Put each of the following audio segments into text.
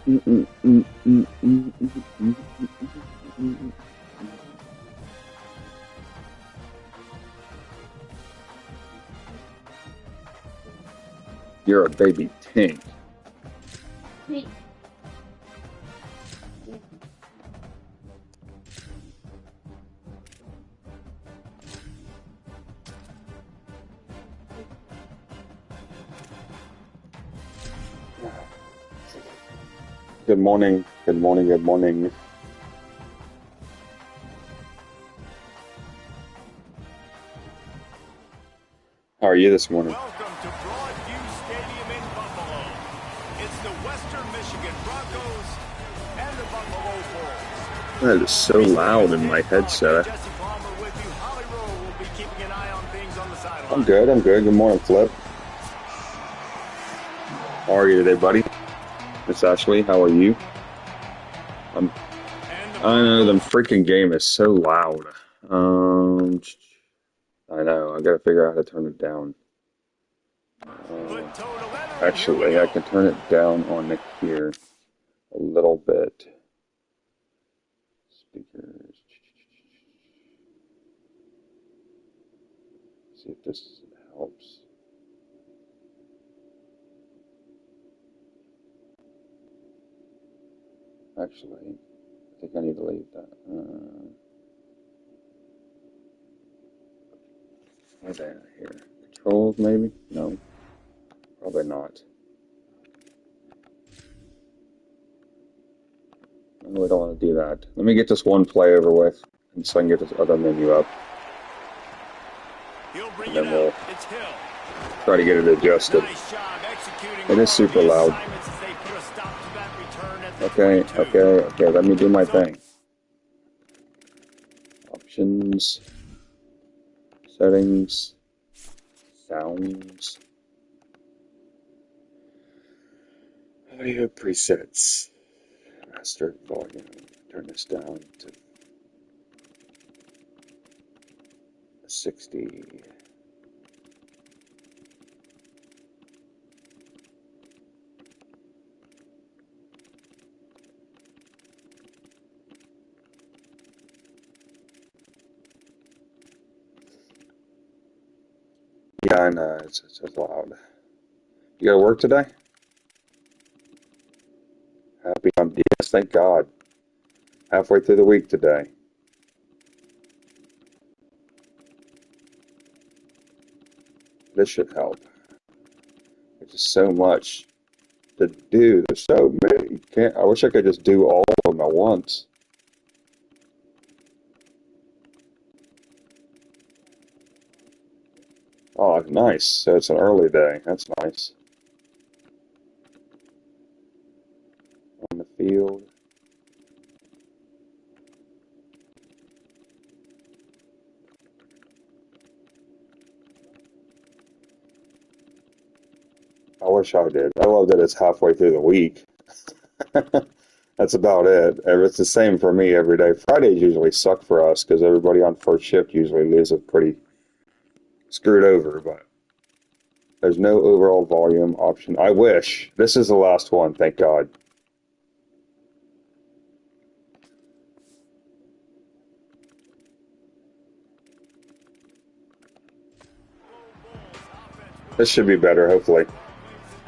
You're a baby tank. Good morning, good morning, good morning. How are you this morning? Welcome to Broadview Stadium in Buffalo. It's the Western Michigan Broncos and the Buffalo Bulls. That is so loud in my headset. Jesse Palmer with you. Holly Rowe will be keeping an eye on things on the sideline. I'm good. Good morning, Flip. How are you today, buddy? Miss Ashley, how are you? I know the freaking game is so loud. I know. I gotta figure out how to turn it down. Actually, I can turn it down on here a little bit. Speakers. See if this helps. Actually, I think I need to leave that. What's that here? Controls, maybe? No. Probably not. No, we don't want to do that. Let me get this one play over with, and so I can get this other menu up. And then we'll try to get it adjusted. It is super loud. Okay, let me do my thing. Options, settings, sounds, audio presets, master volume. Turn this down to 60. Yeah, I know, it's loud. You gotta work today? Yes, thank God. Halfway through the week today. This should help. There's just so much to do. There's so many. I wish I could just do all of them at once. Oh, nice. So it's an early day. That's nice. On the field. I wish I did. I love that it's halfway through the week. That's about it. It's the same for me every day. Fridays usually suck for us because everybody on first shift usually leaves it pretty screwed over, but there's no overall volume option. I wish. This is the last one, thank God. This should be better, hopefully.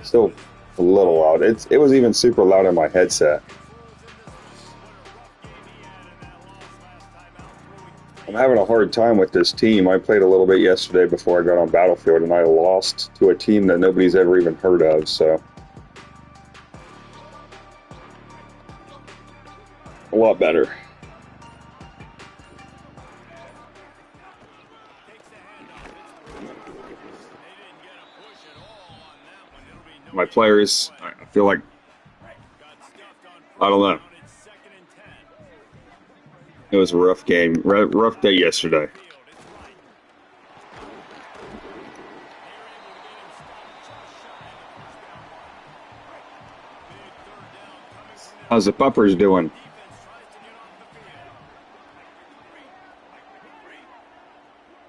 Still a little loud. It was even super loud in my headset. I'm having a hard time with this team. I played a little bit yesterday before I got on Battlefield, and I lost to a team that nobody's ever even heard of, so. A lot better. My players, I feel like, I don't know. It was a rough game, rough day yesterday. How's the Puppers doing?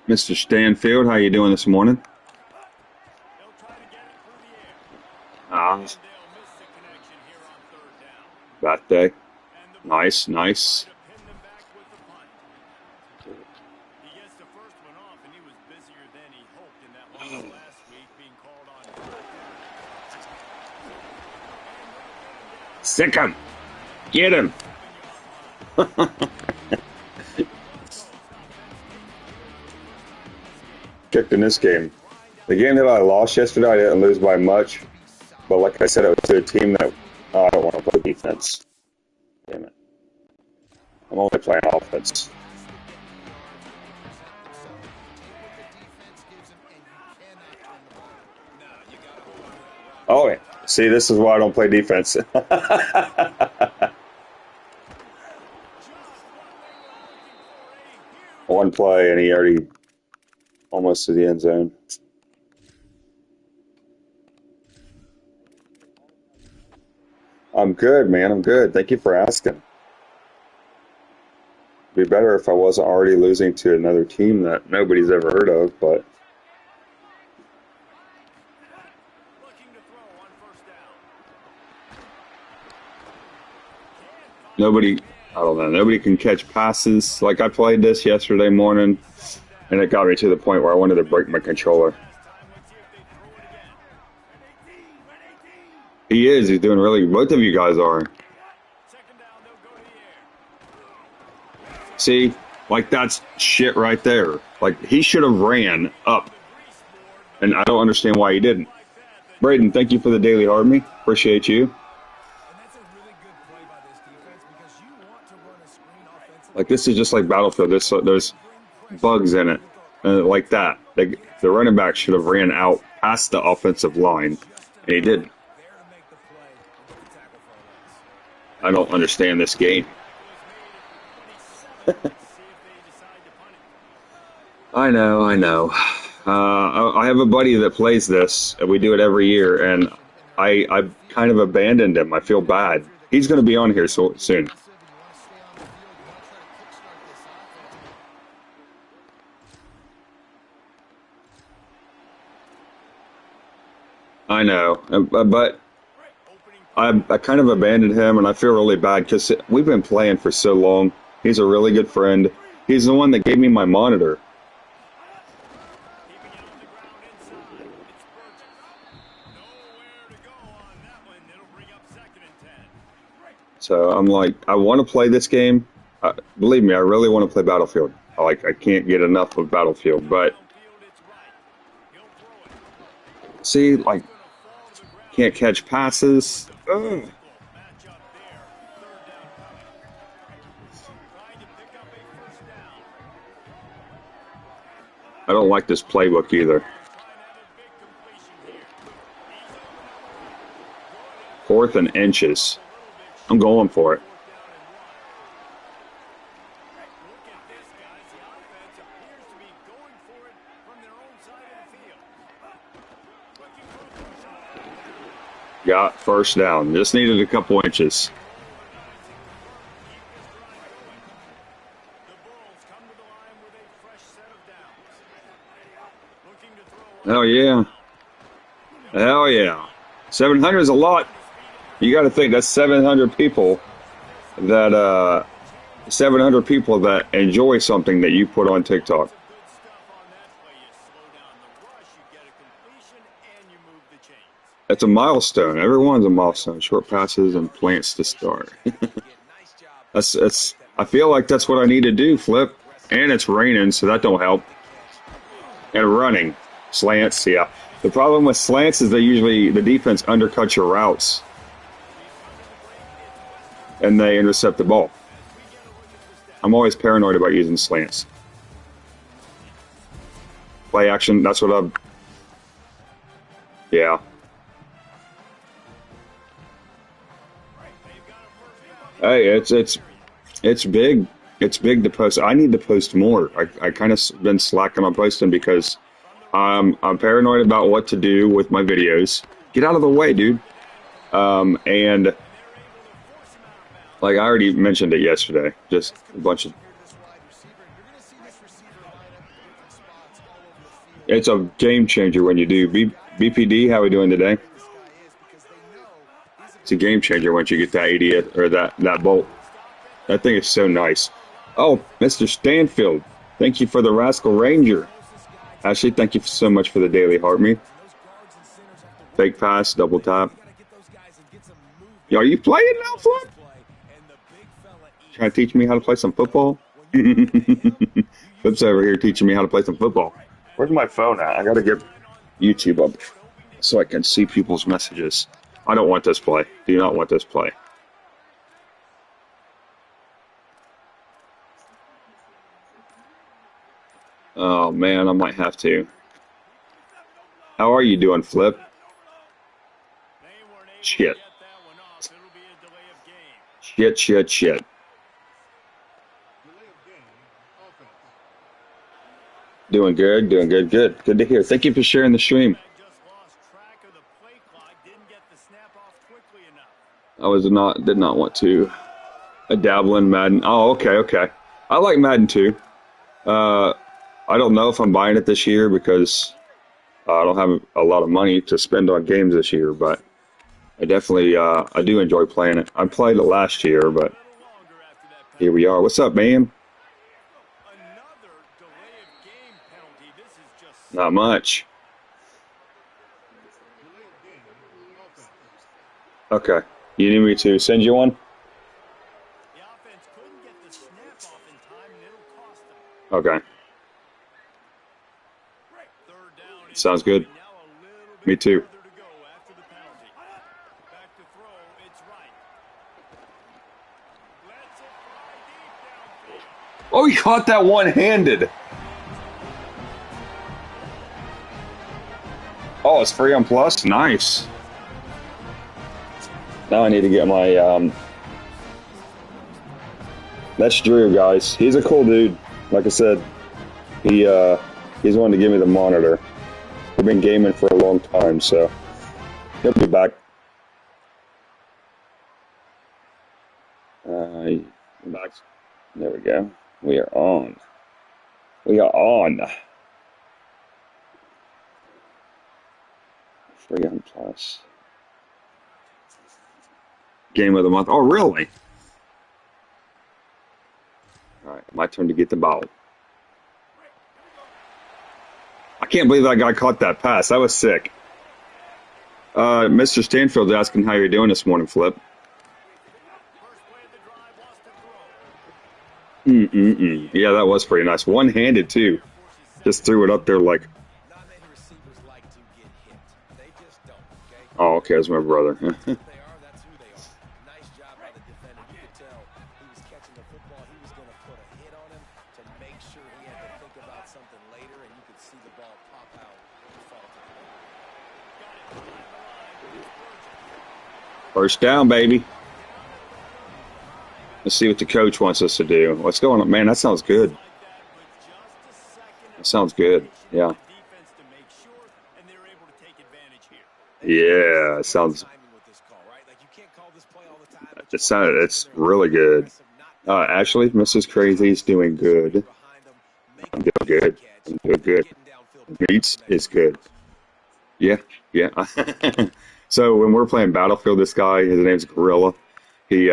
Mr. Stanfield, how you doing this morning? That day. Nice, nice. He gets the first one off, and he was busier than he hoped in that one last week, being called on. Sick him. Get him. Kicked in this game. The game that I lost yesterday, I didn't lose by much. But like I said, it was to a team that I don't want to play defense. Damn it. I'm only playing offense. Oh, yeah. See, this is why I don't play defense. One play, and he already almost to the end zone. I'm good, man. I'm good. Thank you for asking. It'd be better if I wasn't already losing to another team that nobody's ever heard of, but nobody, I don't know, nobody can catch passes. Like I played this yesterday morning, and it got me to the point where I wanted to break my controller. He is. He's doing really. Both of you guys are. See, like that's shit right there. Like he should have ran up, and I don't understand why he didn't. Braden, thank you for the daily army. Appreciate you. Like this is just like Battlefield. There's bugs in it, like that. The running back should have ran out past the offensive line, and he didn't. I don't understand this game. I know. I have a buddy that plays this, and we do it every year, and I kind of abandoned him. I feel bad. He's going to be on here soon. I know, but I kind of abandoned him, and I feel really bad because we've been playing for so long. He's a really good friend. He's the one that gave me my monitor. So I'm like, I want to play this game. Believe me, I really want to play Battlefield. I can't get enough of Battlefield, but see, like, can't catch passes. Ugh. I don't like this playbook either. 4th and inches. I'm going for it. Got first down. Just needed a couple inches. Hell yeah. Hell yeah. 700 is a lot. You got to think that's 700 people that 700 people that enjoy something that you put on TikTok. That's a milestone. Everyone's a milestone. Short passes and plants to start. That's. I feel like that's what I need to do, Flip. And it's raining, so that don't help. And running. Slants, yeah. The problem with slants is the defense undercuts your routes. And they intercept the ball. I'm always paranoid about using slants. Play action, that's what I'm... Yeah. Hey, it's big. It's big to post. I need to post more. I kind of been slacking on posting because I'm paranoid about what to do with my videos. Get out of the way, dude. And like I already mentioned it yesterday, just a bunch of. It's a game changer when you do. BPD, how we doing today? It's a game changer once you get that idiot or that bolt. That thing is so nice. Oh, Mr. Stanfield, thank you for the Rascal Ranger. Ashley, thank you so much for the daily heart me. Fake pass, double tap. Yo, are you playing now, Flip? Trying to teach me how to play some football? Flip's over here teaching me how to play some football. Where's my phone at? I gotta get YouTube up so I can see people's messages. I don't want this play. Do not want this play. Oh, man, I might have to. How are you doing, Flip? Shit. Shit. Doing good. Good to hear. Thank you for sharing the stream. Did not want to dabble in Madden. Oh, okay. I like Madden too. I don't know if I'm buying it this year because I don't have a lot of money to spend on games this year, but I definitely I do enjoy playing it. I played it last year, but here we are. What's up, man? Not much. Okay. You need me to send you one? Okay. Sounds good. Me too. Oh, he caught that one-handed. Oh, it's free on Plus? Nice. Now I need to get my, That's Drew, guys. He's a cool dude. Like I said, he's wanting to give me the monitor. We've been gaming for a long time, so he'll be back. Back. There we go. We are on. Free on Plus. Game of the month. Oh, really? All right, my turn to get the ball. I can't believe that guy caught that pass. That was sick. Mr. Stanfield's asking how you're doing this morning, Flip. Yeah, that was pretty nice. One-handed, too. Just threw it up there like... Oh, okay, that's my brother. First down, baby. Let's see what the coach wants us to do. What's going on? Man, that sounds good. That sounds good. Yeah. Yeah, it sounds... It's really good. Ashley, Mrs. Crazy's doing good. I'm doing good. Beats is good. Yeah. So when we're playing Battlefield, this guy, his name's Gorilla. He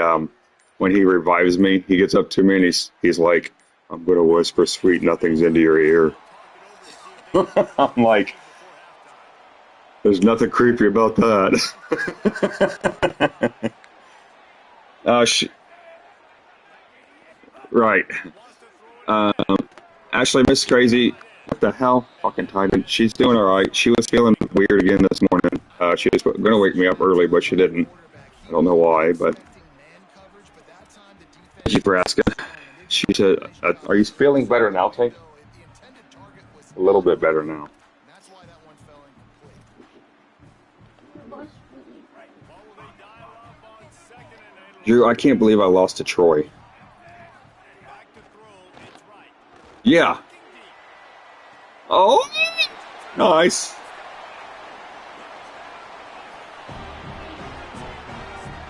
when he revives me, he gets up to me and he's like, "I'm gonna whisper sweet nothings into your ear." I'm like, there's nothing creepy about that. Right. Ashley, Miss Crazy, what the hell? Fucking Titan. She's doing all right. She was feeling weird again this morning. She was going to wake me up early, but she didn't. I don't know why, but thank you for asking. She said, are you feeling better now, Tank? A little bit better now. Drew, I can't believe I lost to Troy. Yeah. Oh, nice.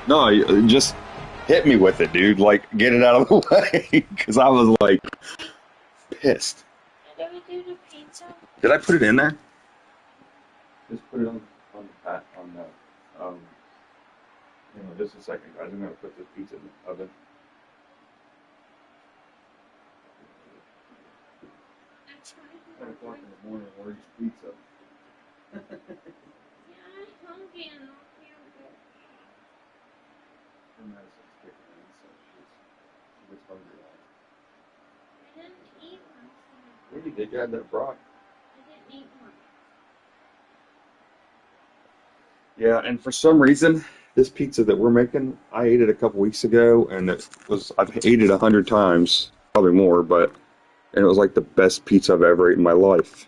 No, you just hit me with it, dude. Like, get it out of the way. Because I was, like, pissed. Did we do the pizza? Did I put it in there? Just put it on the Hang on just a second, guys. I'm going to put this pizza in the oven. I tried 10 to o'clock avoid. in the morning, where's pizza? Yeah, I'm hungry and not feel good. Her medicine's kicking in, so she gets hungry a lot. I didn't eat last night. What did you grab that broth? I didn't eat one. Yeah, and for some reason, this pizza that we're making, I ate it a couple weeks ago, and I've ate it 100 times, probably more, and it was like the best pizza I've ever eaten in my life.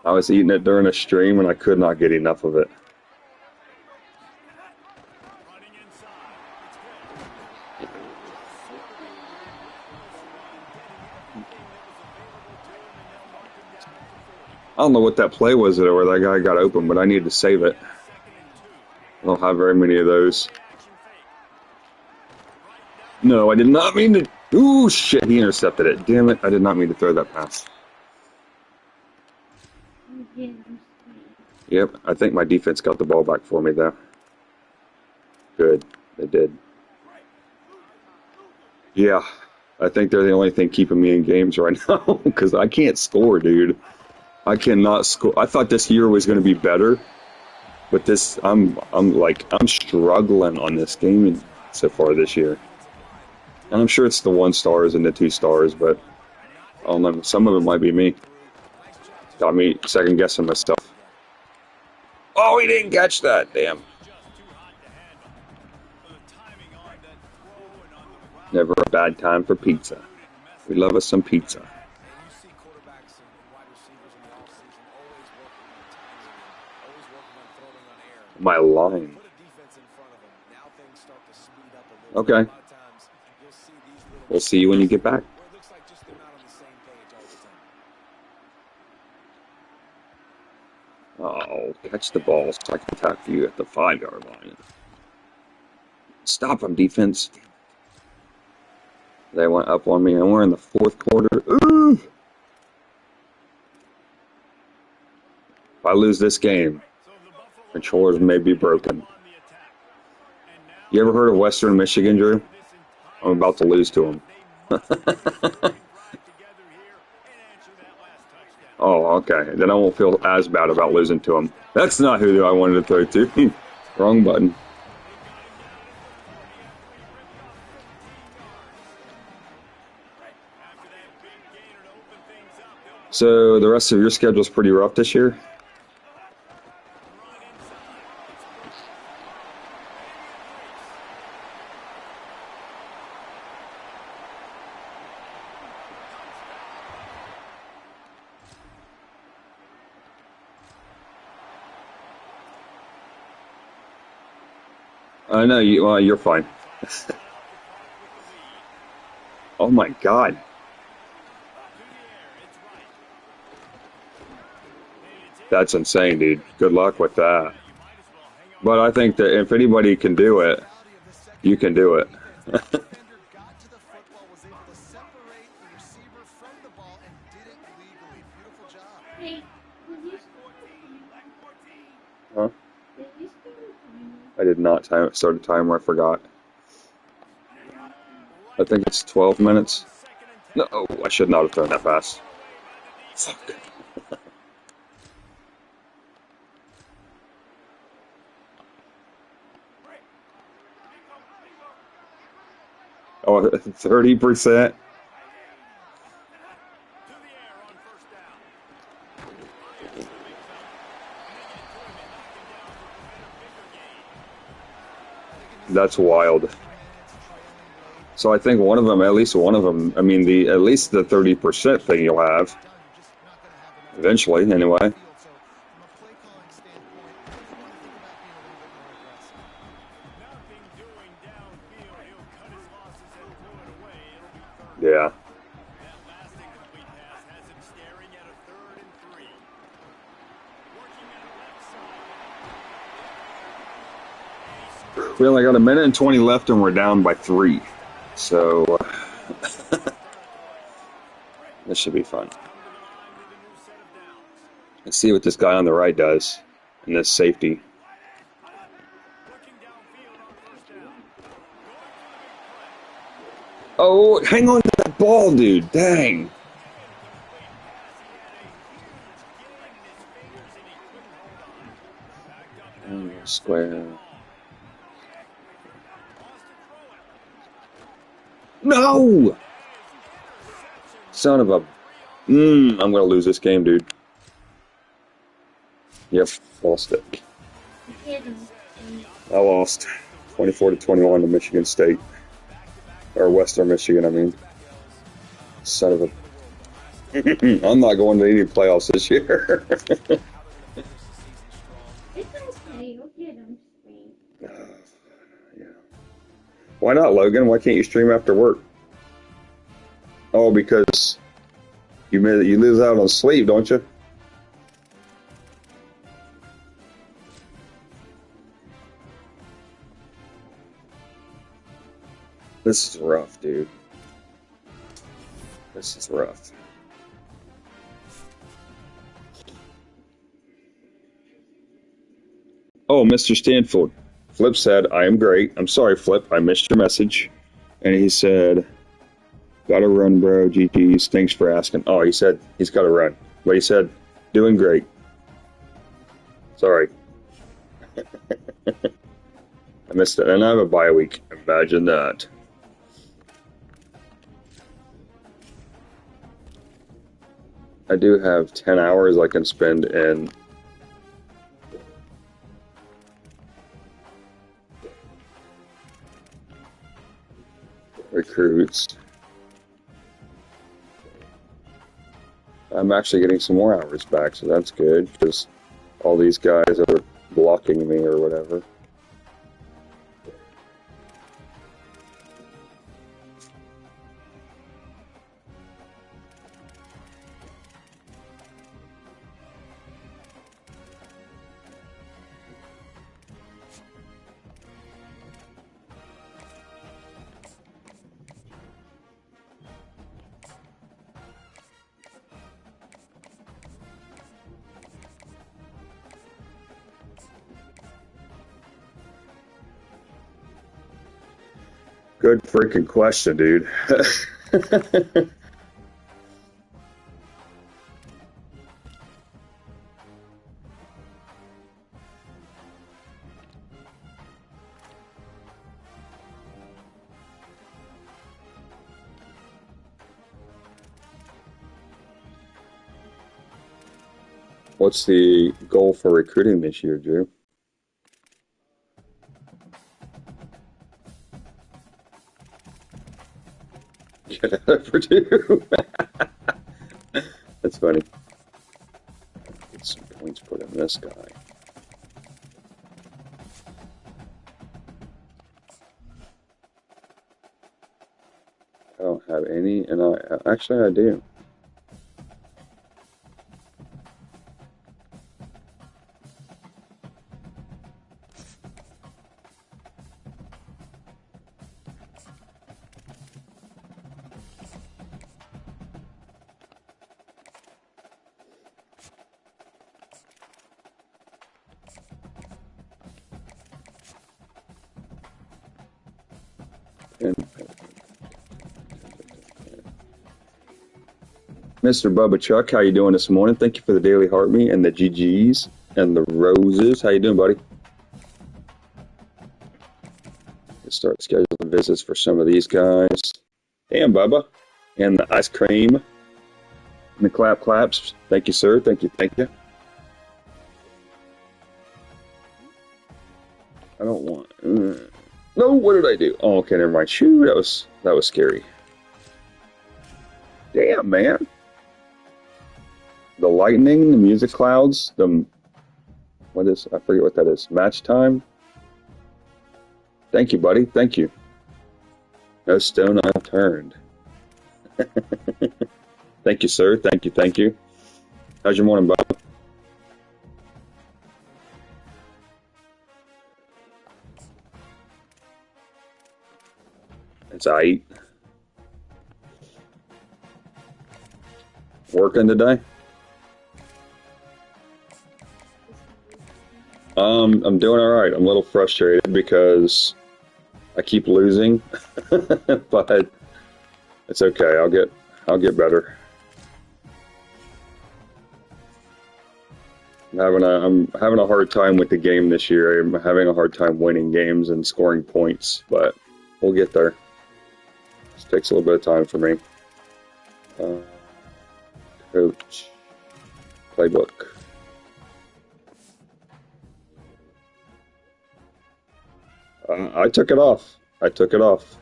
I was eating it during a stream, and I could not get enough of it. Running inside. It's good. I don't know what that play was there where that guy got open, but I needed to save it. I don't have very many of those. No, I did not mean to. Ooh, shit, he intercepted it. Damn it, I did not mean to throw that pass. You did. Yep, I think my defense got the ball back for me, though. Good, they did. Yeah, I think they're the only thing keeping me in games right now, because I can't score, dude. I cannot score. I thought this year was going to be better, but I'm struggling on this game so far this year. And I'm sure it's the 1 stars and the 2 stars, but I don't know. Some of it might be me. Got me second guessing myself. Oh, he didn't catch that. Damn. Never a bad time for pizza. We love us some pizza. My line. Okay. We'll see you when you get back. Oh, catch the ball so I can tackle you at the 5-yard line. Stop them, defense. They went up on me, and we're in the 4th quarter. Ooh! If I lose this game, controllers may be broken. You ever heard of Western Michigan, Drew? I'm about to lose to them. Oh, okay. Then I won't feel as bad about losing to them. That's not who I wanted to throw to. Wrong button. So the rest of your schedule's pretty rough this year? I know you're fine. Oh my God. That's insane, dude. Good luck with that. But I think that if anybody can do it, you can do it. Hey, did you start the timer? Huh? Did you start the timer? I did not start a timer. I forgot. I think it's 12 minutes. No, I should not have thrown that pass. Fuck. Oh, 30%. That's wild. So I think one of them, at least one of them, I mean, at least the 30% thing you'll have. Eventually, anyway. Yeah. We only got a minute and 20 left, and we're down by 3. So this should be fun. Let's see what this guy on the right does in this safety. Oh, hang on to that ball, dude. Dang. Square. No! Son of a... I'm going to lose this game, dude. Yep, lost it. Hit him. I lost 24-21 to Michigan State. Or Western Michigan, I mean. Son of a... I'm not going to any playoffs this year. It's okay. You'll get him straight. Yeah. Why not, Logan? Why can't you stream after work? Oh, because you lose out on sleep, don't you? This is rough, dude. This is rough. Oh, Mr. Stanfield. Flip said, I am great. I'm sorry, Flip. I missed your message. And he said, gotta run, bro. GG's. Thanks for asking. Oh, he said he's gotta run. But he said, doing great. Sorry. I missed it. And I have a bye week. Imagine that. I do have 10 hours I can spend in recruits. I'm actually getting some more hours back, so that's good, because all these guys are blocking me or whatever. Good freaking question, dude. What's the goal for recruiting this year, Drew? Get out of Purdue. That's funny. Get some points put in this guy. I don't have any, and actually I do. Mr. Bubba Chuck, how you doing this morning? Thank you for the daily heartbeat and the GGs and the roses. How you doing, buddy? Let's start scheduling visits for some of these guys. Damn, Bubba. And the ice cream. And the claps. Thank you, sir. Thank you. I don't want... No, what did I do? Oh, okay, never mind. Shoo, that was scary. Damn, man. The lightning, the music clouds, I forget what that is. Match time? Thank you, buddy. Thank you. No stone unturned. Thank you, sir. Thank you. How's your morning, Bob? It's aight. Working today? I'm doing all right. I'm a little frustrated because I keep losing, but It's okay. I'll get better. I'm having a hard time with the game this year. I'm having a hard time winning games and scoring points, but we'll get there. It takes a little bit of time for me. Uh, Coach, playbook. I took it off. I took it off.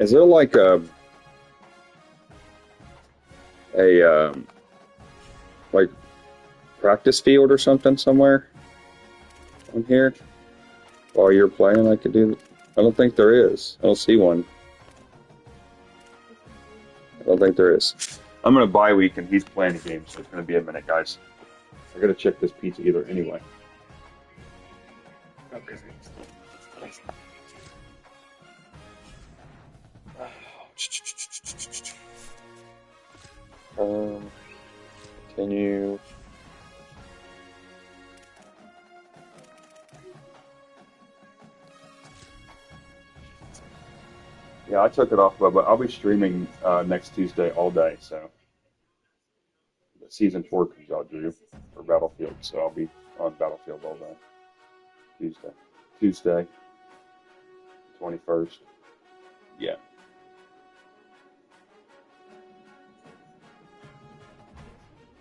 Is there like a like practice field or something somewhere on here while you're playing? I could do. I don't think there is. I don't see one. I don't think there is. I'm gonna bye week and he's playing a game, so it's gonna be a minute, guys. I gotta check this pizza either anyway. Okay. Continue. Yeah, I took it off, but I'll be streaming next Tuesday all day. So the season 4 comes out, Drew, for Battlefield. So I'll be on Battlefield all day. Tuesday, 21st. Yeah,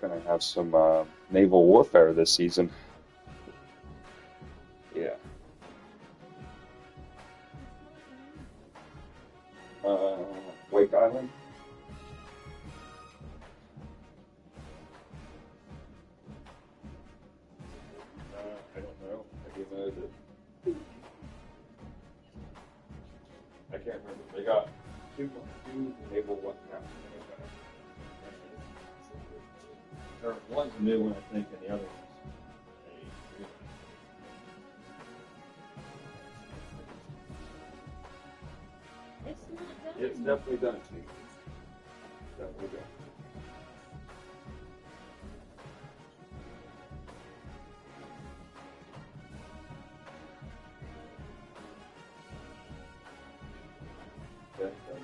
gonna have some naval warfare this season. Yeah. Uh, Wake Island. I don't know. I do know that I can't remember. They got two naval what now? One's a new one, I think, and the other one's It's not done. it's definitely done to you. Definitely done. Definitely.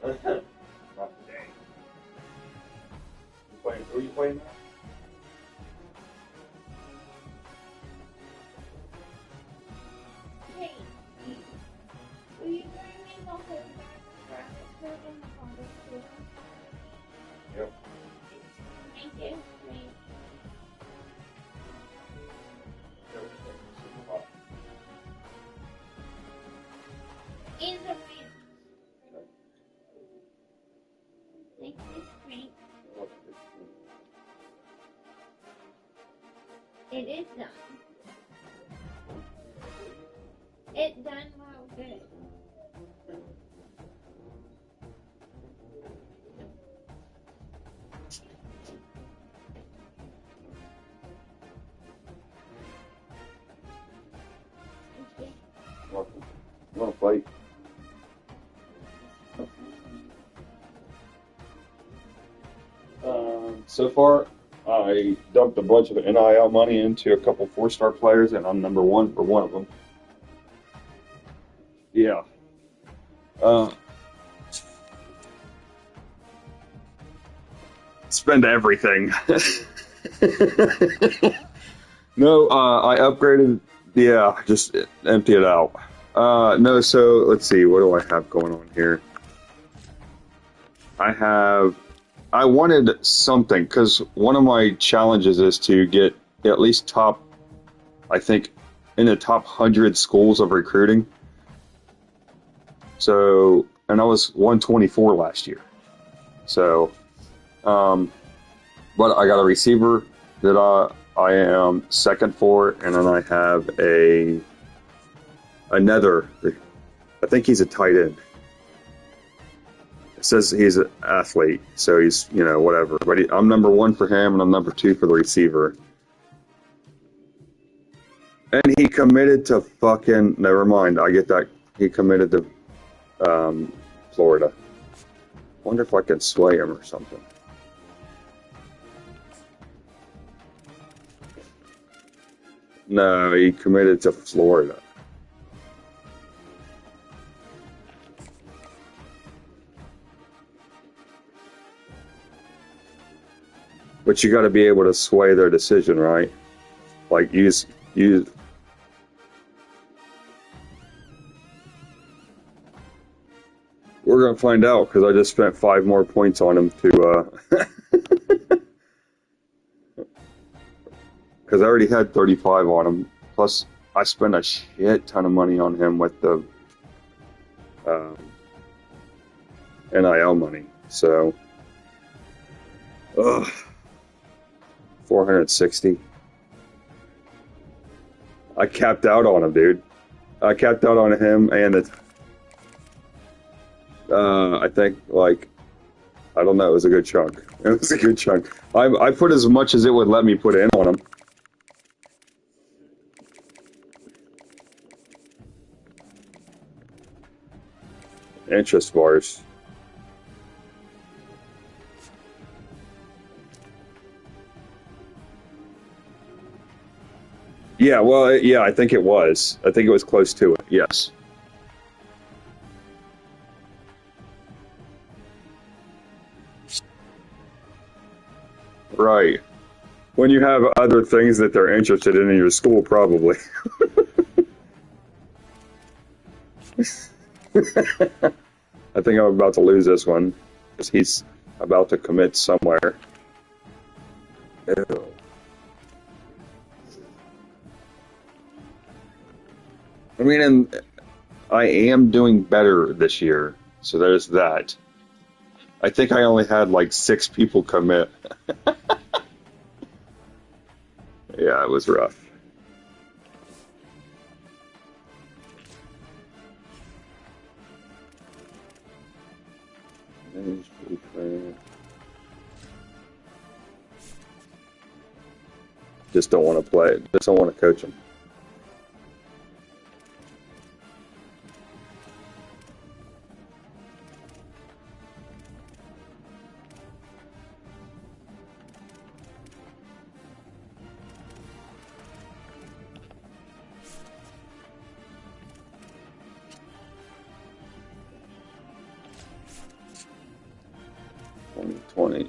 Not today. Who are you playing now? Hey, will you bring me the whole graphic code in the conversation? Yep. Thank you. Wait. In the room. Thank you, Frank. It is done. It done well good. Thank you. You want to fight? So far, I dumped a bunch of NIL money into a couple 4-star players, and I'm number one for one of them. Yeah. Uh, Spend everything. No, I upgraded. Yeah, just empty it out. No, so let's see. What do I have going on here? I wanted something because one of my challenges is to get at least top, I think, in the top 100 schools of recruiting. So, and I was 124 last year. So, but I got a receiver that I am second for, and then I have another. I think he's a tight end. It says he's an athlete, so he's whatever. But I'm number one for him, and I'm number two for the receiver. And he committed to fucking. Never mind. I get that. He committed to Florida. Wonder if I can sway him or something. No, he committed to Florida. But you got to be able to sway their decision, right? Like use. We're gonna find out because I just spent 5 more points on him to. Because I already had 35 on him. Plus, I spent a shit ton of money on him with the NIL money. So, 460. I capped out on him, dude. I capped out on him, and I think I don't know. It was a good chunk. It was a good chunk. I put as much as it would let me put in on him. Interest bars. Yeah, well, yeah, I think it was. I think it was close to it. Yes. Right. When you have other things that they're interested in your school, probably. I think I'm about to lose this one because he's about to commit somewhere. Ew. I mean, and I am doing better this year, so there's that. I think I only had 6 people commit. Yeah, it was rough. Just don't want to play it. Just don't want to coach him. $20.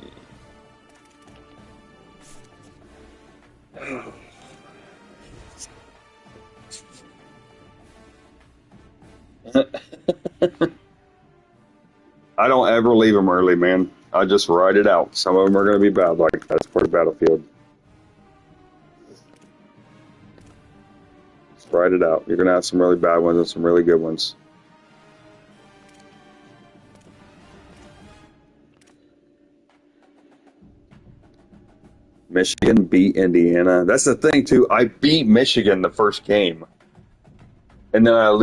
I don't ever leave them early, man. I just ride it out. Some of them are going to be bad, that's part of the battlefield. Just ride it out. You're going to have some really bad ones and some really good ones. Michigan beat Indiana. That's the thing, too. I beat Michigan the first game. And then I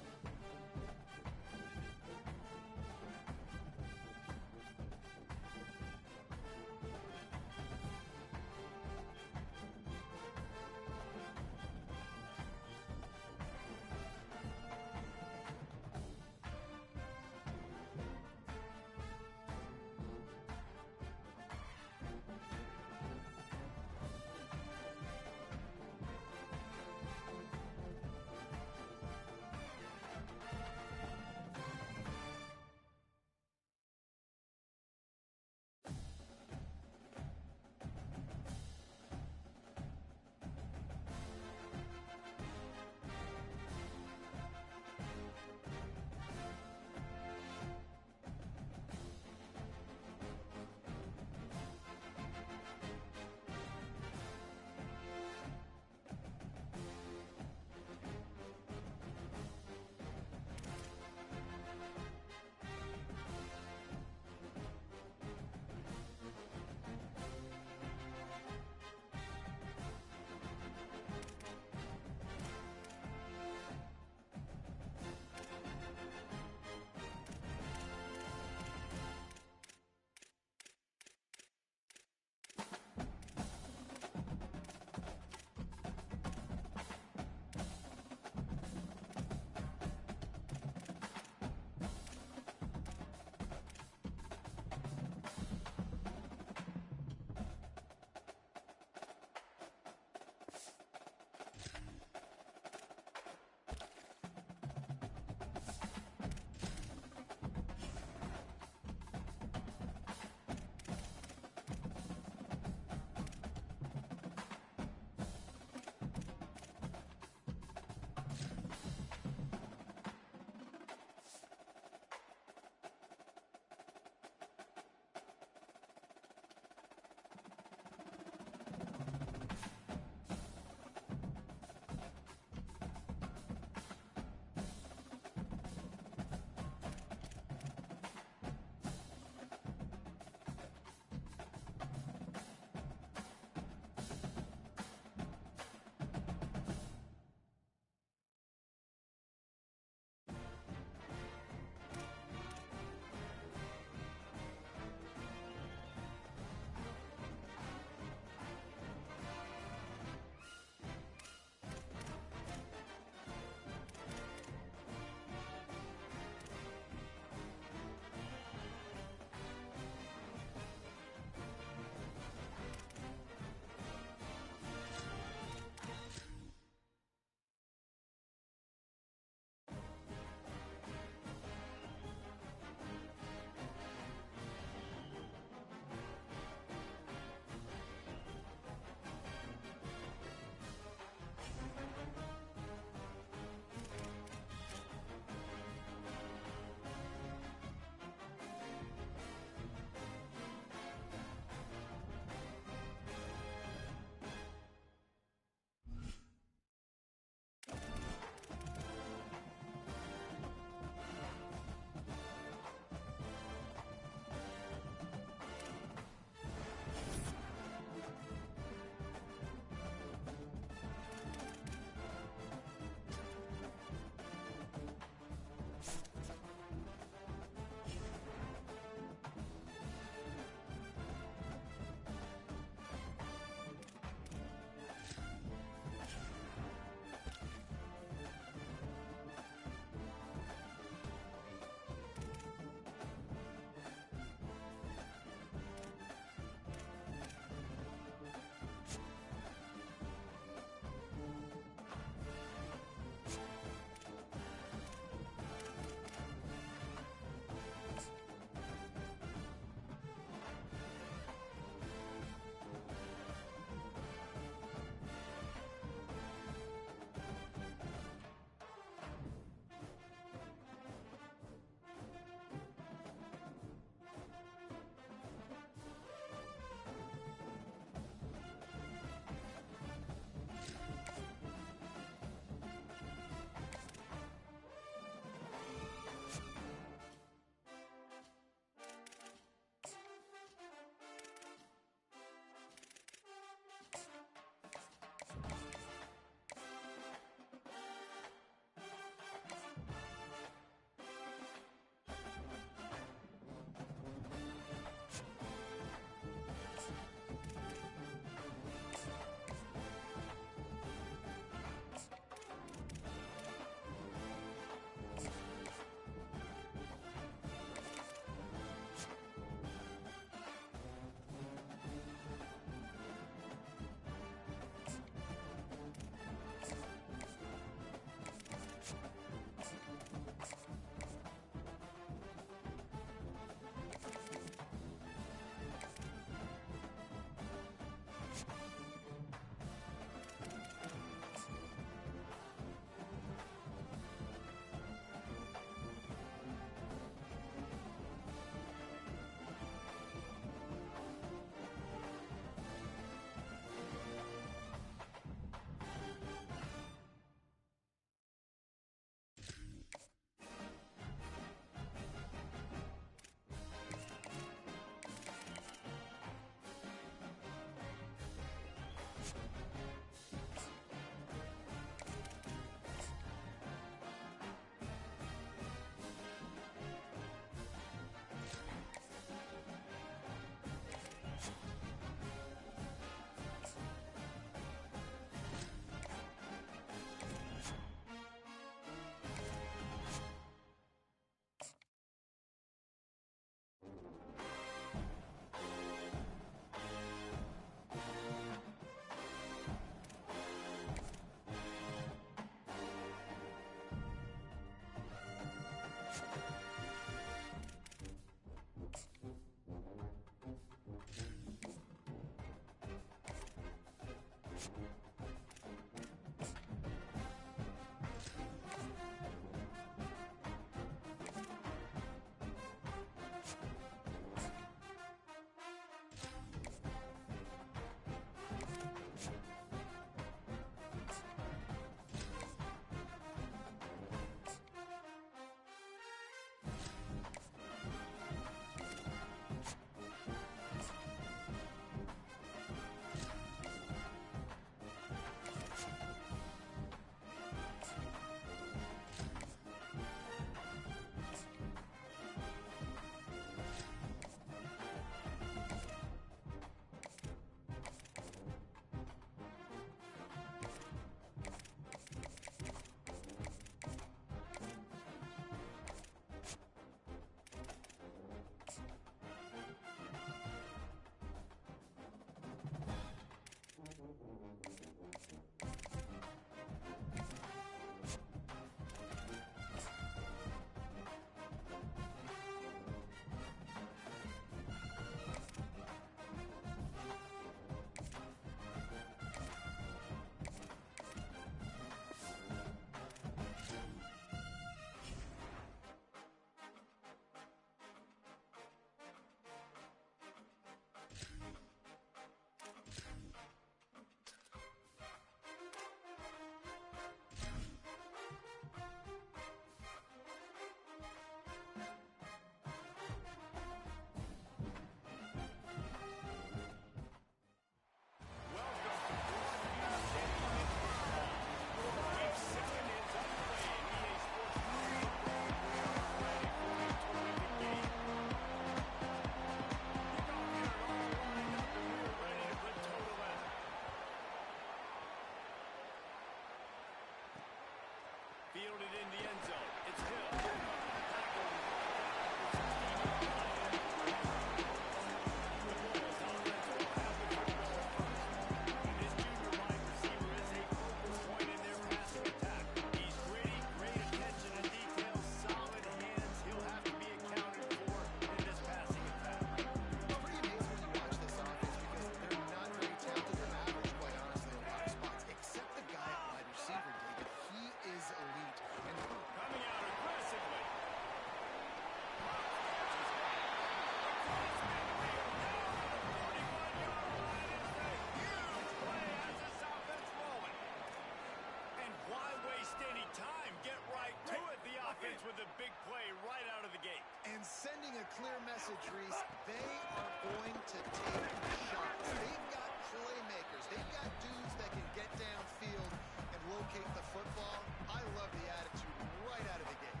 big play right out of the gate. And sending a clear message, Reese, they are going to take shots. They've got playmakers. They've got dudes that can get downfield and locate the football. I love the attitude right out of the gate.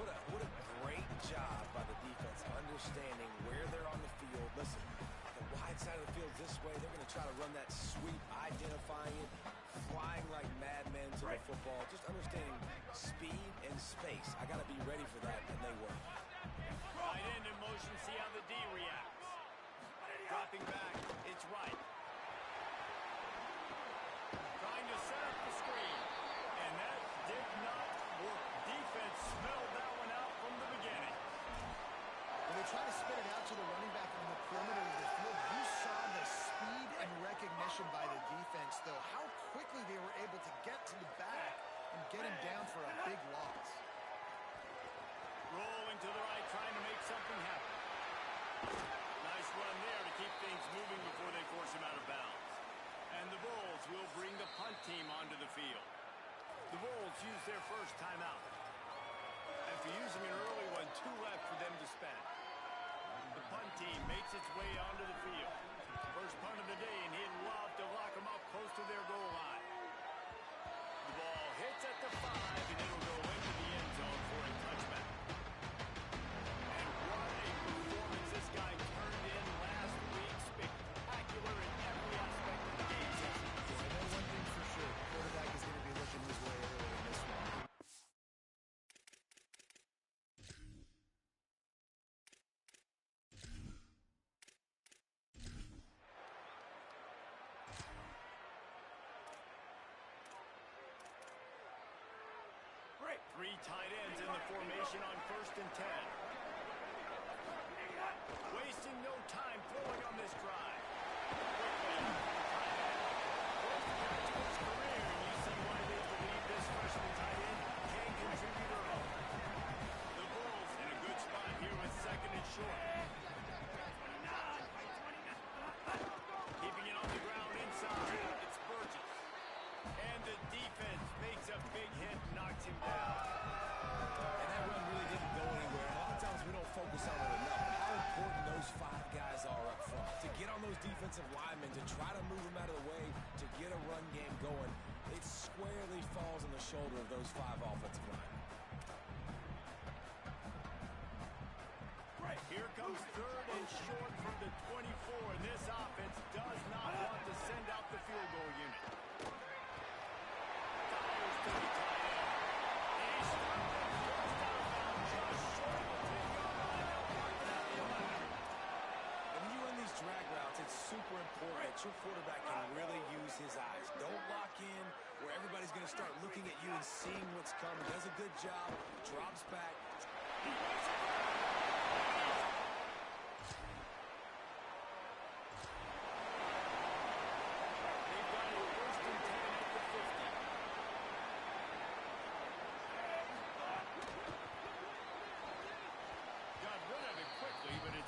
What a great job by the defense understanding where they're on the field. Listen, the wide side of the field this way, they're going to try to run that sweep, identifying it, flying like madmen to the football, just understanding speed and space. I got to be ready for that, and they were. Right end in motion, see how the D reacts. Dropping back, it's right. Trying to set up the screen, and that did not work. Defense smelled that one out from the beginning. When they try to spit it out to the running back on the perimeter of the field, you saw the speed and recognition by the defense, though, how quickly they were able to get to the back and get him down for a big loss. Rolling to the right, trying to make something happen. Nice run there to keep things moving before they force him out of bounds. And the Bulls will bring the punt team onto the field. The Bulls use their first timeout. After using an early one, 2 left for them to spend. The punt team makes its way onto the field. First punt of the day, and he'd love to lock them up close to their goal line. The ball hits at the 5, and it'll go into the end zone for a touchback. And what a performance this guy turned in last week. Spectacular in every aspect of the game. I know one thing for sure. The quarterback is going to be looking his way early in this one. Three tight ends in the formation on 1st and 10. Wasting no time throwing on this drive. Quickly out to the tight end. First catch of his career, and you see why they believe this freshman tight end can contribute early. The Bulls in a good spot here with 2nd and short. Keeping it on the ground inside. It's Burgess. And the defense makes a big hit and knocks him down. And that run really didn't go anywhere. A lot of times we don't focus on it enough. How important those 5 guys are up front. To get on those defensive linemen, to try to move them out of the way, to get a run game going, it squarely falls on the shoulder of those 5 offensive linemen. Here comes 3rd and short from the 24, and this offense does not want to send out the field goal unit. Fires to the tight end. He stopped it first out of bounds, just short of the 10-yard line. They'll mark it at the 11. And when you run these drag routes, it's super important that your quarterback can really use his eyes. Don't lock in where everybody's going to start looking at you and seeing what's coming. Does a good job, drops back. He makes it.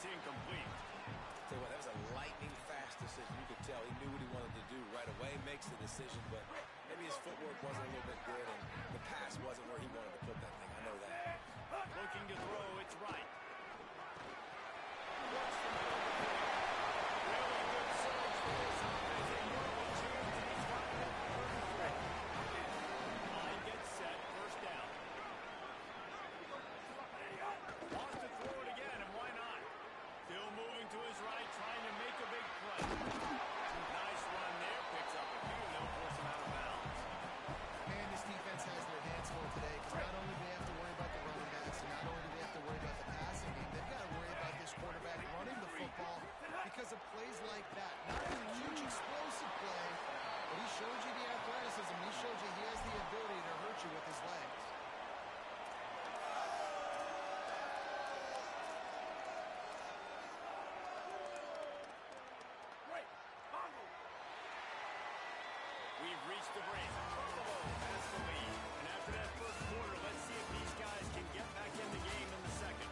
Incomplete. Tell you what, that was a lightning-fast decision. You could tell he knew what he wanted to do right away, makes the decision, but maybe his footwork wasn't a little bit good, and the pass wasn't where he wanted to put that thing. I know that. Looking to throw, it's right. Works the middle of the field. Really good surge for this offense. A normal chance, and he's got it at 33. Line gets set, first down. Wants to throw it again, and why not? Still moving to his right, trying to make a big play. Nice run there, picks up a few, and they'll force him out of bounds. And this defense has their hands full today, because not only do they have to worry about the running backs, and not only do they have to worry about the passing game, they've got to worry about this quarterback running the football because of plays like that. Not a huge explosive play, but he showed you the athleticism. He showed you he has the ability to hurt you with his legs. We've reached the break. Buffalo has the lead. And after that first quarter, let's see if these guys can get back in the game in the second.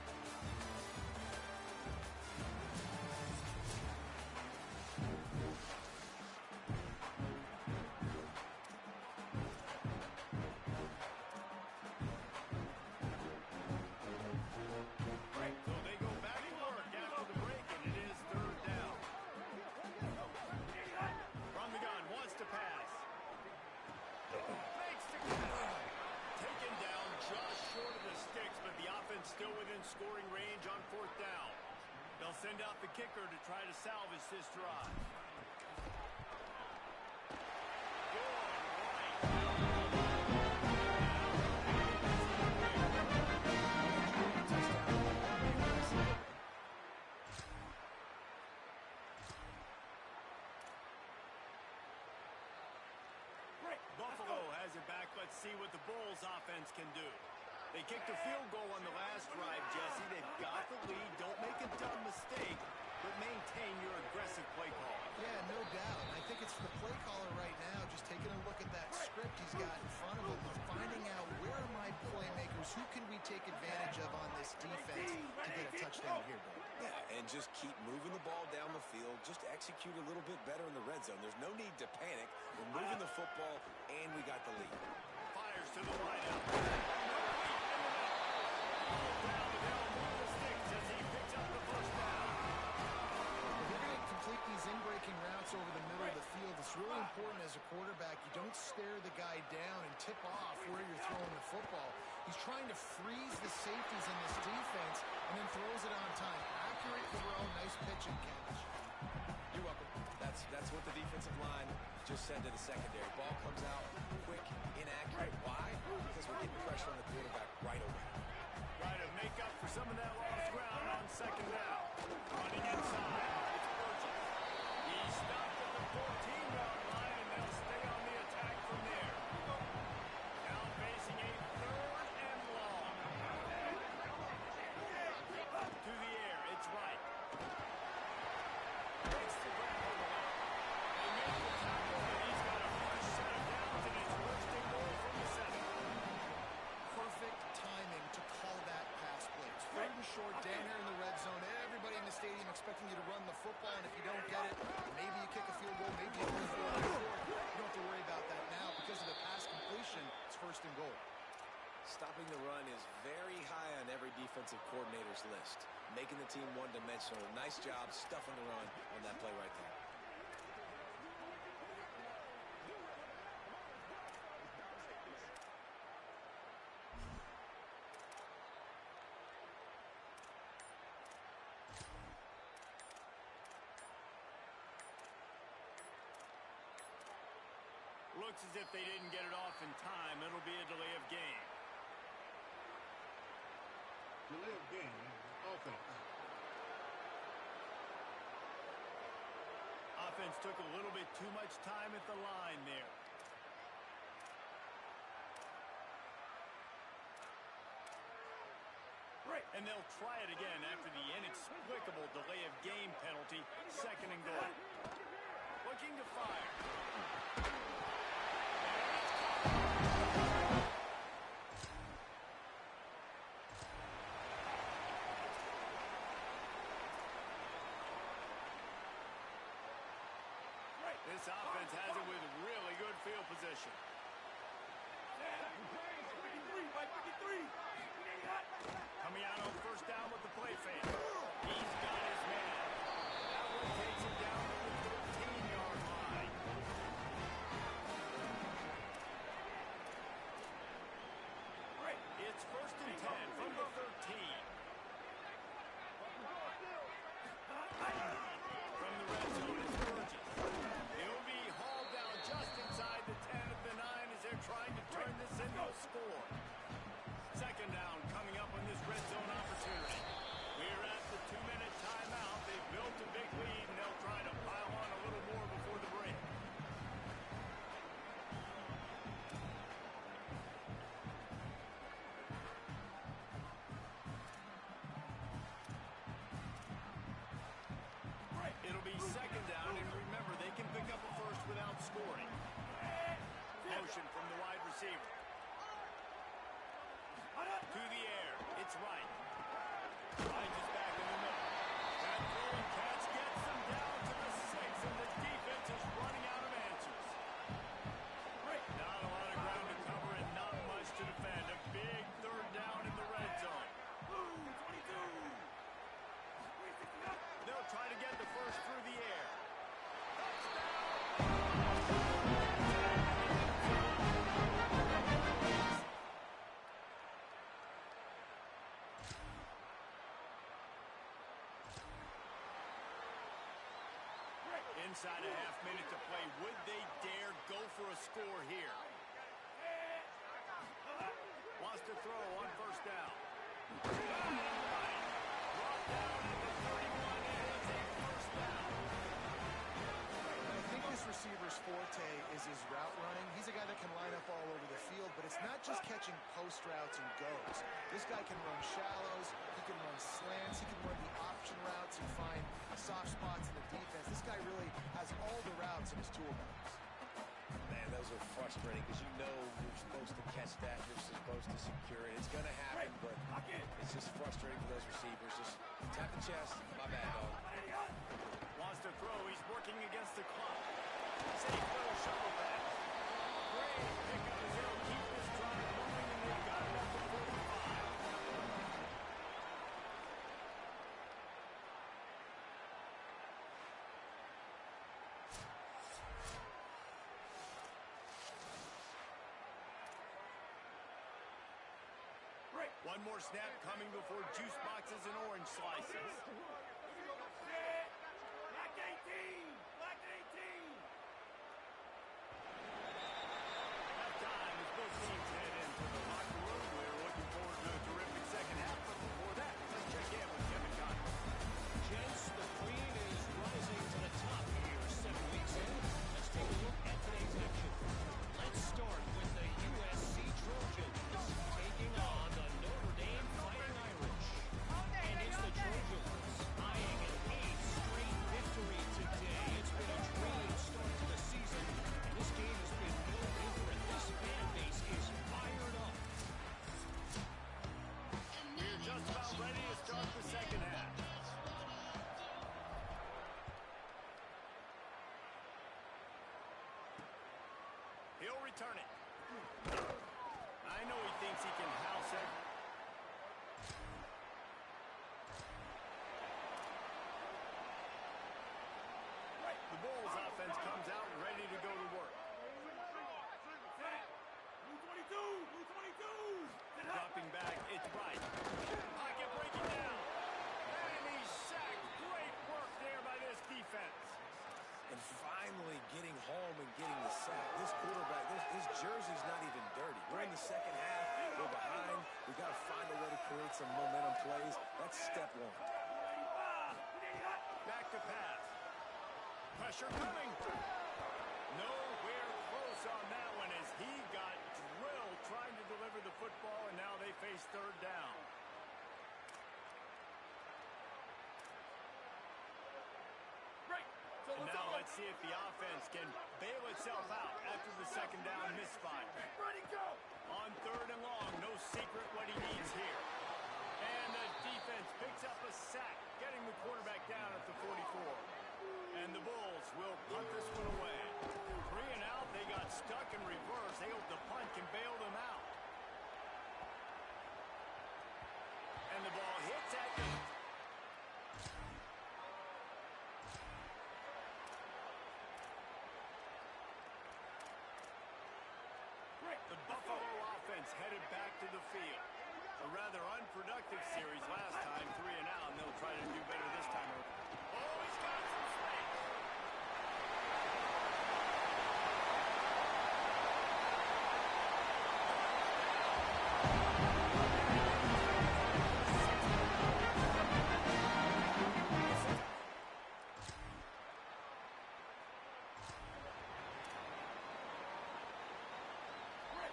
send out the kicker to try to salvage this drive. Buffalo has it back. Let's see what the Bulls offense can do. They kicked a field goal on the last drive, Jesse. They've got the lead. Don't make a dumb mistake, but maintain your aggressive play call. Yeah, no doubt. I think it's the play caller right now just taking a look at that script he's got in front of him and finding out where are my playmakers, who can we take advantage of on this defense to get a touchdown here, Bill. Yeah, and just keep moving the ball down the field. Just execute a little bit better in the red zone. There's no need to panic. We're moving the football, and we got the lead. Fires to the wideout. These in-breaking routes over the middle of the field, it's really important as a quarterback. You don't stare the guy down and tip off where you're throwing the football. He's trying to freeze the safeties in this defense and then throws it on time. Accurate throw, nice pitch and catch. You're welcome. That's what the defensive line just said to the secondary. Ball comes out quick, inaccurate. Why? Because we're getting pressure on the quarterback right away. Try to make up for some of that lost ground on second down. Running inside. He's stopped at the 14-yard line, and they'll stay on the attack from there. Now facing a third and long. To the air, it's right. Makes the grab on the line. They make the tackle, and he's got a fresh set of downs, and it's first and goal from the center. Perfect timing to call that pass play. It's third and short down here in the red zone. Everybody in the stadium expecting you to run the football, and if you don't get it, maybe you kick a field goal, maybe you go for it. You don't have to worry about that now. Because of the pass completion, it's first and goal. Stopping the run is very high on every defensive coordinator's list. Making the team one-dimensional. Nice job stuffing the run on that play right there. Looks as if they didn't get it off in time. It'll be a delay of game. Delay of game, offense. Offense took a little bit too much time at the line there. And they'll try it again after the inexplicable delay of game penalty. Second and goal. Looking to fire. This offense has it with really good field position. Coming out on first down with the play fake. He's got his man. That one takes him down to the 13-yard line. It's first and 10 from the 13. From the red zone, it's Burgess. He'll be hauled down just inside the 10 of the 9 as they're trying to turn this into a score. Second down coming up on this red zone opportunity. We're at the 2-minute timeout. They've built a big lead, and they'll try to pile on a little more before the break. It'll be second down, and remember, they can pick up a first without scoring. Motion from the wide receiver. To the air. It's right. Finds his back in the middle. That throwing catch gets them down to the 6, and the defense is running out of answers. Not a lot of ground to cover and not much to defend. A big third down in the red zone. They'll try to get the first through the air. inside a half minute to play. Would they dare go for a score here? Wants to throw on first down. Brought down at the 31, and it's a first down. I think this receiver's forte is his route running. He's a guy that can line up all over the field, but it's not just catching post routes and goes. This guy can run shallows, he can run slants, he can run the option routes and find soft spots in the defense. This guy really has all the routes in his toolbox. Man, those are frustrating because you know you're supposed to catch that, you're supposed to secure it. It's going to happen, but it's just frustrating for those receivers. Just tap the chest. My bad, dog. Wants to throw. He's working against the clock. Safe little shovel pass. Great pickup as they'll keep this drive moving, and they've got it up to 45. One more snap coming before juice boxes and orange slices. Black 18! Black 18! That time as both teams head into the locker room. We're looking forward to a terrific second half, but before that, let's check in with Kevin Connors. Gents, the cream is rising to the top here 7 weeks in. Let's take a look at today's action. Let's start with the USC Trojans taking on the Notre Dame Fighting Irish. And it's the Trojans eyeing an 8th straight victory today. It's been a thrilling start to the season, and this game has been no different. This fan base is fired up. We're just about ready to start the second half. He'll return it. I know he thinks he can house it. The Bulls offense comes out ready to go to work. Dropping back, it's right. Pocket breaking down. And he's sacked. Great work there by this defense. And finally getting home and getting the sack. This quarterback, his jersey's not even dirty. We're in the second half. We're behind. We've got to find a way to create some momentum plays. That's step one. Back to pass. Pressure coming. Nowhere close on that one as he got drilled trying to deliver the football, and now they face third down. And now let's see if the offense can bail itself out after the second down misfire. On third and long, no secret what he needs here. And the defense picks up a sack, getting the quarterback down at the 44. And the Bulls will punt this one away. 3 and out, they got stuck in reverse. They hope the punt can bail them out. And the ball hits at the... The Buffalo offense headed back to the field. A rather unproductive series last time, 3 and out, and they'll try to do better this time. Oh, he's got some space.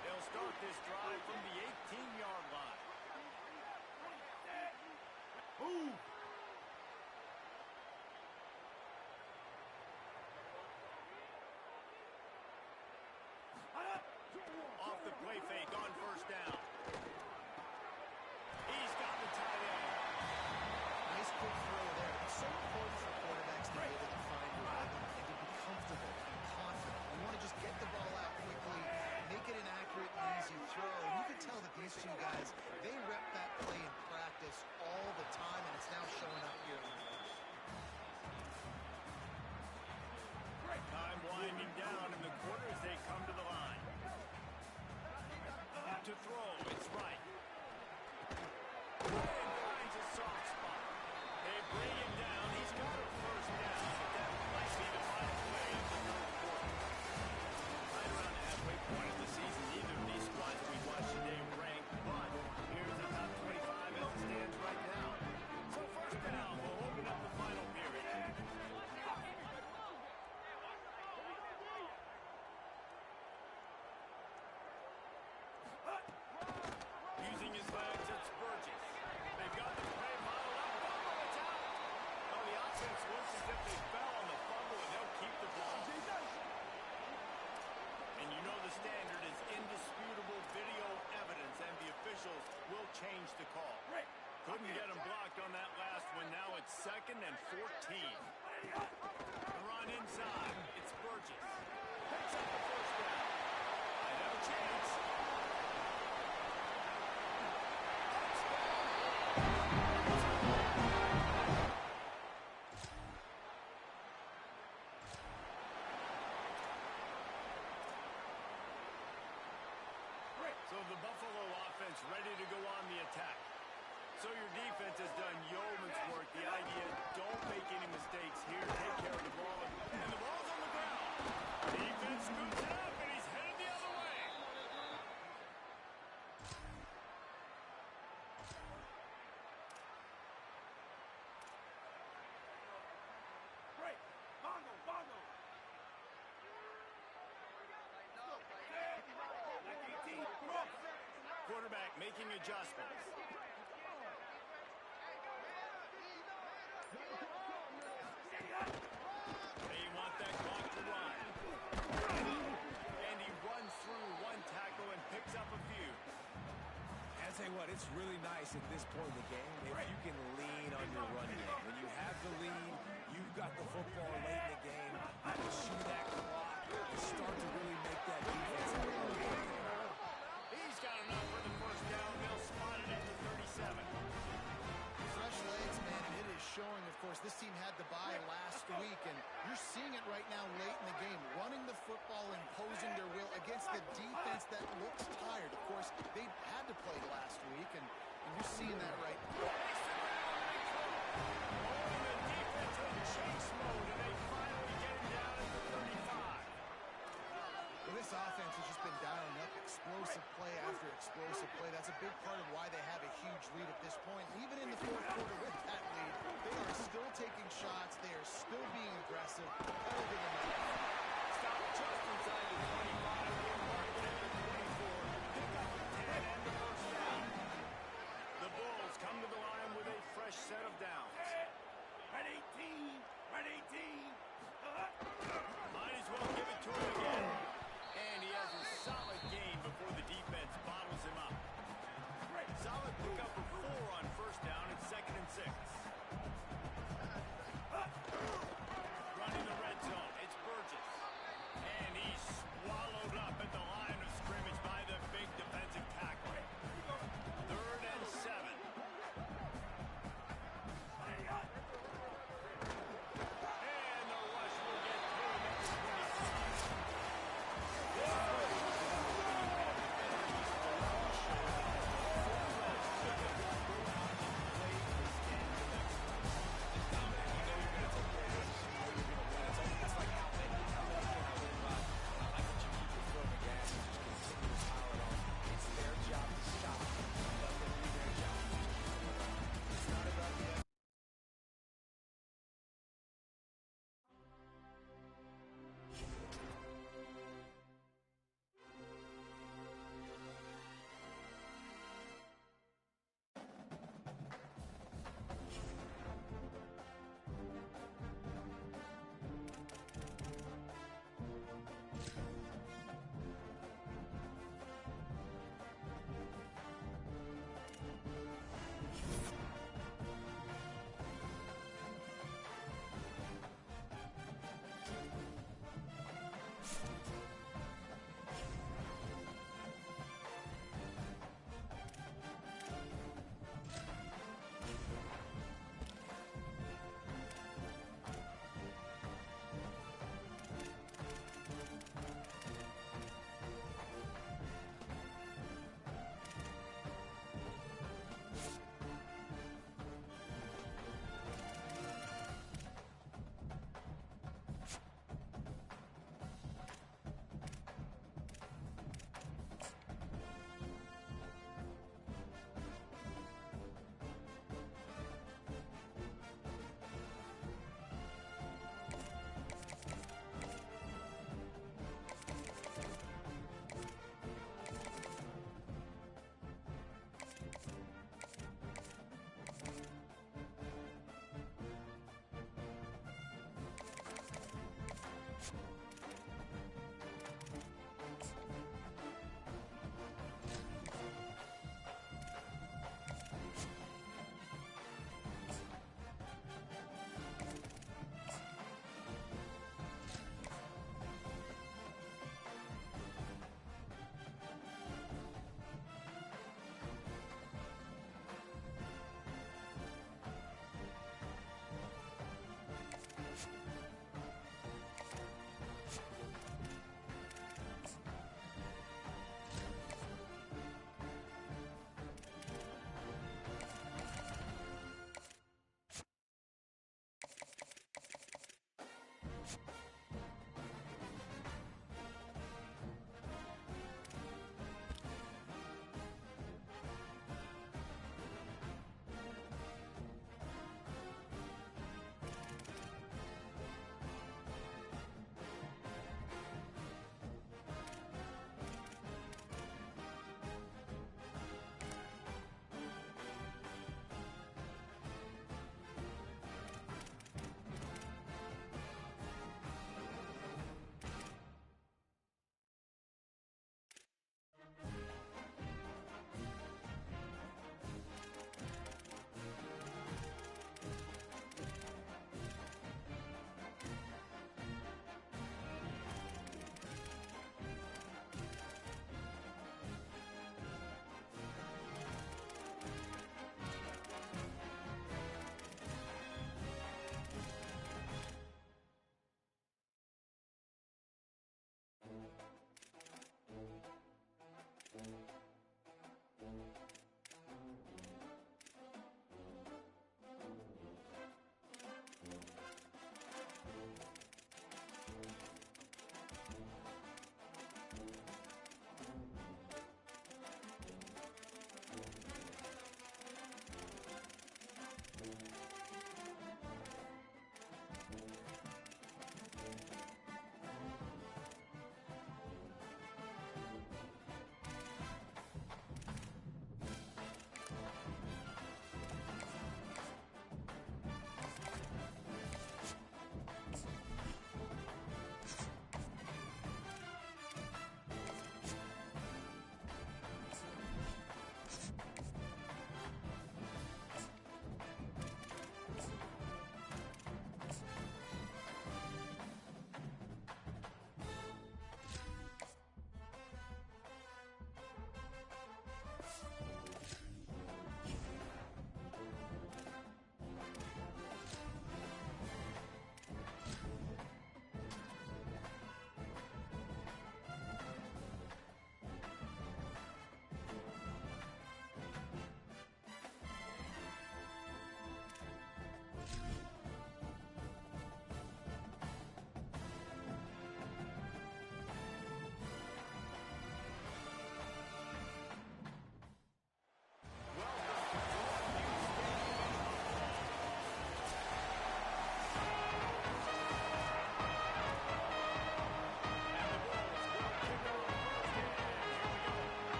They'll start this drive from the 18-yard line. Ooh. Off the play fake on first down. He's got the tight end. Nice quick throw there. It's so important for quarterbacks to be able to find a rhythm and to be comfortable and confident. You want to just get the ball out quickly, make it an accurate and easy throw. And you can tell that these two guys, they rep that play in practice all the time, and it's now showing up here on the field. Time winding down in the quarter as they come to the line. To throw, it's right. And finds a soft spot. They defense looks as if they fell on the fumble, and they'll keep the ball. And you know the standard is indisputable video evidence, and the officials will change the call. Couldn't get him blocked on that last one. Now it's 2nd and 14. The run inside. It's Burgess. Picks up the first down. Might have a chance. So the Buffalo offense ready to go on the attack. So your defense has done yeoman's work. The idea, don't make any mistakes here. Take care of the ball. And the ball's on the ground. Defense scoops it up, and he's headed the other way. Quarterback making adjustments. They want that clock to run. And he runs through one tackle and picks up a few. I'll tell you what, it's really nice at this point in the game if you can lean on your run game. When you have the lead, you've got the football late in the game, you can shoot that clock and start to really make that defense have a little bit. He's got enough for the first down. They'll spot it at the 37. Fresh legs, man, and it is showing, of course, this team had the bye last week, and you're seeing it right now late in the game, running the football, imposing their will against the defense that looks tired. Of course, they had to play last week, and you're seeing that right now. The defense in chase mode, and they finally get him down at the 35. Well, this offense has just been dialing up explosive play after explosive play. That's a big part of why they have a huge lead at this point. Even in the fourth quarter with that lead, they are still taking shots. They are still being aggressive. Better than enough. Stop just inside the 25. We'll mark it at the 24. Pick up the 10 and the first down. The Bulls come to the line with a fresh set of downs. Red 18! Red 18! Might as well give it to him again. And he has a solid game before the defense bottles him up. Solid pickup of 4 on first down. It's 2nd and 6. Running the red zone. It's Burgess. And he's swallowed up at the line of scrimmage by the big defensive tackle.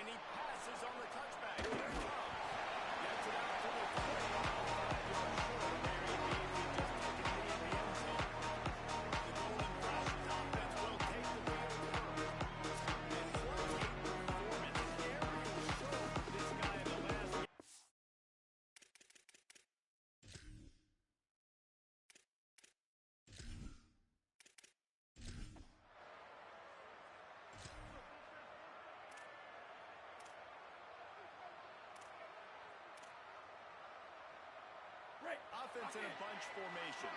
And he passes on the touchback. Here it comes. Gets it out to the 25-yard short where he needs it just to get it in the end zone. The Golden Flashes offense will take the field first. And what a performance. Aerial show for this guy in the last game. Offense in a bunch formation.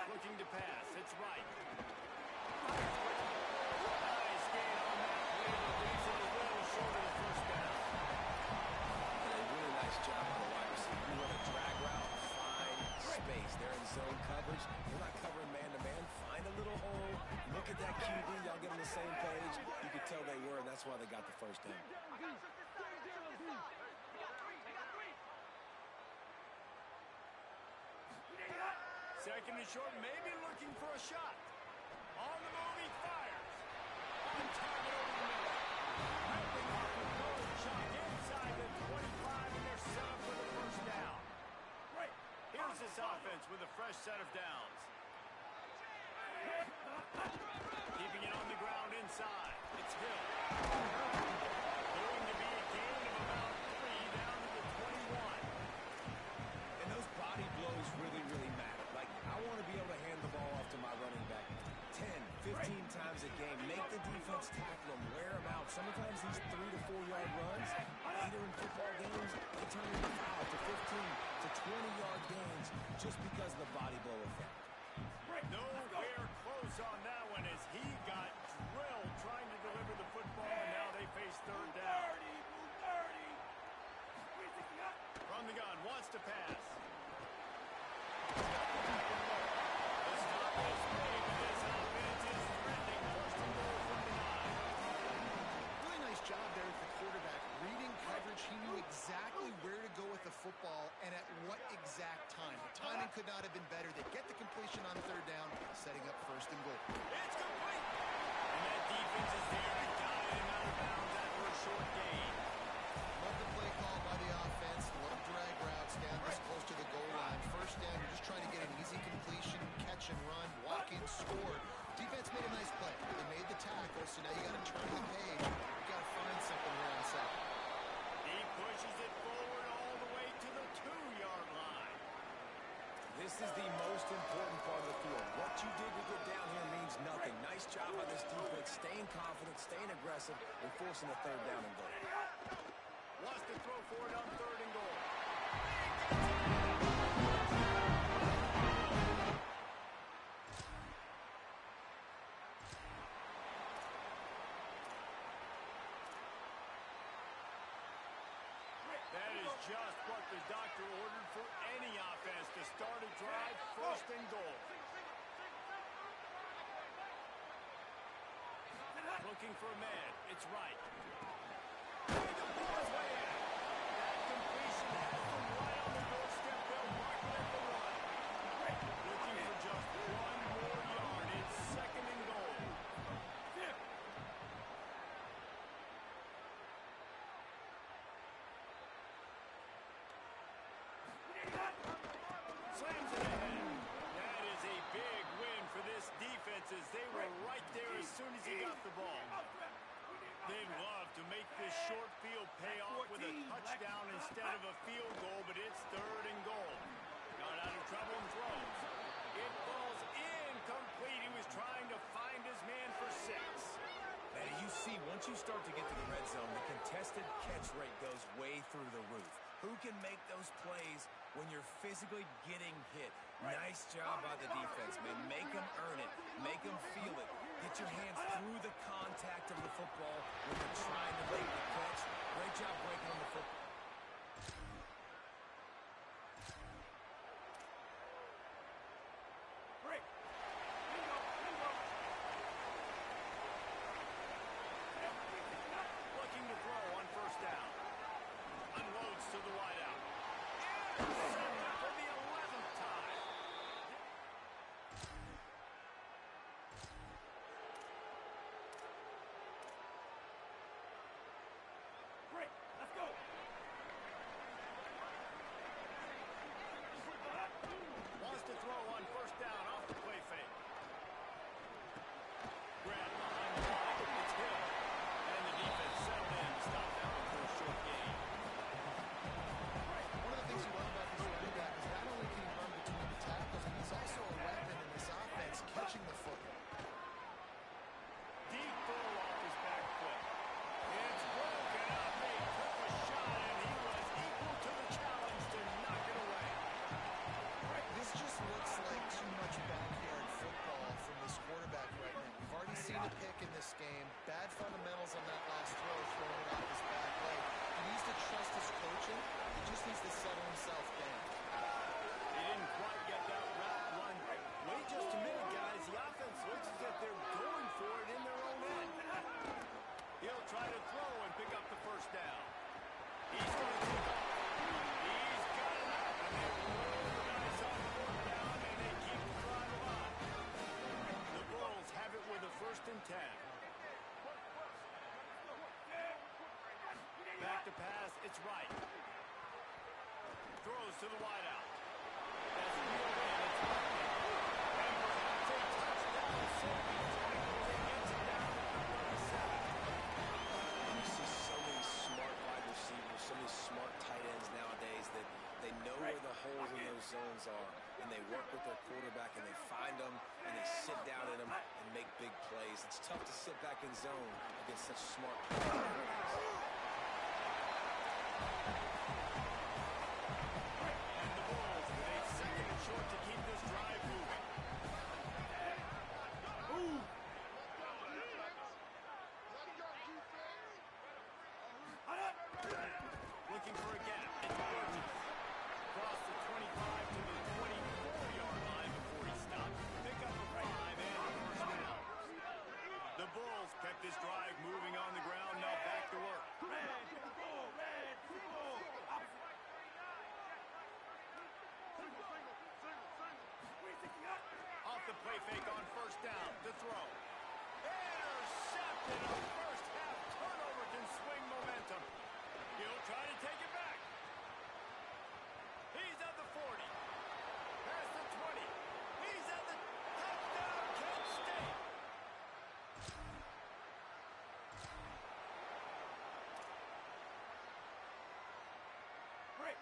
Looking to pass. It's right. Nice gain on that play, but leaves it a little short of the first down. And a really nice job on the wide receiver. You run a drag route, find space. They're in zone coverage. They're not covering man-to-man. Find a little hole. Look at that QB. Y'all get on the same page. You could tell they were, and that's why they got the first down. Second and short, maybe looking for a shot. On the move, he fires. On target over the middle. Ripping off a goal shot inside the 25, and they're set up for the first down. Here's this offense with a fresh set of downs. Keeping it on the ground inside. It's Hill. Going to be a gain of about 3 down to the 21. And those body blows really, really matter. Like, I want to be able to hand the ball off to my running back 10, 15 times a game. Make the defense tackle him, wear him out. Sometimes these 3 to 4 yard runs, later in football games, they turn into 5 to 15 to 20 yard gains just because of the body blow effect. Nowhere close on that one as he got drilled trying to deliver the football, and now they face third down. From the gun, wants to pass. The stop is made, but this offense is threatening. First and goal from the 9. Really nice job there with the quarterback. Reading coverage, he knew exactly where to go with the football and at what exact time. The timing could not have been better. They get the completion on third down, setting up first and goal. It's complete. And that defense is there and got him out of bounds after a short gain. Love the play call by the offense. Love drag routes down this close to the goal line. First down, you're just trying to get an easy completion, catch and run, walk in, score. Defense made a nice play. They made the tackle, so now you got to turn the page. You got to find something here on second. He pushes it forward all the way to the 2-yard line. This is the most important part of the field. What you did to get down here means nothing. Nice job by this defense, staying confident, staying aggressive, and forcing a third down and goal. Wants to throw for it on third and goal. That is just what the doctor ordered for any offense to start a drive, first and goal. Looking for a man. It's right. The ball is way in. That completion has them right on the doorstep. They'll mark it at the 1. Looking for just 1 more yard. It's second and goal. Slams it ahead. That is a big win for this defense as they were right there as soon as he got the ball. They'd love to make this short field pay off with a touchdown instead of a field goal, but it's third and goal. Got out of trouble and throws. It falls incomplete. He was trying to find his man for 6. And you see, once you start to get to the red zone, the contested catch rate goes way through the roof. Who can make those plays when you're physically getting hit? Nice job by the defense, man. Make them earn it. Make them feel it. Get your hands through the contact of the football when you're trying to make the catch. Great job breaking on the football. Looking to throw on first down. Unloads to the wideout. Intercepted for the 11th time. pick in this game. Bad fundamentals on that last throw, throwing it off his back leg. He needs to trust his coaching. He just needs to settle himself down. He didn't quite get that route run. Wait just a minute, guys. The offense looks as if they're going for it in their own end. He'll try to throw and pick up the first down. He's going to take off. He's got enough. And they roll the dice on fourth down, and they keep the drive alive. The Bulls have it with a 1st and 10. Back to pass. It's right. Throws to the wideout. That's reeled in. It's right there. And perhaps a touchdown. Safety tackles and gets it down to the 37. You see so many smart wide receivers, so many smart tight ends nowadays that they know where the holes in those zones are, and they work with their quarterback, and they find them, and they sit down in them and make big plays. It's tough to sit back in zone against such smart players. And the Bulls with a 2nd and short to keep this drive moving. Looking for a gap. It's Burgess. Across the 25 to the 24-yard line before he stopped. Pick up a 5 and a 1st down. The Bulls kept this drive moving on the ground. Now back to work. Off the play fake on 1st down. To throw. Intercepted. A first half turnover can swing momentum. He'll try to take it back. He's at the 40. Past the 20. He's at the touchdown. Kent State.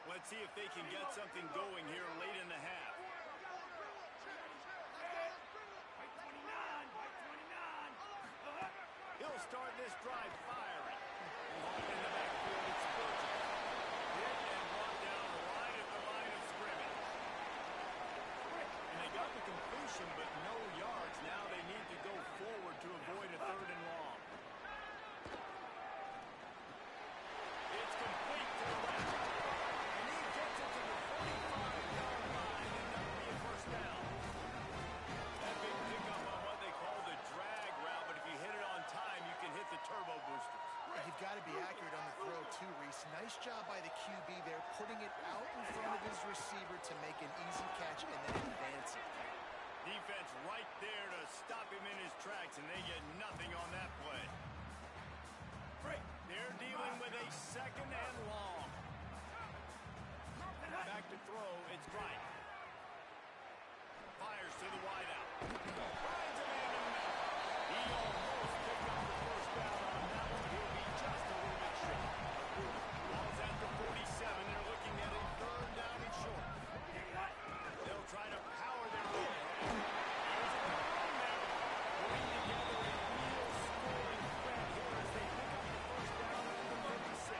Let's see if they can get something going here late in the half. He'll start this drive firing. Caught in the backfield, it's Burgess. Hit and brought down right at the line of scrimmage. And they got the completion, but no yards. Now they need to go forward to avoid a 3rd and long. It's complete to the left. And he gets it to the 45-yard line, and that'll be a 1st down. That big pickup on what they call the drag route, but if you hit it on time, you can hit the turbo boosters. You've got to be accurate on the throw, too, Reese. Nice job by the QB there, putting it out in front of his receiver to make an easy catch and then advance it. Defense right there to stop him in his tracks, and they get nothing on that play. They're dealing with a 2nd and long. Back to throw, it's right. Fires to the wideout. Finds a man in the middle. He almost picked up the 1st down on that one. He'll be just a little bit short. Ball's at the 47. They're looking at a 3rd down and short. They'll try to power their way ahead. There's a run there. Putting together a real scoring threat here as they pick up the 1st down at the 36.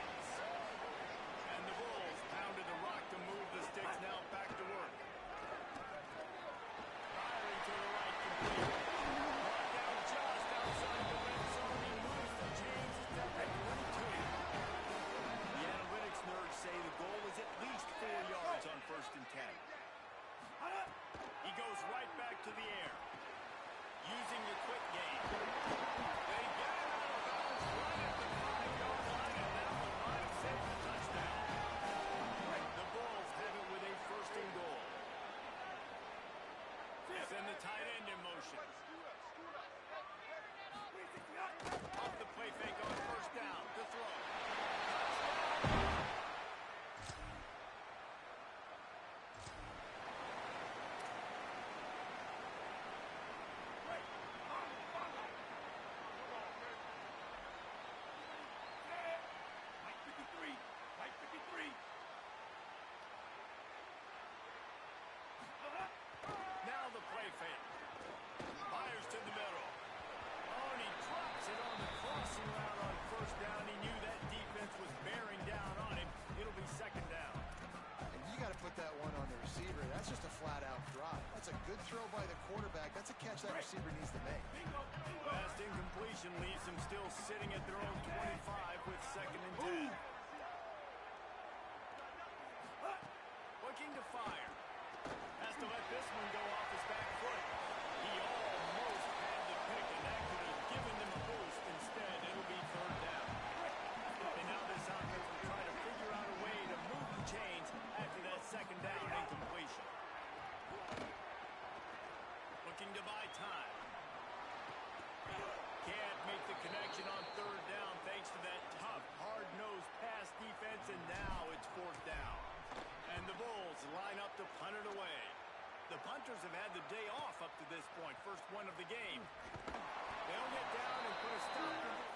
And the Bulls pounded the rock to move the sticks. Now back to work. Firing to the right, complete. Brought down just outside the red zone. He moves the chains. It's at the 22. The analytics nerds say the goal is at least 4 yards on 1st and 10. He goes right back to the air. Using the quick game. They get him out of bounds right at the 5-yard line, and now the line sends the touchdown. The Bulls have it with a 1st and goal. Send the tight end in motion. Off the play fake on 1st down. To throw. Now the play fake. Fires to the middle. Oh, and he drops it on the crossing route on 1st down. He knew that defense was bearing down on him. It'll be 2nd down. And you got got to put that one on the receiver. That's just a flat-out drop. That's a good throw by the quarterback. That's a catch that receiver needs to make. Last incompletion leaves them still sitting at their own 25 with 2nd and 10. Looking to fire. Has to let this one go off his back foot. He almost had the pick, and that could have given them a boost. Instead, it'll be 3rd down. And now this offense will try to figure out a way to move the chains after that 2nd down incompletion. Looking to buy time. Can't make the connection on 3rd down thanks to that tough, hard-nosed pass defense, and now it's 4th down. And the Bulls line up to punt it away. The punters have had the day off up to this point. First one of the game. They'll get down and put a stop to it.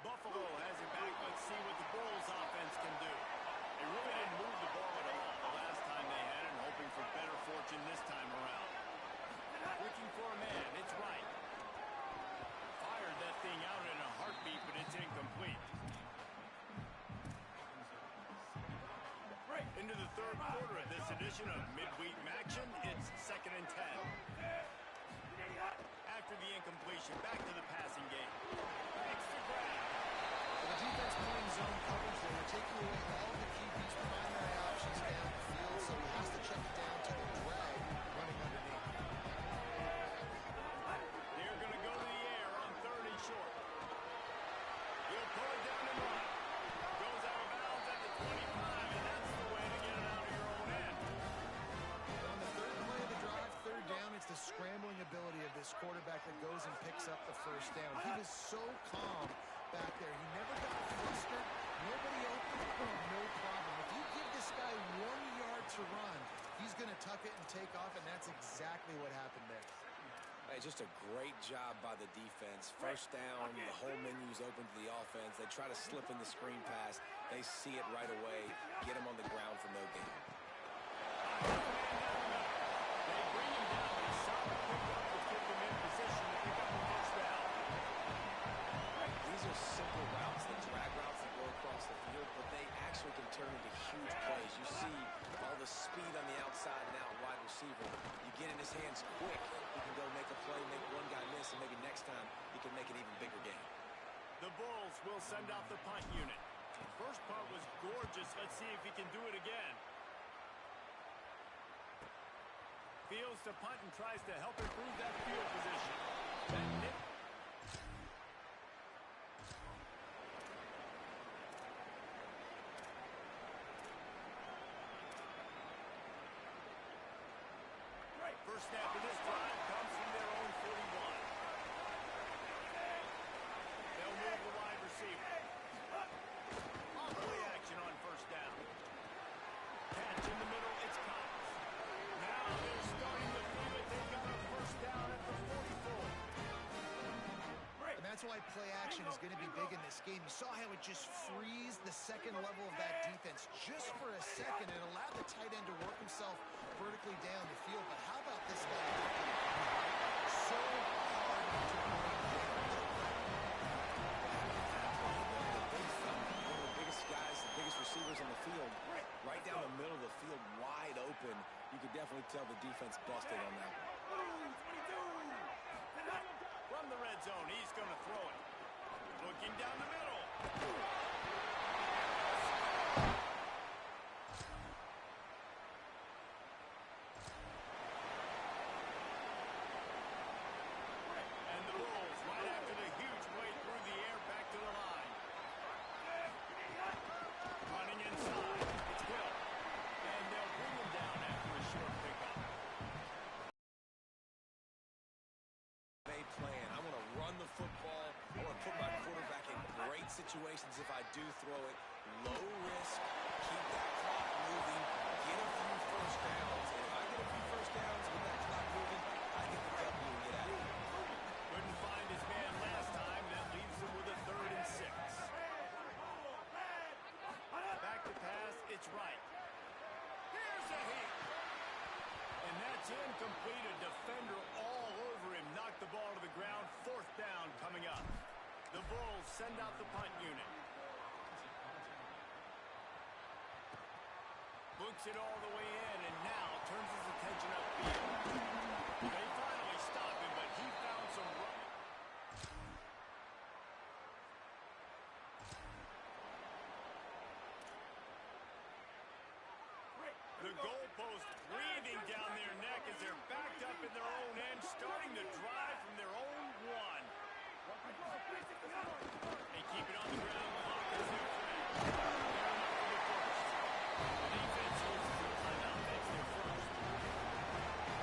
Buffalo has it back. Let's see what the Bulls offense can do. They really didn't move the ball at all the last time they had it, hoping for better fortune this time around. Looking for a man. It's right. Fired that thing out in a heartbeat, but it's incomplete. Into the 3rd quarter of this edition of Midweek Action, it's 2nd and 10. After the incompletion, back to the passing game. Makes the grab. The defense playing zone coverage, they were taking away all the QB's primary options down the field, so he has to check it down to the drag running underneath. They're going to go to the air on 3rd and short. He'll pull it down and run. Goes out of bounds at the 25, and that's the way to get it out of your own end. On the 3rd play of the drive, 3rd down, it's the scrambling ability of this quarterback that goes and picks up the 1st down. He was so calm back there. He never got flustered. Nobody open. No problem. If you give this guy 1 yard to run, he's going to tuck it and take off, and that's exactly what happened there. Hey, just a great job by the defense. 1st down, the whole menu's open to the offense. They try to slip in the screen pass. They see it right away. Get him on the ground for no gain. They bring him down. A solid pickup to get them in position to pick up the 1st down. These are simple routes, the drag routes that go across the field, but they actually can turn into huge plays. You see all the speed on the outside and out wide receiver. You get in his hands quick, he can go make a play, make one guy miss, and maybe next time he can make an even bigger game. The Bulls will send out the punt unit. First punt was gorgeous. Let's see if he can do it again. Fields to punt and tries to help improve that field position. First snap of this drive comes from their own 41. They'll move the wide receiver. On play action on 1st down. Catch in the middle, it's Cox. Now they're starting to feel it, taking the 1st down at the 44. And that's why play action is going to be big in this game. You saw how it just freezed the 2nd level of that defense just for a second and allowed the tight end to work himself vertically down the field. But how about this guy? So hard to bring down. One of the biggest guys, the biggest receivers on the field, right down the middle of the field, wide open. You could definitely tell the defense busted on that one. From the red zone, he's going to throw it. Looking down the middle. And the Bulls, right after the huge play through the air, back to the line. Running inside. It's Will. And they'll bring him down after a short pickup. Plan. I want to run the football. I want to put my quarterback in great situations if I do throw it. Low risk, keep that clock moving, get a few 1st downs. And if I get a few 1st downs with that clock moving, I get the W and get out of here. Couldn't find his man last time. That leaves him with a 3rd and 6. Back to pass. It's right. Here's a hit. And that's incomplete. A defender all over him. Knocked the ball to the ground. 4th down coming up. The Bulls send out the punt unit. Books it all the way in, and now turns his attention upfield. They finally stop him, but he found some running. The goalpost breathing down their neck as they're backed up in their own end, starting to drive from their own 1. They keep it on the ground. Clock is their friend. They're up for the first. The defense uses their timeout. That's their first.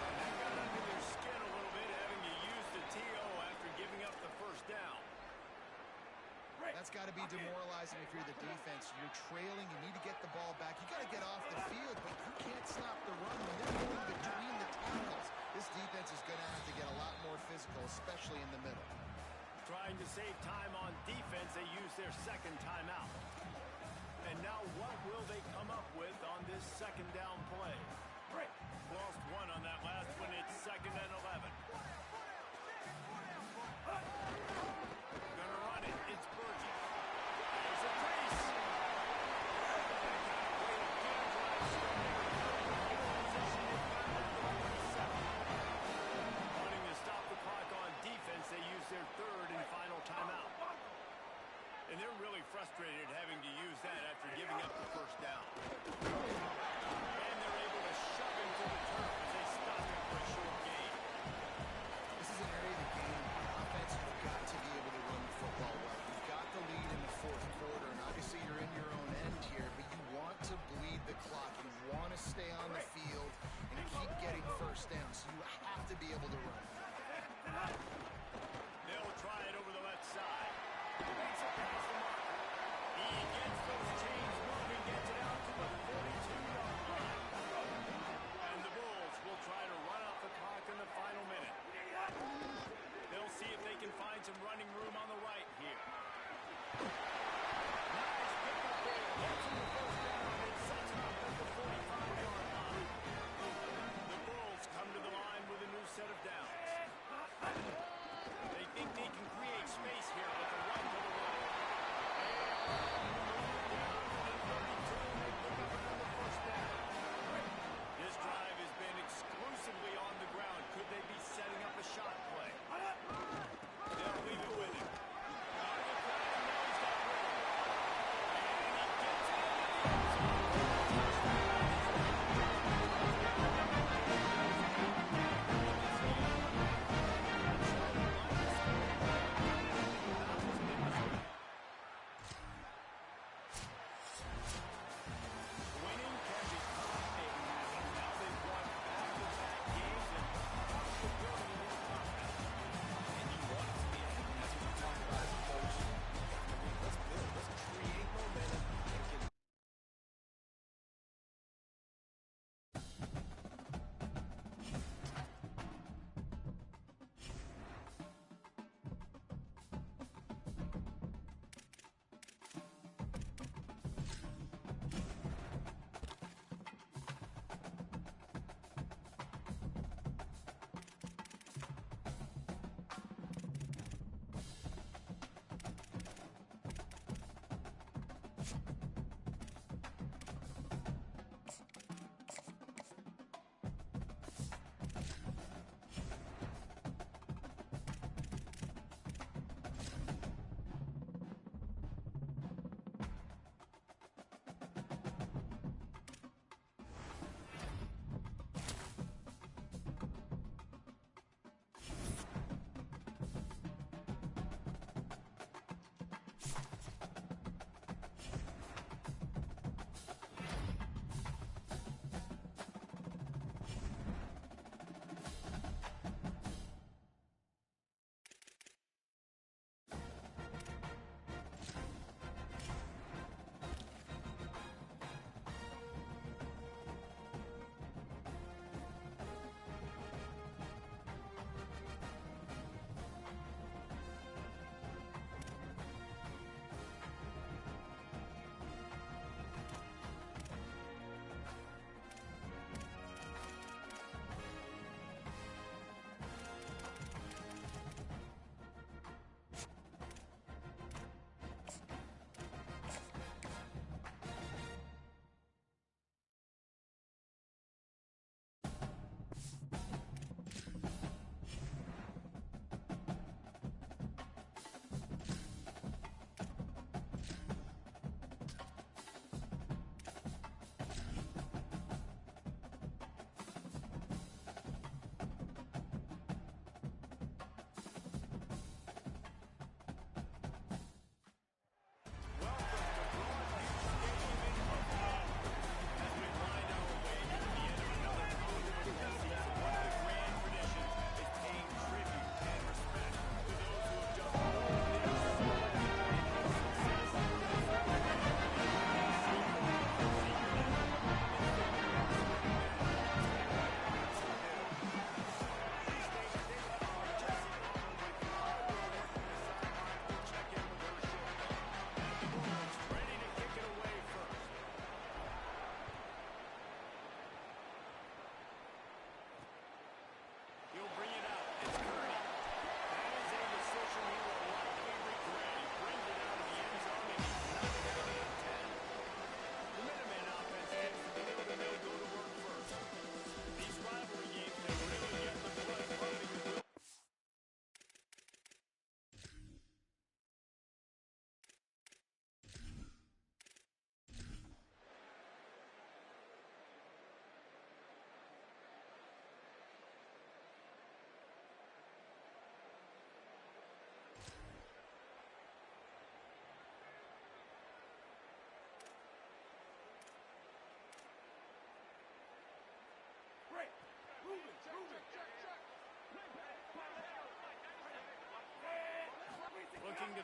And that got under their skin a little bit, having to use the TO after giving up the first down. That's got to be demoralizing if you're the defense. You're trailing. You need to get the ball back. You got to get off the field, but you can't stop the run when they're going between the tackles. This defense is going to have to get a lot more physical, especially in the middle. Trying to save time on defense, they use their 2nd timeout. And now what will they come up with on this 2nd down play? Lost 1 on that last one. It's 2nd and 11. Gonna run it. It's Burgess. There's a trace. Wanting to stop the clock on defense, they use their 3rd and final timeout. And they're really frustrated having to use that after giving up the first down. And they're able to shove him to the turf as they stop him for a short gain. This is an area of the game. Offense, you've got to be able to run the football well. You've got the lead in the 4th quarter, and obviously you're in your own end here, but you want to bleed the clock. You want to stay on the field and keep getting first down, so you have to be able to run. They'll try it over the left side. Makes it past the mark. He gets those chains moving, gets it out to the 42-yard line. And the Bulls will try to run out the clock in the final minute. They'll see if they can find some running room on the right here. Nice pickup there. Gets him the first down and sets it up at the 45-yard line. The Bulls come to the line with a new set of downs. They think they can create space here with the run to the right. Down to the 32, and they pick up another first down. This drive has been exclusively on the ground. Could they be setting up a shot play? They'll leave it with him.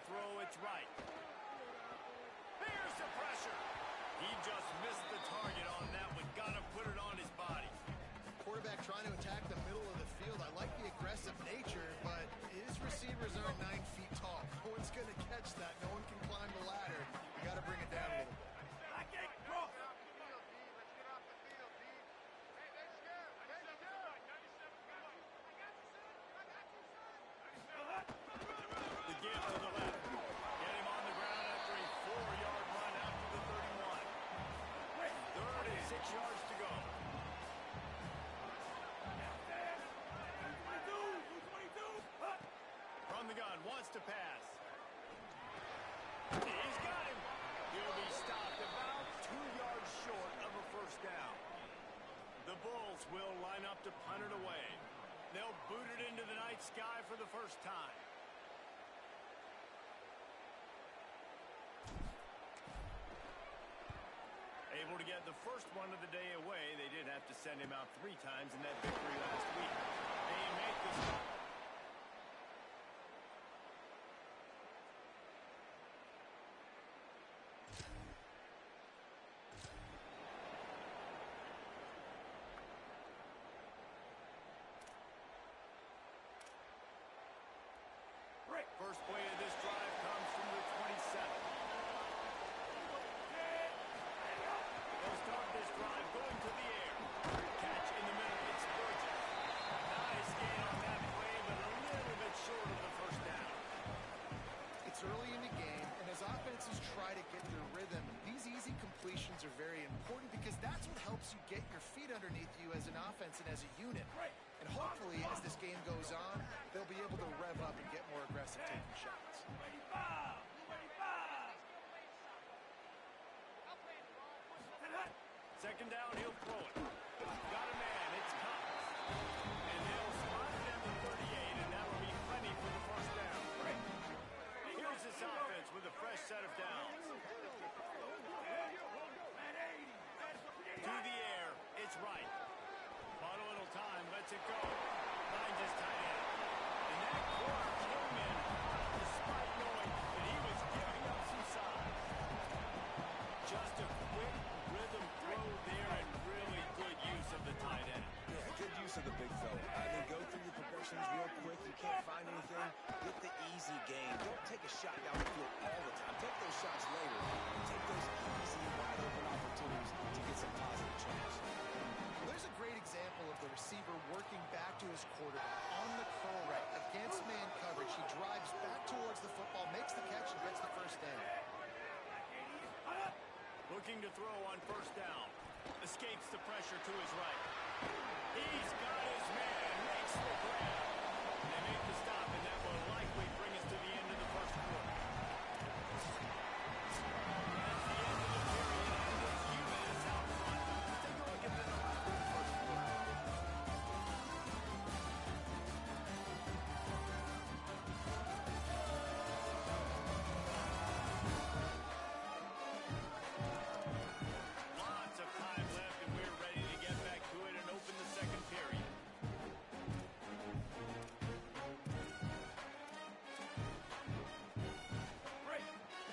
throw. It's right. Here's the pressure. He just missed the target on that one. Got to put it on his body. Quarterback trying to attack the middle of the field. I like the aggressive nature, but his receivers aren't 9 feet tall. No one's going to catch that. No one can climb the ladder. You got to bring it down a little bit. The give to the left. Get him on the ground after a 4-yard run out to the 31. 36 yards to go. From the gun, wants to pass. He's got him. He'll be stopped about 2 yards short of a first down. The Bulls will line up to punt it away. They'll boot it into the night sky for the first time. Able to get the first one of the day away. They did have to send him out 3 times in that victory last week. They make this. First play of this drive comes from the 27. They'll start this drive going to the air. Catch in the middle. It's Burgess. Nice gain on that play, but a little bit short of the first down. It's early in the game, and as offenses try to get their rhythm, these easy completions are very important because that's what helps you get your feet underneath you as an offense and as a unit. And hopefully, as this game goes on, they'll be able to rev up and get more aggressive taking shots. Second down, he'll throw it. Got a man, it's Cox. And they'll spot it at the 38, and that'll be plenty for the first down. Here's this offense with a fresh set of downs. To the air, it's right. Bought a little time, lets it go. Finds his tight end. And that corner came in hot despite knowing that he was giving up some size. Just a quick rhythm throw there and really good use of the tight end. Yeah, good use of the big fella. I mean, go through your progressions real quick. You can't find anything. Get the easy game. Don't take a shot down the field all the time. Take those shots later. Take those easy, wide open opportunities to get some positive change. There's a great example of the receiver working back to his quarterback on the curl right against man coverage. He drives back towards the football, makes the catch, and gets the first down. Looking to throw on first down. Escapes the pressure to his right. He's got his man. Makes the grab. They make the stop, and that will likely bring us to the end of the first quarter. That's the end of the period, and it's UMass out front. Let's take a look at the numbers for the first quarter. Lots of time left, and we're ready to get back to it and open the second period.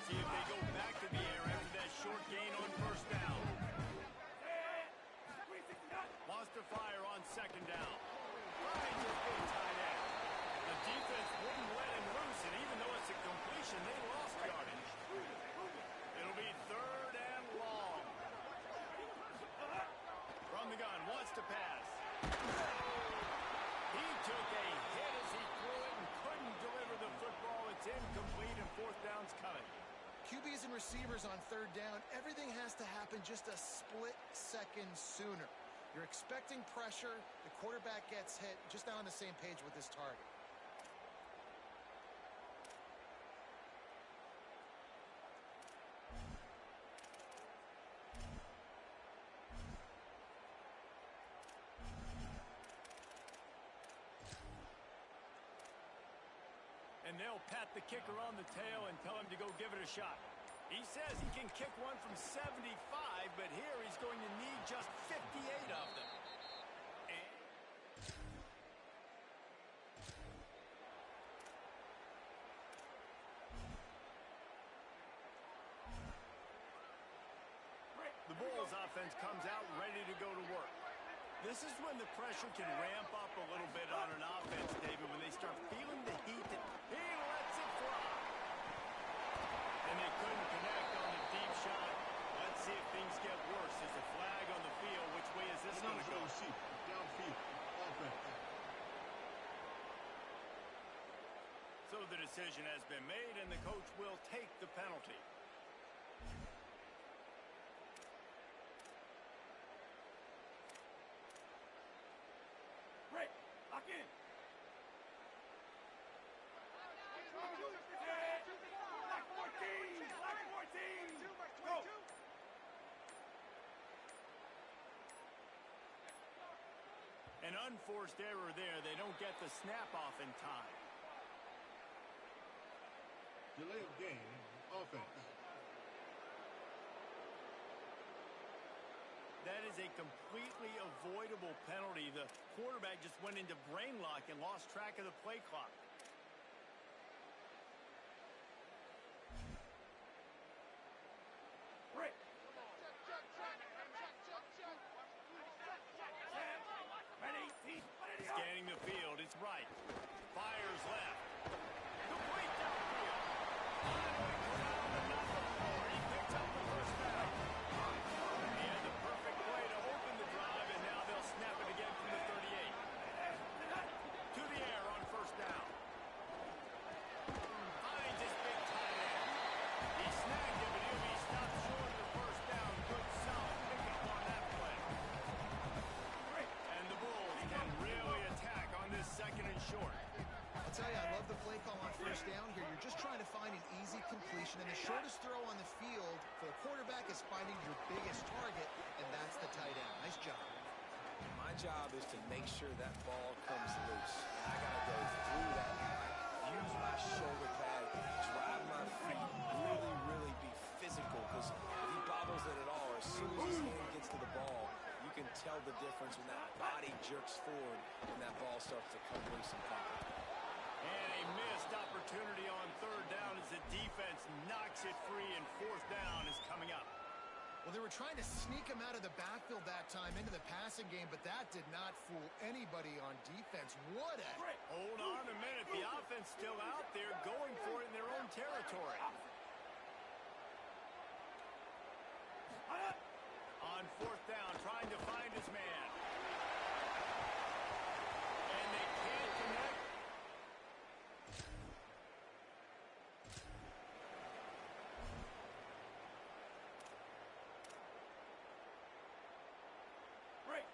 See if they go back to the air after that short gain on first down. Wants to fire on second down. Finds his big tight end. The defense wouldn't let him loose, and even though it's a completion, they lost yardage. It'll be third and long. From the gun, wants to pass. He took a hit as he threw it and couldn't deliver the football. It's incomplete, and fourth down's coming. QBs and receivers on third down, everything has to happen just a split second sooner. You're expecting pressure, the quarterback gets hit, just not on the same page with his target. And they'll pat the kicker on the tail and tell him to go give it a shot. He says he can kick one from 75, but here he's going to need just 58 of them. And The Bulls offense comes out ready to go to work. This is when the pressure can ramp up a little bit on an offense, David, when they start feeling the heat. He lets it fly. And they couldn't connect on the deep shot. Let's see if things get worse. There's a flag on the field. Which way is this going to go? Downfield, offense. So the decision has been made, and the coach will take the penalty. Break. Lock in. Lock 14. Lock 14. Go. An unforced error there. They don't get the snap off in time. Delay of game, offense. That is a completely avoidable penalty. The quarterback just went into brain lock and lost track of the play clock. Break. Red 18. Scanning the field, it's right. Fires left. Complete downfield. He picks up the first down. He had the perfect play to open the drive, and now they'll snap it again from the 38. To the air on first down. Finds his big tight end. He snagged him, but he'll be stopped short of the first down. Good solid pickup on that play. And the Bulls can really attack on this second and short. I'll tell you, I love the play call on first down here. You're just trying to find an easy completion, and the shortest throw on the field for the quarterback is finding your biggest target, and that's the tight end. Nice job. My job is to make sure that ball comes loose. I got to go through that guy, use my shoulder pad, drive my feet, really be physical, because if he bobbles it at all, or as soon as his hand gets to the ball, you can tell the difference when that body jerks forward and that ball starts to come loose and pop. And a missed opportunity on third down as the defense knocks it free, and fourth down is coming up. Well, they were trying to sneak him out of the backfield that time into the passing game, but that did not fool anybody on defense. What a... Hold on a minute. The offense still out there going for it in their own territory. On fourth down, trying to find his man. And they can't connect.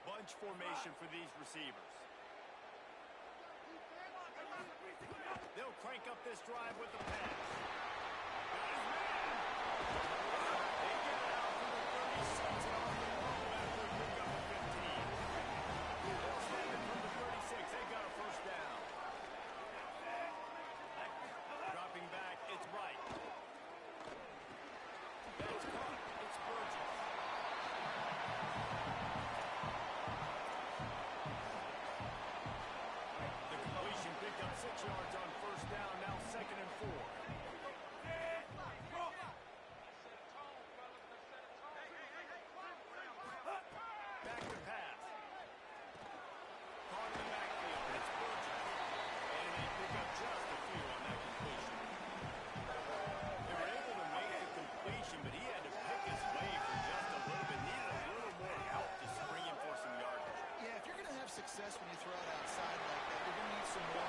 Bunch formation for these receivers. They'll crank up this drive with the pass. Got his man. They get it out to the 36 and on the roll after a pickup of 15. They'll snap it from the 36. They got a first down. Dropping back, it's right. That's caught. It's Burgess. Picked up 6 yards on first down, now second and 4. Back to pass. Caught in the backfield, it's Burgess. And they pick up just a few on that completion. They were able to make the completion, but he had to pick his way for just a little bit. Needed a little more help to spring him for some yardage. Yeah, if you're going to have success when you throw it outside like that, you're going to need some more.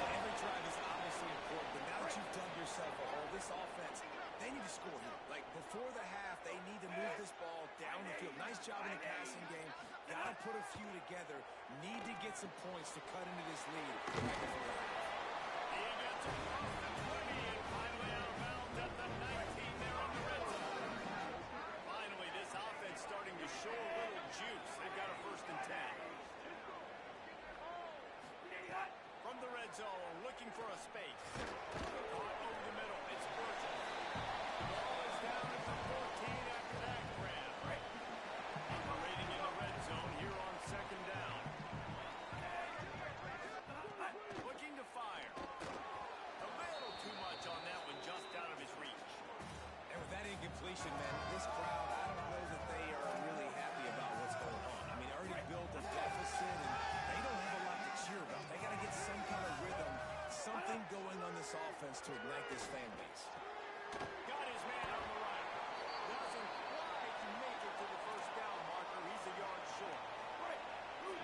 Every drive is obviously important, but now that you've dug yourself a hole, this offense, they need to score here. Like, before the half, they need to move this ball down the field. Nice job in the passing game. Got to put a few together. Need to get some points to cut into this lead. He gets across the 20 and finally out of bounds at the 19 there on the red zone. Finally, this offense starting to show a little juice. They've got a first and 10. From the red zone, looking for a space. Caught over the middle. It's Burgess. The ball is down at the 14 after that grab. Operating in the red zone here on second down. Looking to fire. this offense to ignite this fan base. Got his man on the right. Doesn't quite make it to the first down marker. He's a yard short.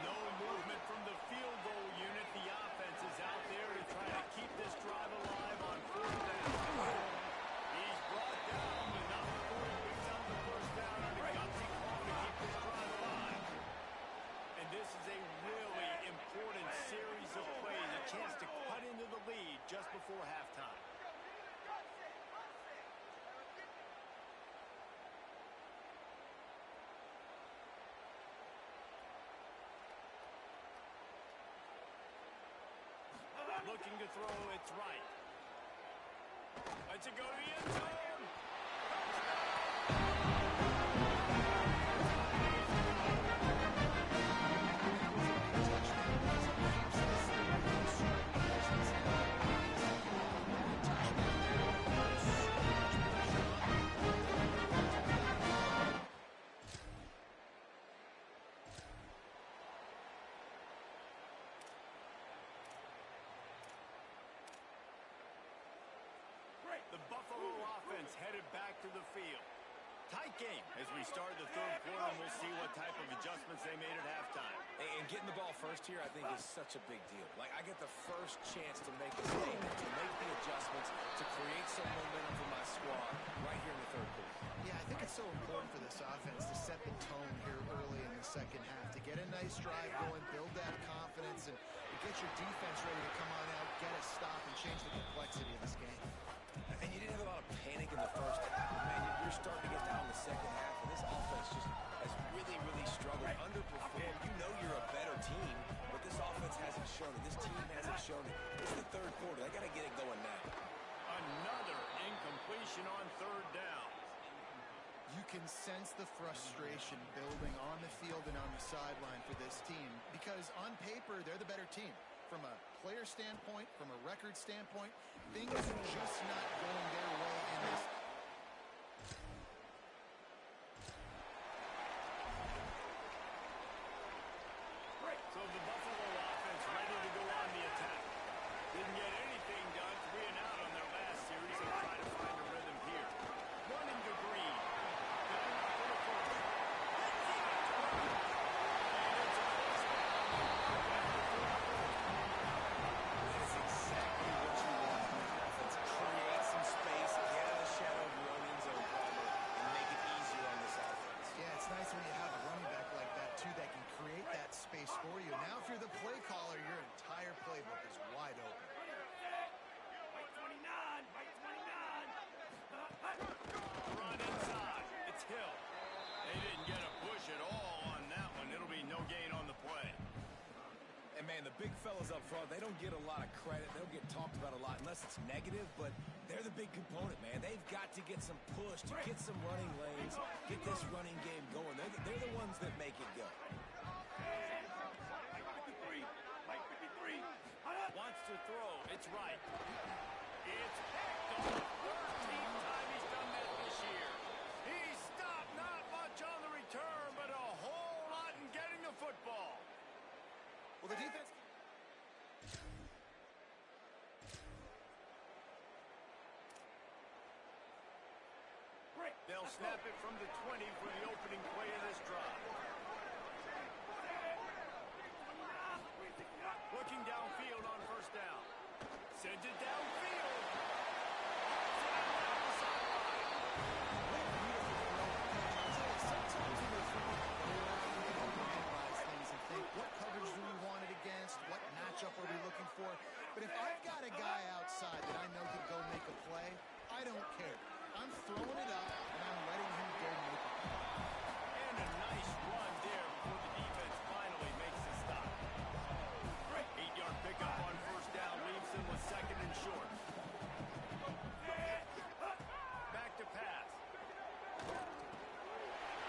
No movement from the field goal unit. The offense is out there to try to keep this drive alive on fourth down. He's brought down, but not before he picks up the first down on a gutsy call to keep this drive alive. And this is a really important series of plays, a chance to cut into the lead just before halftime. Looking to throw, it's right. Let's it go to the end zone. The Buffalo offense headed back to the field. Tight game as we start the third quarter, and we'll see what type of adjustments they made at halftime. And getting the ball first here, I think, is such a big deal. Like, I get the first chance to make a statement, to make the adjustments, to create some momentum for my squad right here in the third quarter. Yeah, I think it's so important for this offense to set the tone here early in the second half, to get a nice drive going, build that confidence, and get your defense ready to come on out, get a stop, and change the complexity of this game. And you didn't have a lot of panic in the first half. Man, you're starting to get down in the second half, and this offense just has really, really struggled, underperformed. You know you're a better team, but this offense hasn't shown it. This team hasn't shown it. It's the third quarter. They got to get it going now. Another incompletion on third down. You can sense the frustration building on the field and on the sideline for this team because on paper, they're the better team. From a player standpoint, from a record standpoint, things are just not going their way in this. So the Buffalo offense ready to go on the attack. Didn't get anything done, 3 and out on their last series. They'll try to find a rhythm here. Running to Green. Got enough for the first. That's exactly what you want from the offense. Create some space, get out of the shadow of your own end zone cover, and make it easier on this offense. Yeah, it's nice when you have a running back like that, too, that can create that space for you. Now, if you're the play caller, your entire playbook is wide open. White 29, white 29. Run inside. It's Hill. They didn't get a push at all on that one. It'll be no gain on the play. And, man, the big fellas up front, they don't get a lot of credit. They don't get talked about a lot unless it's negative, but they're the big component, man. They've got to get some push, to get some running lanes, get this running game going. They're the ones that make it go. White 53, white 53. Wants to throw. It's right. It's picked on the 13th time he's done that this year. He stopped not much on the return, but a whole lot in getting the football. Well, the defense... They'll snap it from the 20 for the opening play of this drive. Looking downfield on first down. Sends it downfield. Sometimes when you're throwing the ball, you can analyze things and think, what coverage do we want it against? What matchup are we looking for? But if I've got a guy outside that I know can go make a play, I don't care. I'm throwing it up, and I'm letting him go make a play. And a nice run there before the defense finally makes the stop. 8-yard pickup on first down leaves him with second and short. Back to pass.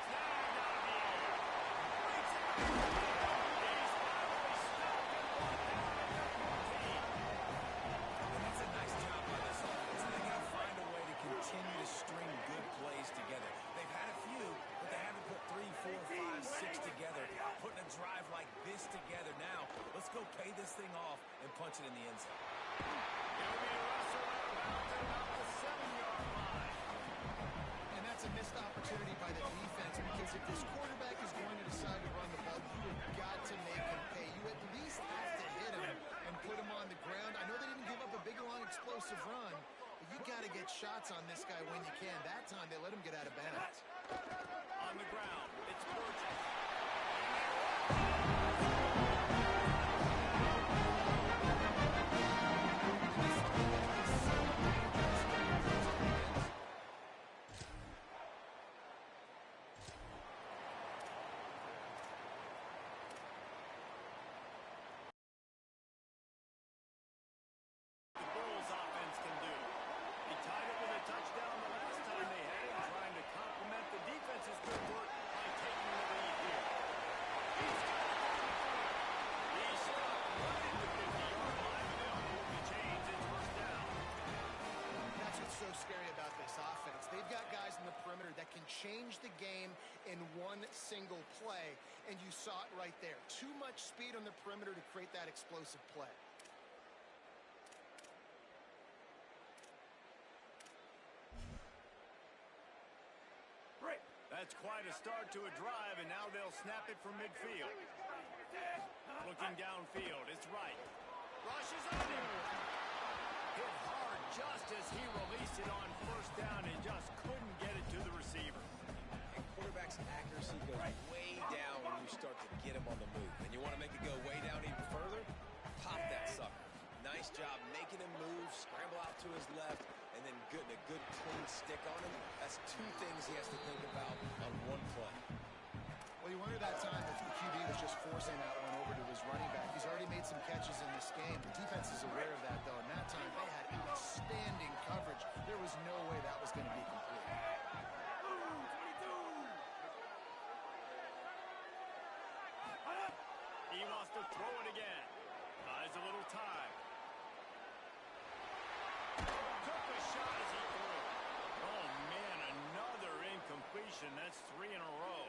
Snagged out of the air. Breaks it. He's finally stopped and brought down at the 14. And that's a nice job by this offense. They got to find a way to continue to string good plays together. They've had a few, but they haven't put 3, 4, 5, 6 together. Putting a drive like this together now. Let's go pay this thing off and punch it in the end zone. It'll be a about the 7-yard line. And that's a missed opportunity by the defense, because if this quarterback is going to decide to run the ball, you have got to make him pay. You at least have to hit him and put him on the ground. I know they didn't give up a big, long, explosive run, but you got to get shots on this guy when you can. That time, they let him get out of bounds. On the ground, it's Burgess. The Bulls offense can do. He tied it with a touchdown the last time they had him, trying to complement the defense's good work by taking the lead here. He's stopped right at the 50-yard line, and they'll move the chains. It's first down. That's what's so scary about this offense. They've got guys in the perimeter that can change the game in one single play, and you saw it right there. Too much speed on the perimeter to create that explosive play. That's quite a start to a drive, and now they'll snap it from midfield. Looking downfield, it's right. Rushes on him. Hit hard just as he released it on first down and just couldn't get it to the receiver. And quarterback's accuracy goes way down when you start to get him on the move. And you want to make it go way down even further? Pop that sucker. Nice job making him move, scramble out to his left, and then getting a good clean stick on him. That's two things he has to think about on one play. Well, you wonder that time if the QB was just forcing that one over to his running back. He's already made some catches in this game. The defense is aware of that, though, and that time they had outstanding coverage. There was no way that was going to be complete. He wants to throw it again. Buys a little time. Took a shot as he threw it. Oh, man, another incompletion. That's 3 in a row.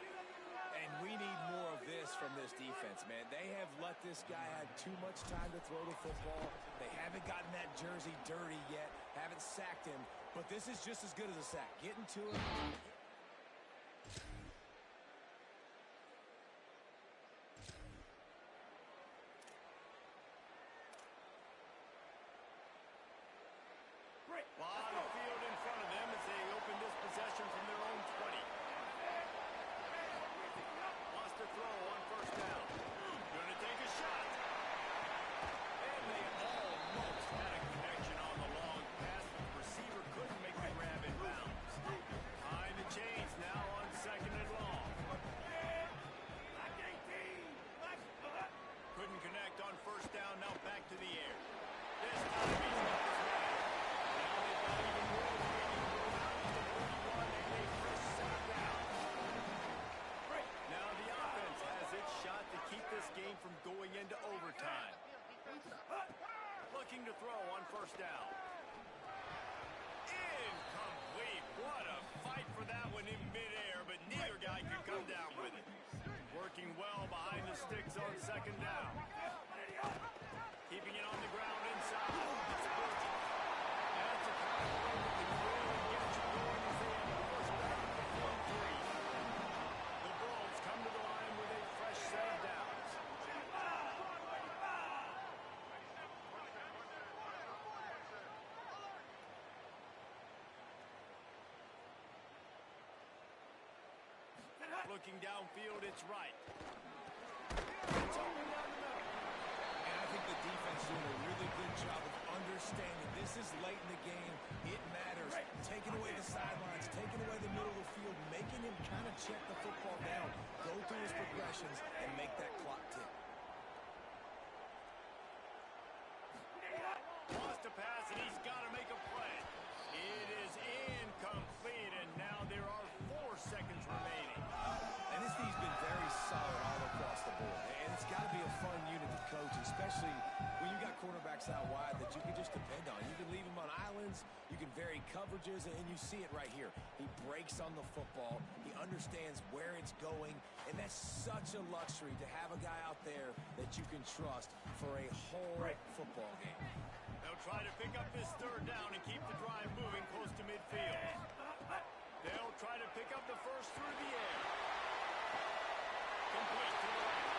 And we need more of this from this defense, man. They have let this guy have too much time to throw the football. They haven't gotten that jersey dirty yet, haven't sacked him, but this is just as good as a sack. Getting to him. Lot of field in front of them as they open this possession from their own 20. Wants to throw on first down. Gonna take a shot. And they almost had a connection on the long pass, but the receiver couldn't make the grab in bounds. Behind the chains now on second and long. Couldn't connect on first down, now back to the air. This time he's got his man. Now the offense has its shot to keep this game from going into overtime. Looking to throw on first down. Incomplete. What a fight for that one in midair, but neither guy could come down with it. Working well behind the sticks on second down. Keeping it on the ground inside. It's Burgess. That's a kind of throw that can really get you going as they have a first down from 3. The Bulls come to the line with a fresh set of downs. Looking downfield, it's right. It's open down the middle. And I think the defense doing a really good job of understanding this is late in the game. It matters. Taking away the sidelines, taking away the middle of the field, making him kind of check the football down, go through his progressions, and make that clock tick. Wants to pass, and he's got to make a play. It is incomplete, and now there are 4 seconds remaining. And this team's been very solid all across the board. And it's got to be a fun unit to coach, especially when you got quarterbacks out wide that you can just depend on. You can leave them on islands, you can vary coverages, and you see it right here. He breaks on the football, he understands where it's going, and that's such a luxury to have a guy out there that you can trust for a whole football game. They'll try to pick up this third down and keep the drive moving close to midfield. They'll try to pick up the first through the air. Complete to the right.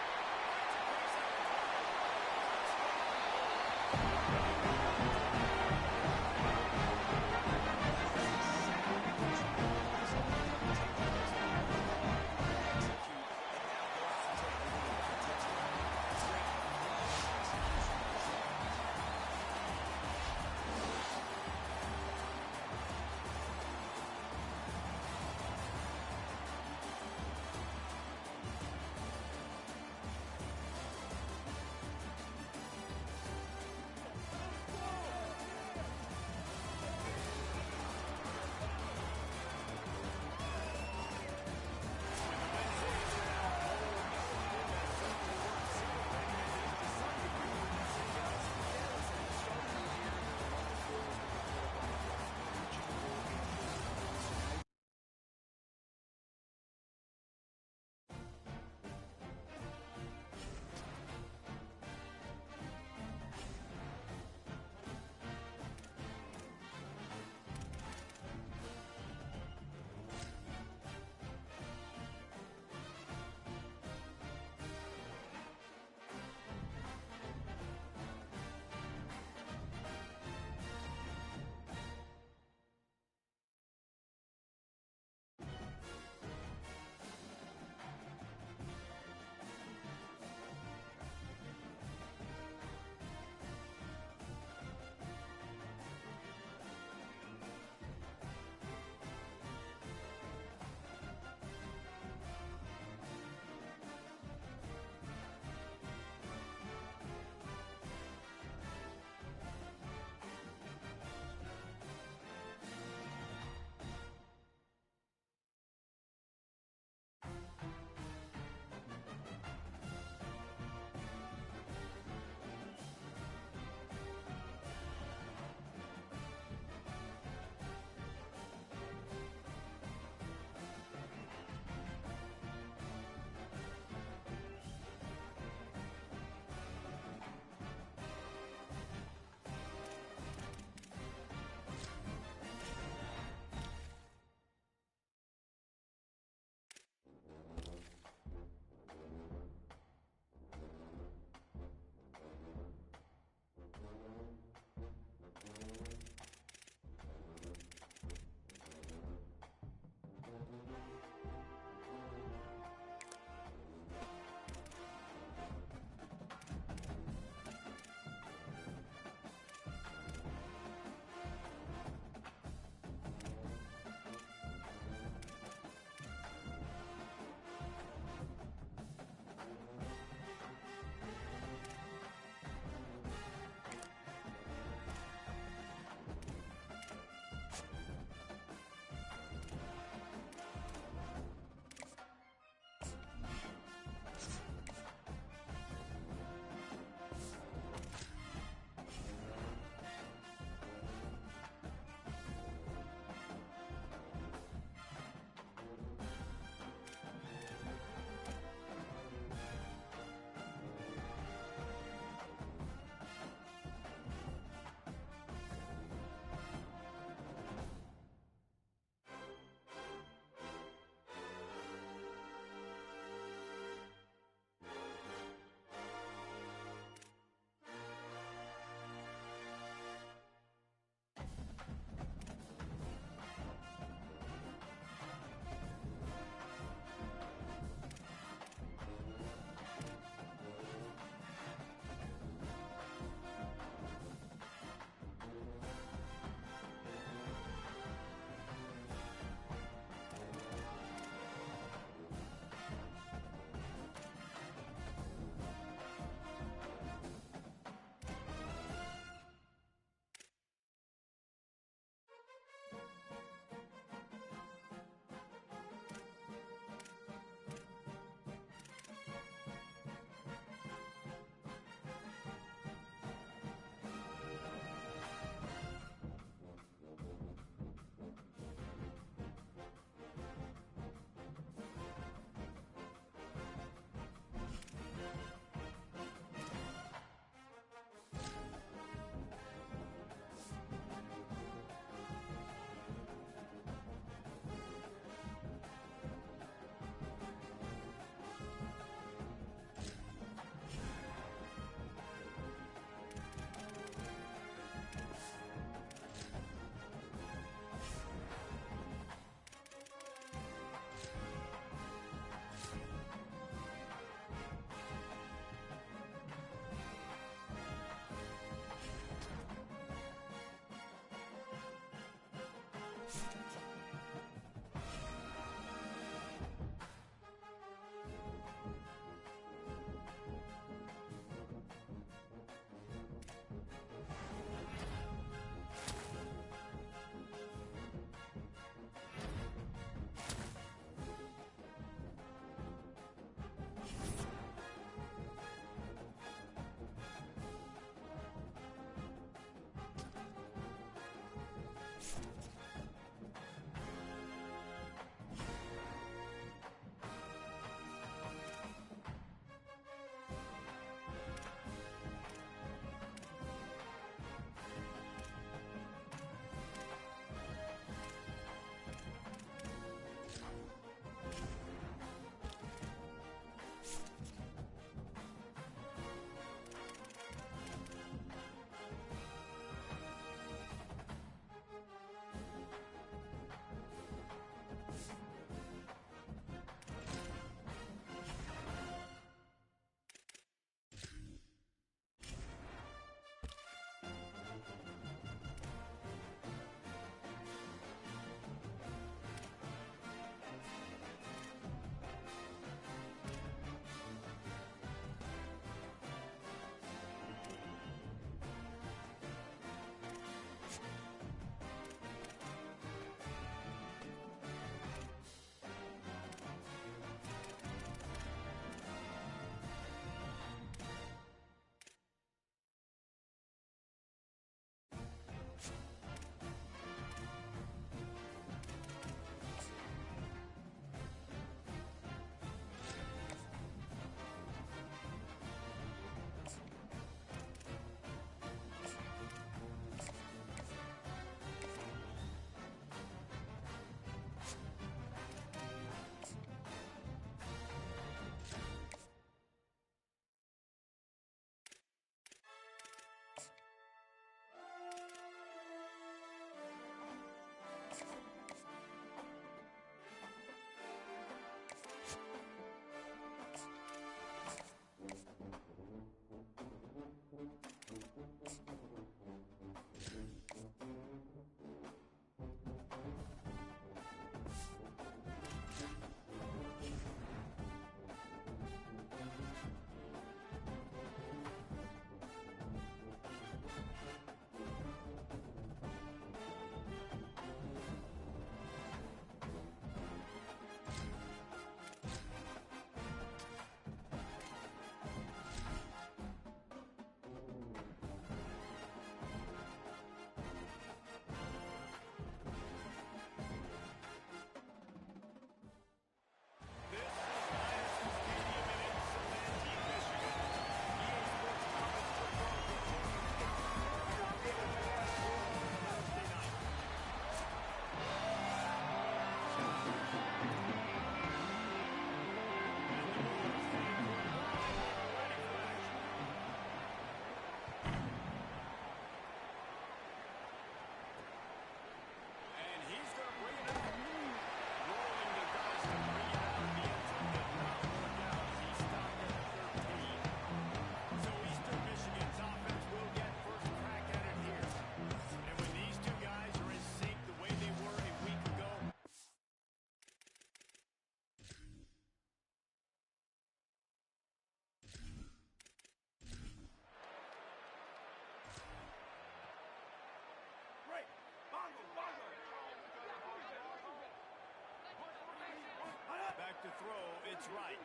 Back to throw, it's right.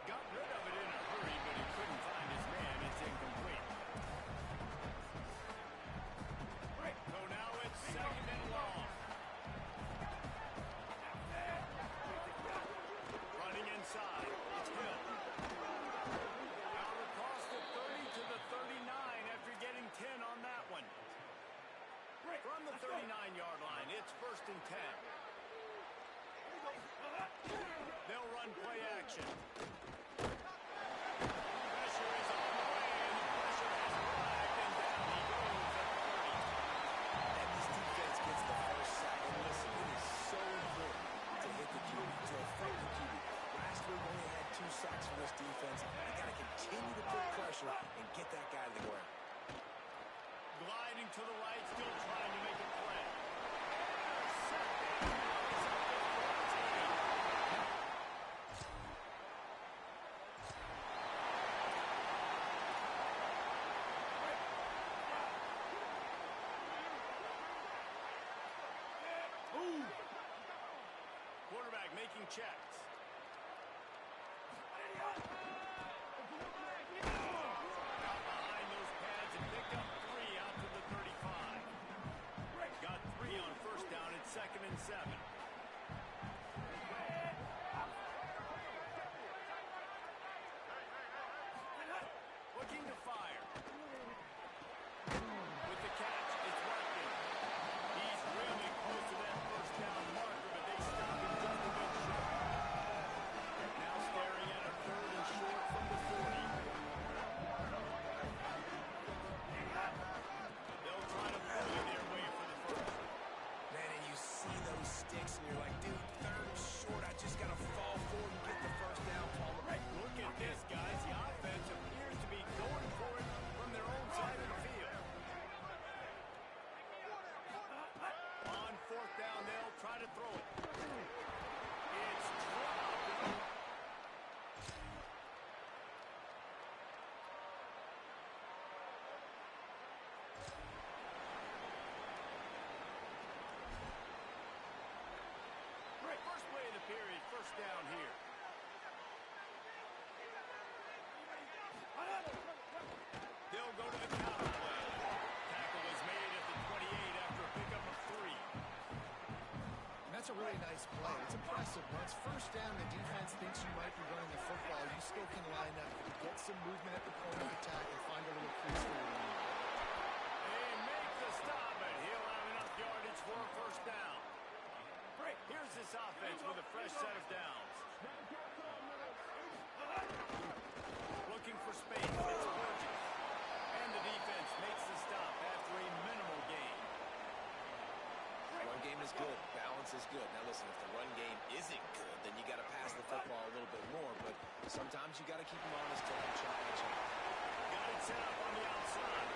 Got rid of it in a hurry, but he couldn't find his man. It's incomplete. So now it's second and long. Running inside, it's Hill. Out across the 30 to the 39 after getting 10 on that one. From the 39-yard line, it's first and 10. They'll run play action. Pressure is on the way, and the pressure has arrived, and down he goes at the 30. And this defense gets the first sack. And listen, it is so important to hit the QB, to affect the QB. Last week we only had 2 sacks from this defense. They got to continue to put pressure and get that guy to the ground. Gliding to the right, still trying to make a play. Quarterback making checks. Out behind those pads and picked up 3 out to the 35. Got 3 on first down. It's second and 7. Looking to fire. With the catch, it's Watkins. He's really close to that first down marker, but they stop him just a bit short. Now staring at a third and short from the 40. They'll try to bully their way for the first. Man, and you see those sticks, and you're like, dude, third and short. I just got to fall forward and get the first down, Paul. Look at this, guys. The offense appears to be going for it from their own side of the field. On fourth down, they'll try to throw it. It's dropped. First play of the period, first down here. They'll go to the counter play. Tackle is made at the 28 after a pickup of 3. And that's a really nice play. It's impressive. Once first down, the defense thinks you might be running the football. You still can line up, get some movement at the point of attack, and find a little crease for your lead. They make the stop, but he'll have enough yardage for a first down. Here's this offense with a fresh set of downs. Looking for space. It's Burgess. And the defense makes the stop after a minimal gain. Run game is good. Balance is good. Now, listen, if the run game isn't good, then you got to pass the football a little bit more. But sometimes you got to keep them honest, take them chop by chop. Got it set up on the outside.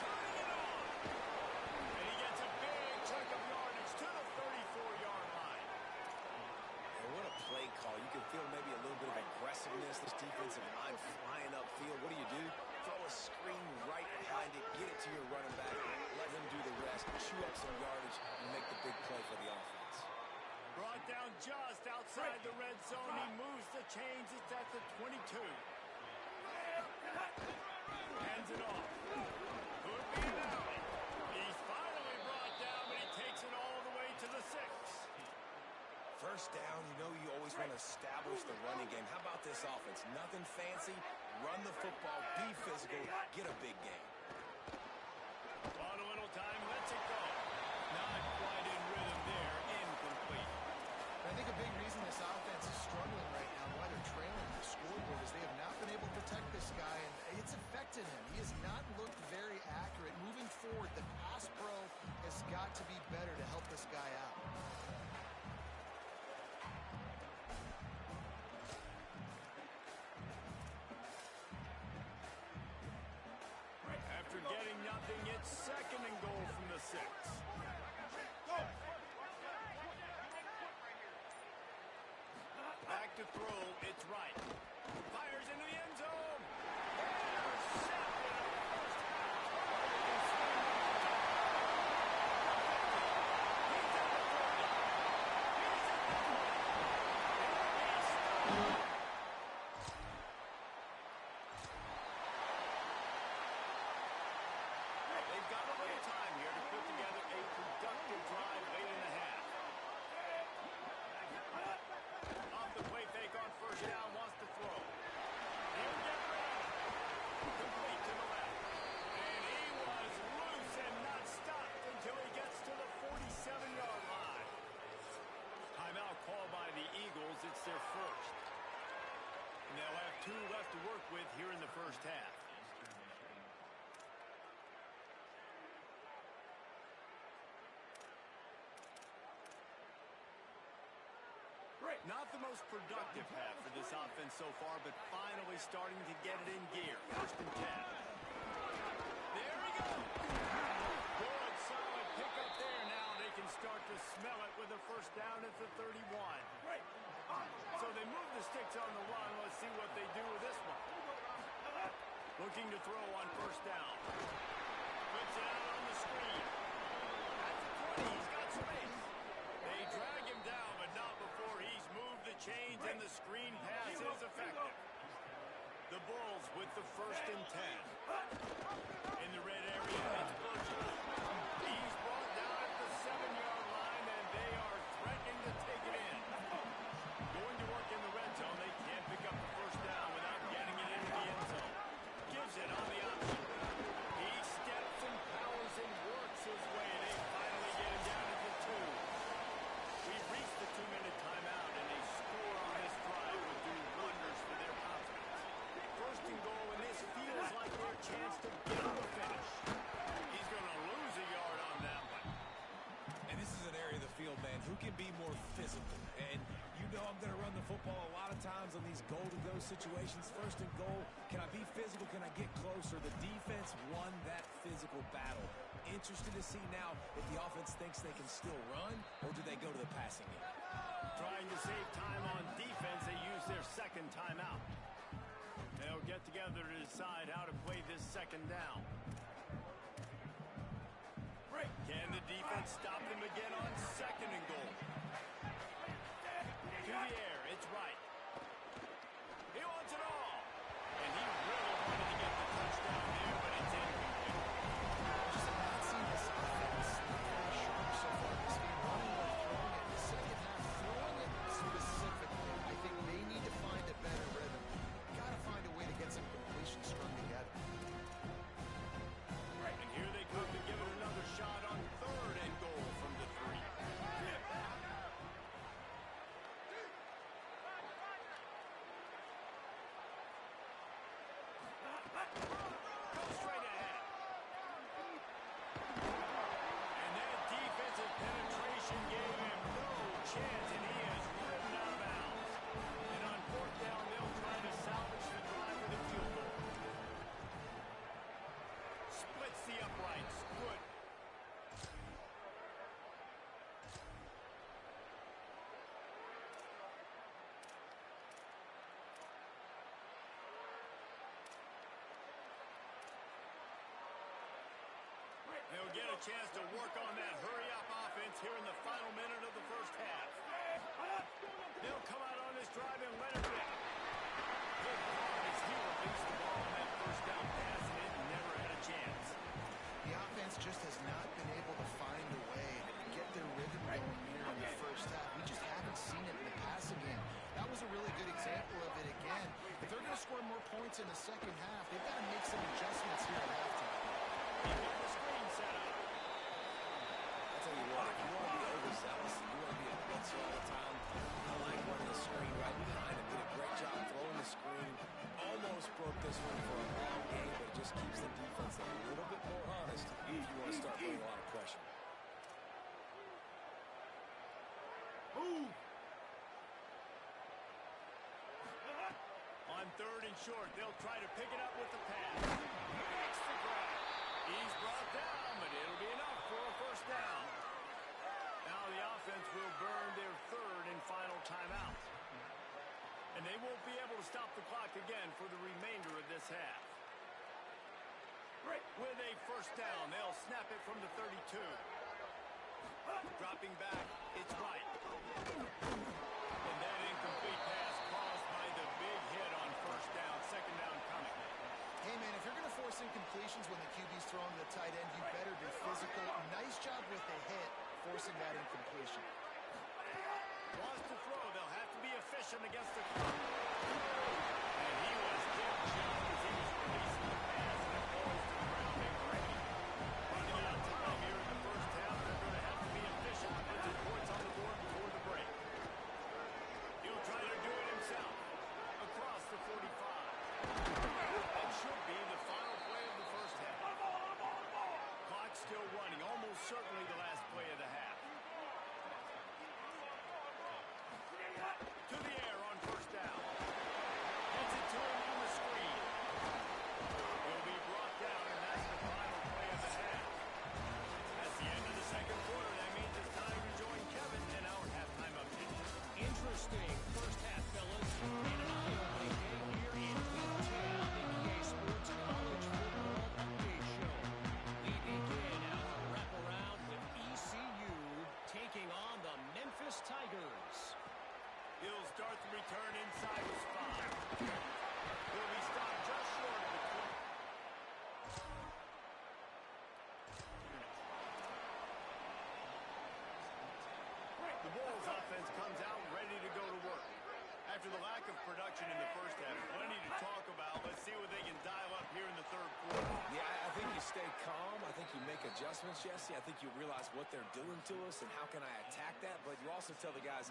Turning it on. And he gets a big chunk of yardage to the 34-yard line. And what a play call. You can feel maybe a little bit of aggressiveness. This defensive line flying upfield. What do? Throw a screen right behind it. Get it to your running back. Let him do the rest. Chew up some yardage and make the big play for the offense. Brought down just outside the red zone. He moves the chains. It's at the 22. Hands it off. Could be an alley. He's finally brought down, but he takes it all the way to the 6. First down, you know you always want to establish the running game. How about this offense? Nothing fancy. Run the football, be physical, get a big game. On a little time, lets it go. Not quite in rhythm there. Incomplete. I think a big reason this offense is struggling right now, why they're trailing the scoreboard, is they have not been able to protect this guy, and it's affected him. He has not looked very accurate. Moving forward, the pass pro has got to be better to help this guy out. After getting nothing, it's second and goal from the 6. Back to throw, it's right. Fires into the end zone. Intercepted at the first half. He's at the 30. He's at the 20. Not the most productive half for this offense so far, but finally starting to get it in gear. 1st and 10. There he goes. Good, solid pickup there. Now they can start to smell it with a 1st down at the 31. So they move the sticks on the run. Let's see what they do with this one. Looking to throw on 1st down. Puts it out on the screen. At the 20, he's got space. They drag him down, but not before he's moved the chains, and the screen pass is effective. The Bulls with the 1st and 10. In the red area, it's Butcher. He's brought down at the 7-yard line, and they are threatening to take it in. Going to work in the red zone. They can't pick up the 1st down without getting it into the end zone. Gives it on the option. He steps and powers and works his way. They finally get him down at the 2. We've reached the 2-minute timeout, and a score on this drive would do wonders for their confidence. 1st and goal, and this feels like their chance to get on the finish. He's going to lose a yard on that one. And this is an area of the field, man, who can be more physical. And you know I'm going to run the football a lot of times on these goal-to-go situations. 1st and goal, can I be physical? Can I get closer? The defense won that physical battle. Interested to see now if the offense thinks they can still run, or do they go to the passing game? Trying to save time on defense, they use their 2nd timeout. They'll get together to decide how to play this 2nd down. Can the defense stop them again on 2nd and goal? To the air, it's right. He wants it all. And he really wanted to get the touchdown there, but it's incomplete. Just have not seen this offense not very sharp so far this game. Running or throwing it in the 2nd half. Throwing it specifically. I think they need to find a better rhythm. Got to find a way to get some completions strung together. And here they come to give it another shot on 3rd and goal from the 3. Go straight ahead. And that defensive penetration gave him no chance, and he is ridden out of bounds. And on 4th down, they'll try to salvage the drive with a field goal. Splits the uprights. Good. They'll get a chance to work on that hurry-up offense here in the final minute of the 1st half. They'll come out on this drive and let it rip. Good call as he released the ball on that 1st down pass, and it never had a chance. The offense just has not been able to find a way to get their rhythm going here in the 1st half. We just haven't seen it in the passing game. That was a really good example of it again. If they're going to score more points in the 2nd half, they've got to make some adjustments here at halftime. He's got the screen set up. I'll tell you what, if you want to be overzealous, you want to be a blitzer all the time, I like running the screen right behind him. Did a great job throwing the screen. Almost broke this one for a long game, but it just keeps the defense a little bit more honest if you want to start putting a lot of pressure. Move. On 3rd and short, they'll try to pick it up with the pass. Makes the grab. He's brought down, but it'll be enough for a 1st down. Now the offense will burn their 3rd and final timeout. And they won't be able to stop the clock again for the remainder of this half. With a 1st down, they'll snap it from the 32. Dropping back, it's right. And that incomplete pass caused by the big hit on 1st down, 2nd down coming. Hey, man, if you're going to force incompletions when the QB's throwing to the tight end, you better be physical. Nice job with the hit, forcing that incompletion. Wants to throw. They'll have to be efficient against the clock. And he was hit just as he was releasing the pass, and it falls to the ground and great. Running out to them here in the 1st half, they're going to have to be efficient to put some points on the board before the break. He'll try to do it himself. Across the 45. That should be the final play of the 1st half. Clock still running, almost certainly the last play of the half. To the air on first down. Gets it to him on the screen. He'll be brought down, and that's the final play of the half. That's the end of the second quarter. That means it's time to join Kevin in our halftime update. Interesting first half, fellas, and an eye-opening day here in Week 10 on the EA Sports College Football Update Show. We begin our wraparound with ECU taking on the Memphis Tigers. He'll start the return inside his 5. He'll be stopped just short of the 20. The Bulls offense comes out ready to go to work. After the lack of production in the first half, plenty to talk about. Let's see what they can dial up here in the third quarter. Yeah, I think you stay calm. I think you make adjustments, Jesse. I think you realize what they're doing to us and how can I attack that. But you also tell the guys,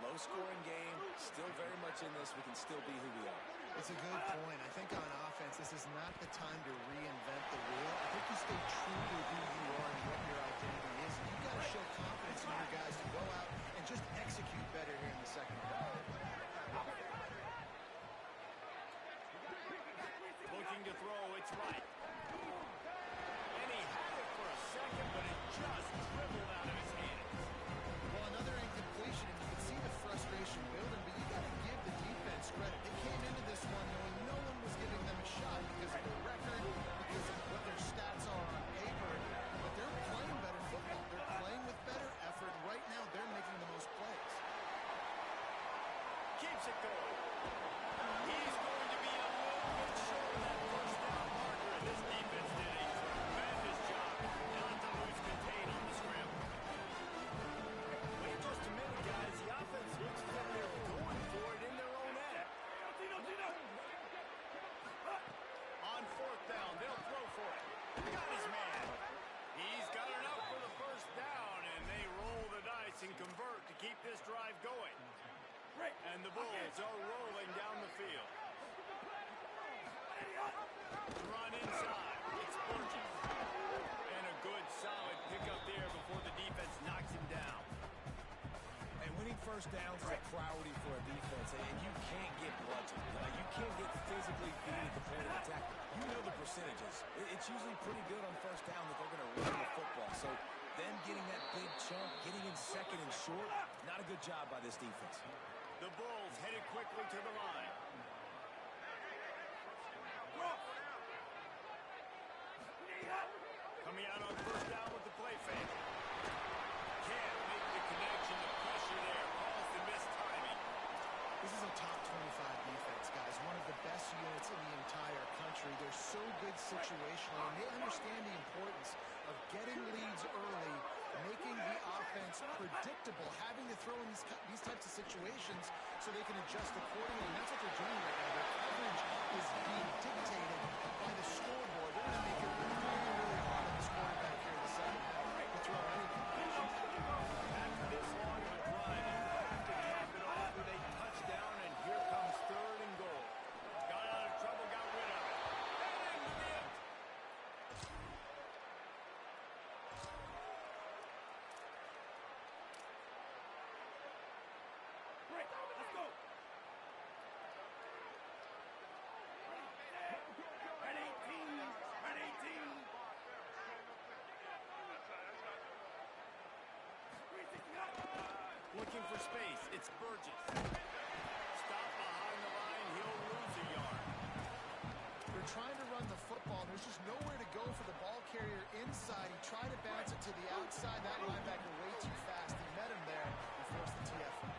low-scoring game, still very much in this. We can still be who we are. It's a good point. I think on offense, this is not the time to reinvent the wheel. I think you stay true to who you are and what your identity is. And you've got to show confidence in your guys to go out and just execute better here in the second half. Looking to throw, it's right. And he had it for a second, but it just dribbled out of his hands. Well, another incompletion, and you can see the frustration building, but you got to give the defense credit. They came into this one knowing no one was giving them a shot because of their record, because of what their stats are on paper, but they're playing better football. They're playing with better effort. Right now, they're making the most plays. Keeps it going. He's going to be a little bit short of that first down marker, and this defense did a tremendous job not to lose contain on the scramble. Wait just a minute, guys. The offense looks like they're going for it in their own end. On fourth down, they'll throw for it. Got his man. He's got enough for the first down, and they roll the dice and convert to keep this drive going. And the Bulls are rolling down the field. Run inside. It's Burgess. And a good, solid pickup there before the defense knocks him down. And winning first downs is a priority for a defense, and you can't get bludgeoned. You can't get physically beat at the point of attack. You know the percentages. It's usually pretty good on first down that they're going to run the football. So them getting that big chunk, getting in second and short, not a good job by this defense. The Bulls headed quickly to the line. Coming out on first down with the play fake. Can't make the connection. The pressure there calls the missed timing. This is a top 25 defense, guys. One of the best units in the entire country. They're so good situationally, and they understand the importance of getting leads early, making the offense predictable, having to throw in these types of situations so they can adjust accordingly. And that's what they're doing right now. Their coverage is being dictated by the scoreboard. They're going to make it really, really hard on this quarterback here in the second half to throw anything. After this long of a drive, you have to cap it off with a touchdown, and here comes third and goal. Got out of trouble, got rid of it. Let's go. Red 18. Red 18. Looking for space. It's Burgess. Stop behind the line. He'll lose a yard. They're trying to run the football. There's just nowhere to go for the ball carrier inside. He tried to bounce it to the outside. That linebacker way too fast. He met him there and forced the TFL.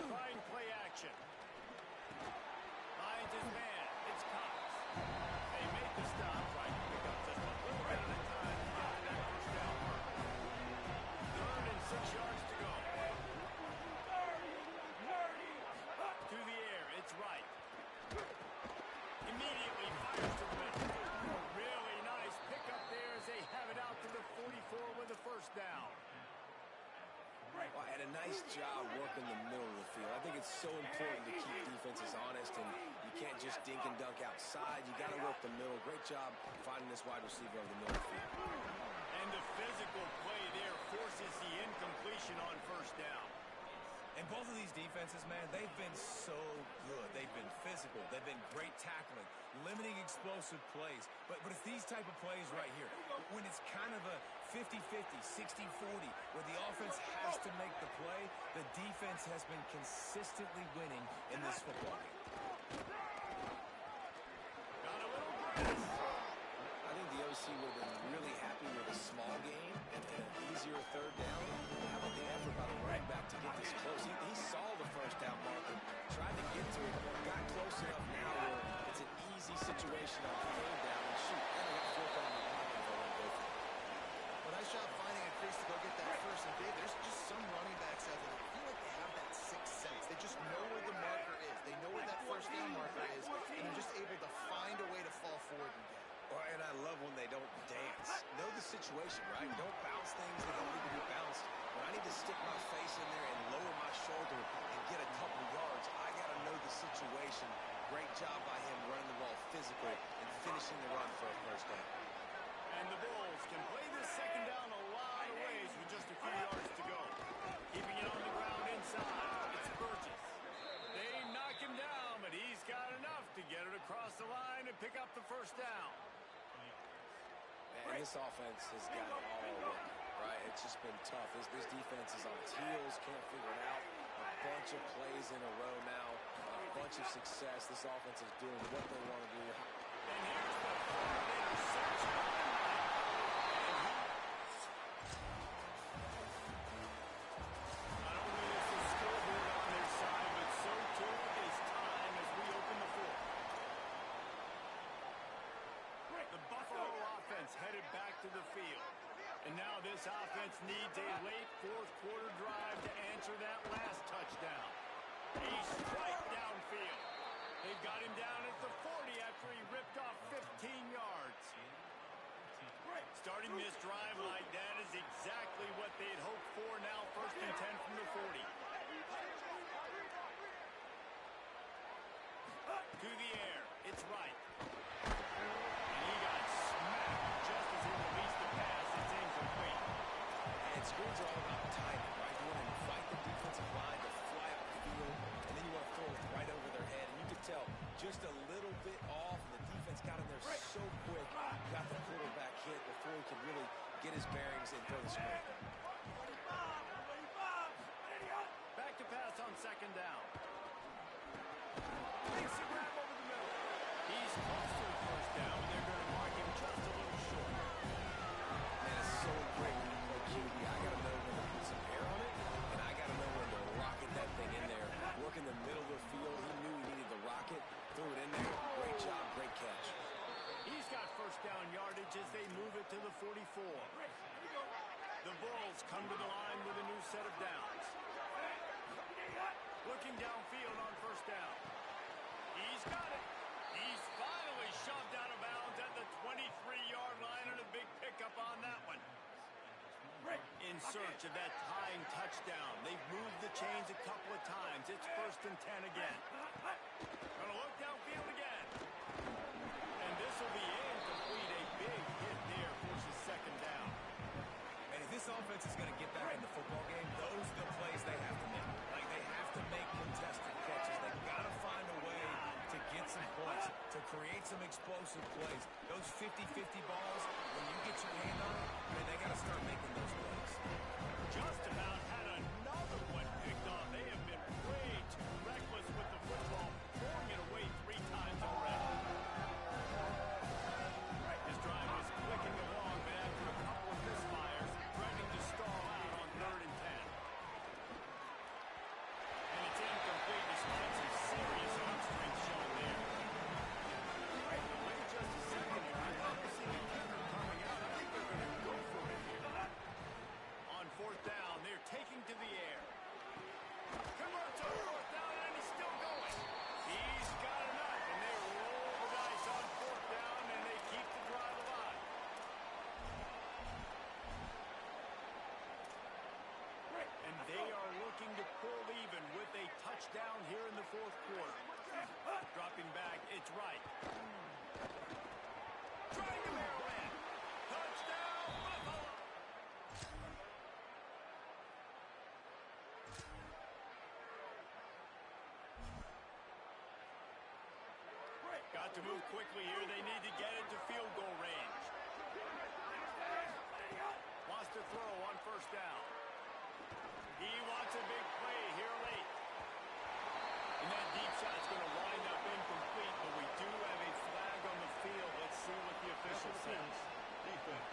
Fine play action. Finds his man. It's Cox. They make the stop. Trying to pick up just a little bit at a time to get to that first down mark. 3rd and 6 yards to go. To the air. It's right. Immediately fires to the middle. Really nice pickup there as they have it out to the 44 with the first down. Well, and a nice job working the middle of the field. I think it's so important to keep defenses honest, and you can't just dink and dunk outside. You got to work the middle. Great job finding this wide receiver over the middle of the field. And the physical play there forces the incompletion on first down. And both of these defenses, man, they've been so good. They've been physical. They've been great tackling, limiting explosive plays. But it's these type of plays right here, when it's kind of a 50-50, 60-40, where the offense has to make the play, the defense has been consistently winning in this football game. Got a little grass. I think the OC would have been really happy with a small game and an easier third down. How about the effort by the running back to get this close? He saw the first down marker, tried to get to it, got close enough now where it's an easy situation on third down. And shoot, and they got fourth down on the line if they want to go for it. Well, nice job finding a crease to go get that first. And Dave, there's just some running backs out there that feel like they have that sixth sense. They just know where the marker is. They know where that first down marker is, and they're just able to find a way to fall forward and get it. And I love when they don't dance. Know the situation, right? Don't bounce things that don't need to be bounced. When I need to stick my face in there and lower my shoulder and get a couple yards, I got to know the situation. Great job by him running the ball physically and finishing the run for a first down. And the Bulls can play this second down a lot of ways with just a few yards to go. Keeping it on the ground inside. It's Burgess. They knock him down, but he's got enough to get it across the line and pick up the first down. And this offense has got it all working, right? It's just been tough. This defense is on its heels, can't figure it out. A bunch of plays in a row now, a bunch of success. This offense is doing what they want to do. And here's the third interception. Not only is the scoreboard on their side, but so too is time as we open the fourth. The Buffalo offense headed back to the field. And now this offense needs a late fourth quarter drive to answer that last touchdown. A strike downfield. They've got him down at the 40 after he ripped off 15 yards. Starting this drive like that is exactly what they'd hoped for. Now 1st and 10 from the 40. To the air. It's right. And he got smacked just as he released the pass. It's incomplete. And screens are all about timing, right? You want to invite the defensive line to fly up the field, and then you want to throw it right over their head. And you could tell just a little bit off, and the defense got in there so quick, got the quarterback hit before he could really get his bearings and throw the screen. Back to pass on second down. Makes a grab over the middle. He's close to the first down, and they're going to mark him just a little short. Man, it's so great when you play QB. I got to know when to put some air on it, and I got to know when to rocket that thing in there. Work in the middle of the field. He knew he needed the rocket. Threw it in there. Great job. Great catch. He's got first down yardage as they move it to the 44. The Bulls come to the line with a new set of downs. Looking downfield on first down. He's got it. He's finally shoved out of bounds at the 23-yard line, and a big pickup on that one. In search of that tying touchdown. They've moved the chains a couple of times. It's 1st and 10 again. Gonna look downfield again. And this will be incomplete. A big hit there forces second down. And if this offense is going to get back in the football game, those are the plays they have to make. Like, they have to make contested catches. They've got to find a way to get some points, to create some explosive plays. Those 50-50 balls, when you get your hand on it, man, they got to start making those plays. Just about had another one picked off. They have been way too reckless with the football, throwing it away 3 times already. This drive was clicking along, but after a couple of misfires, threatening to stall out on 3rd and 10. And it's incomplete despite some serious arm strength shown there. Wait just a second here. I don't see the kicker coming out. I think they're going to go for it here. On 4th down. touchdown here in the fourth quarter. Dropping back, it's right. Trying to barrel in. Touchdown, Buffalo! Got to move quickly here. They need to get it to field goal range. Wants to throw on first down. He wants a big play here late. And that deep shot's going to wind up incomplete, but we do have a flag on the field. Let's see what the official says. Defense.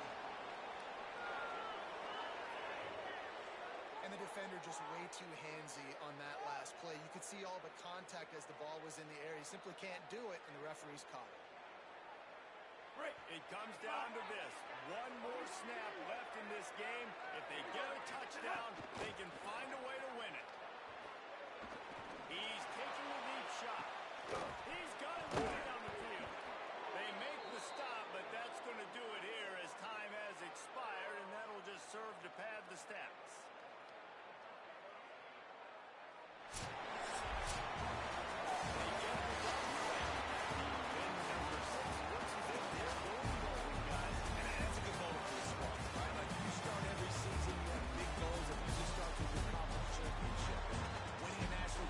And the defender just way too handsy on that last play. You could see all but contact as the ball was in the air. He simply can't do it, and the referee's caught it. It comes down to this. One more snap left in this game. If they get a touchdown, they can find a way to win it. He's taking a deep shot. He's got it way down the field. They make the stop, but that's going to do it here as time has expired, and that'll just serve to pad the stats.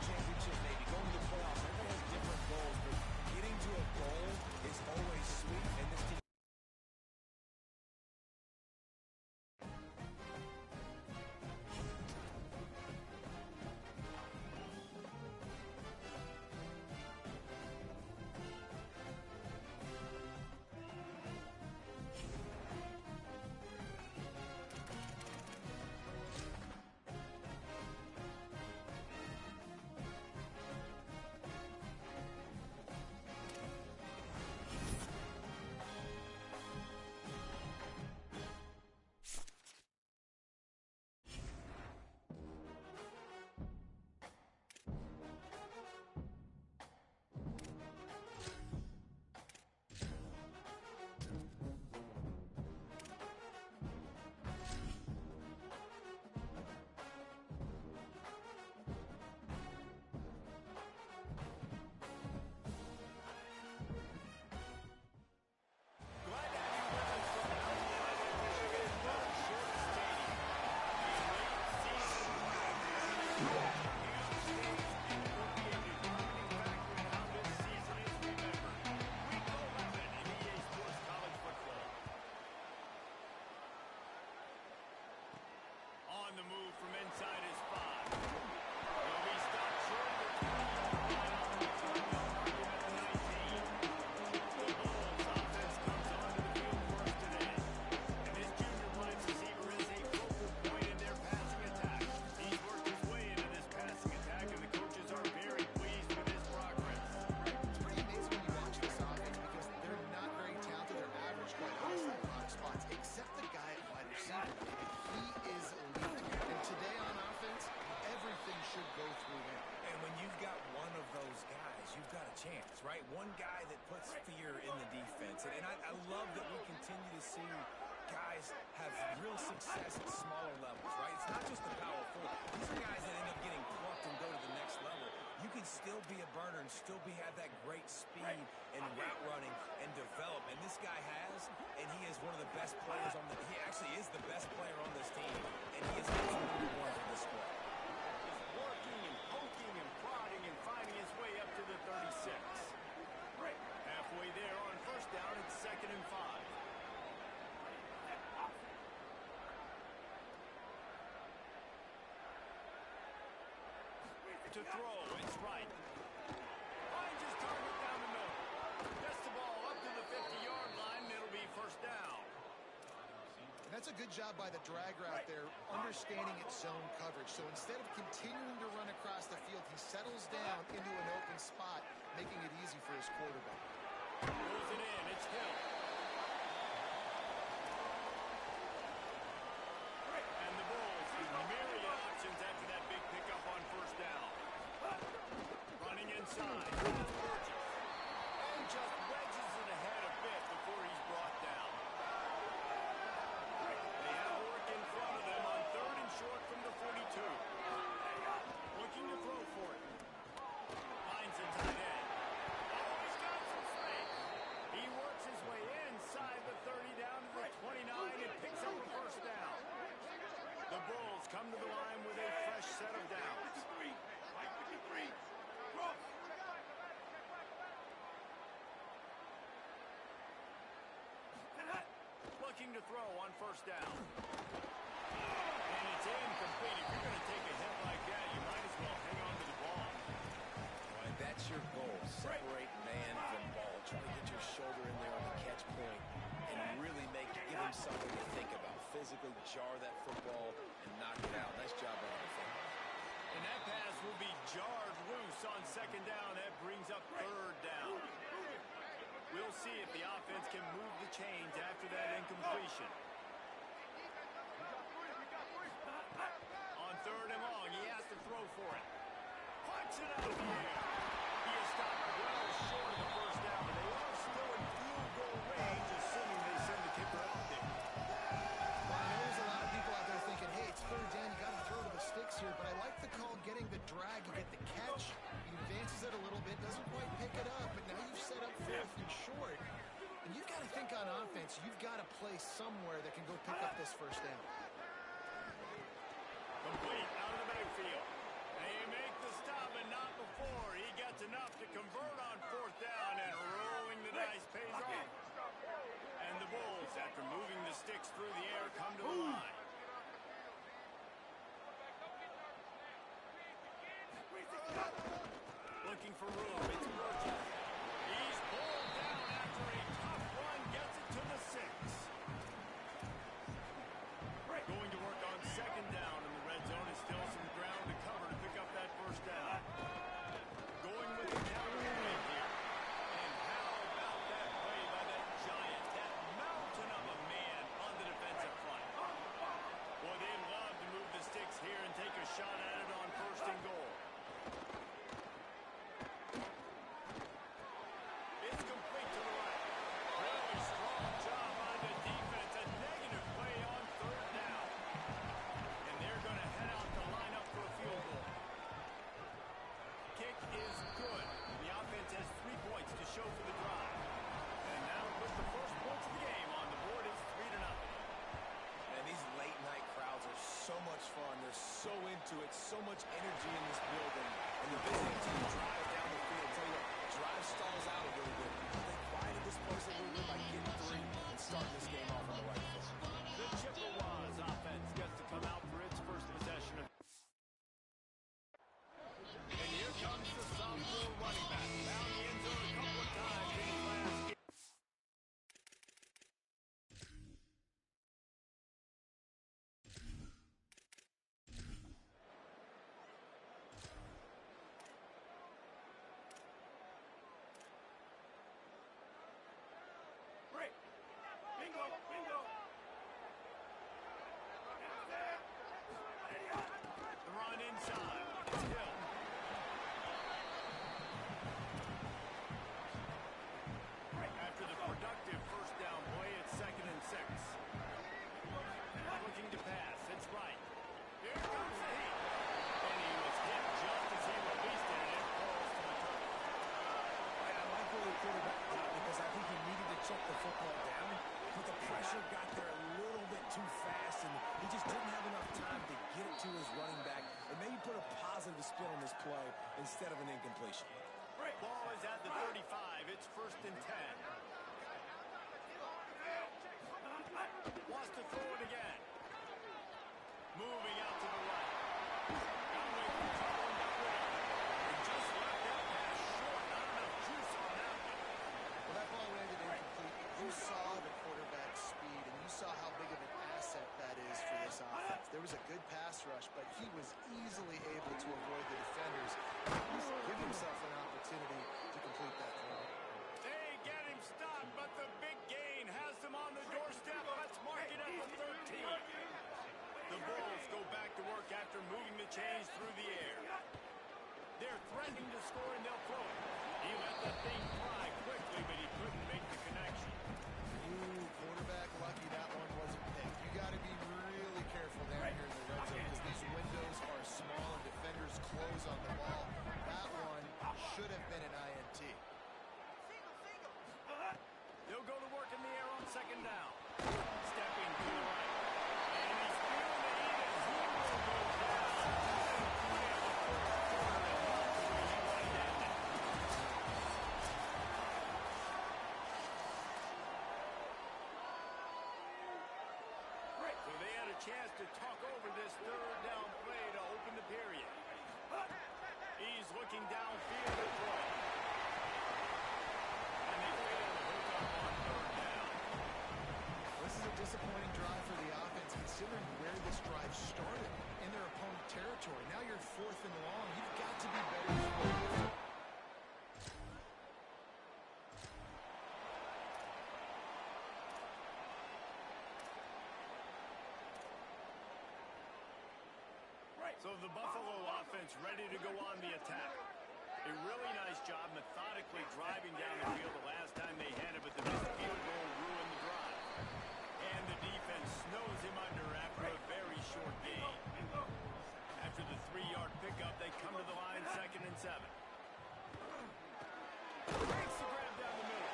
Championship, maybe going to the playoffs. Everybody has different goals, but getting to a goal is always sweet, and this team On the move from inside his 5. He'll be stopped short of the 20-yard line on the 20-yard marker at the 19. The Bulls offense comes onto the field first today. And this junior wide receiver is a focal point in their passing attack. He's worked his way into this passing attack, and the coaches are very pleased with his progress. It's pretty amazing when you watch this offense because they're not very talented. They're average, quite honestly, in a lot of spots, except the guy at wide receiver. He is elite. And today on offense, everything should go through him. And when you've got one of those guys, you've got a chance, right? One guy that puts fear in the defense. And I love that we continue to see guys have real success at smaller levels, right? It's not just the powerful. These are guys that end up getting plucked and go to the next level. You can still be a burner and still have that great speed and route running and develop. And this guy has, and he is one of the best players on the – he actually is the best player on this team, and he is absolutely one for this squad. He's working and poking and prodding and finding his way up to the 36. Halfway there on first down, it's 2nd and 5. To throw, it's right. Finds his target down the middle. Gets the ball up to the 50-yard line, and it'll be first down. And that's a good job by the drag route there, understanding its zone coverage. So instead of continuing to run across the field, he settles down into an open spot, making it easy for his quarterback. Pulls it in, it's Hill. And the Bulls with myriad options after that big pickup on first down. Running inside. And just wedges it ahead a bit before he's brought down. They have work in front of them on 3rd and short from the 42. Looking to throw for it. looking to throw on first down. And it's incomplete. If you're going to take a hit like that, you might as well hang on to the ball. Right, that's your goal. Separate man from ball. Try to get your shoulder in there on the catch point and really give him something to think about. Physically jar that football and knock it out. Nice job on the defense. And that pass will be jarred loose on second down. That brings up third down. We'll see if the offense can move the chains after that incompletion. On third and long, he has to throw for it. Punch it out of the air. He is stopped well short of the first down, but they are still in field goal range, assuming they send the kicker out there. Well, I know there's a lot of people out there thinking, hey, it's third down, you got to throw to the sticks here, but I like the call getting the drag. You get the catch, he advances it a little bit, doesn't quite pick it up, but now you've set up fourth and short. And you've got to think on offense, you've got to play somewhere that can go pick up this first down. Complete out of the backfield. They make the stop, and not before. He gets enough to convert on fourth down, and rolling the dice pays off. And the Bulls, after moving the sticks through the air, come to the line. Looking for room. It's Burgess. He's pulled down after a tough run. Gets it to the 6. Going to work on second down in the red zone. Is still some ground to cover to pick up that first down. Going with the counter win here. And how about that play by that giant, that mountain of a man on the defensive front? Boy, they love to move the sticks here and take a shot at it on first and goal. It's complete to the right. Really strong job by the defense. A negative play on third down. And they're going to head out to line up for a field goal. Kick is good. The offense has 3 points to show for the drive. And now with the first points of the game on the board, it's 3-0. And these late night crowds are so much fun. They're so into it. So much energy in this building. And the visiting team drives down the field. Tell you what, drive stalls out a little bit. They quieted this place a little bit by getting 3 and starting this game off on the right foot. The Chippewas offense gets to come out for its first possession. And here comes the sophomore running back. Found the end zone a couple of times in his last game. Bingo! Bingo! The run inside. It's Hill. After the productive first down play, it's 2nd and 6. Looking to pass. It's right. Here comes the heat. And he was hit just as he released it, and it falls to the turf. And I like where the quarterback got because I think he needed to check the football down, but the pressure got there a little bit too fast, and he just didn't have enough time to get it to his running back and maybe put a positive spin on this play instead of an incompletion. Ball is at the 35. It's 1st and 10. Wants to throw it again. Moving out to the right. Got away from trouble and got rid of it. And just left that pass short. Not enough juice on that one. Well, that ball landed incomplete. You saw the quarterback's speed, and you saw how big of an asset that is for this offense. There was a good pass rush, but he was easily able to avoid the defenders. He's giving himself an opportunity to complete that throw. They get him stopped, but the big gain has them on the doorstep. Let's mark it at the 13. The Bulls go back to work after moving the chains through the air. They're threatening to score, and they'll throw it. He let that thing fly quickly, but he couldn't make the connection. Ooh, quarterback lucky that one wasn't picked. You got to be really careful down here in the red zone because these windows are small and defenders close on the ball. That one should have been an INT. They'll go to work in the air on second down. Stepping to the right. And he's feeling the heat as he will go down. chance to talk over this third down play to open the period. He's looking downfield to throw. And they fail to hook up on third down. This is a disappointing drive for the offense, considering where this drive started, in their opponent territory. Now you're 4th and long. You've got to be better than this. So the Buffalo offense ready to go on the attack. A really nice job methodically driving down the field the last time they had it, but the missed field goal ruined the drive. And the defense snows him under after a very short gain. After the 3-yard pickup, they come to the line 2nd and 7. Makes the grab down the middle.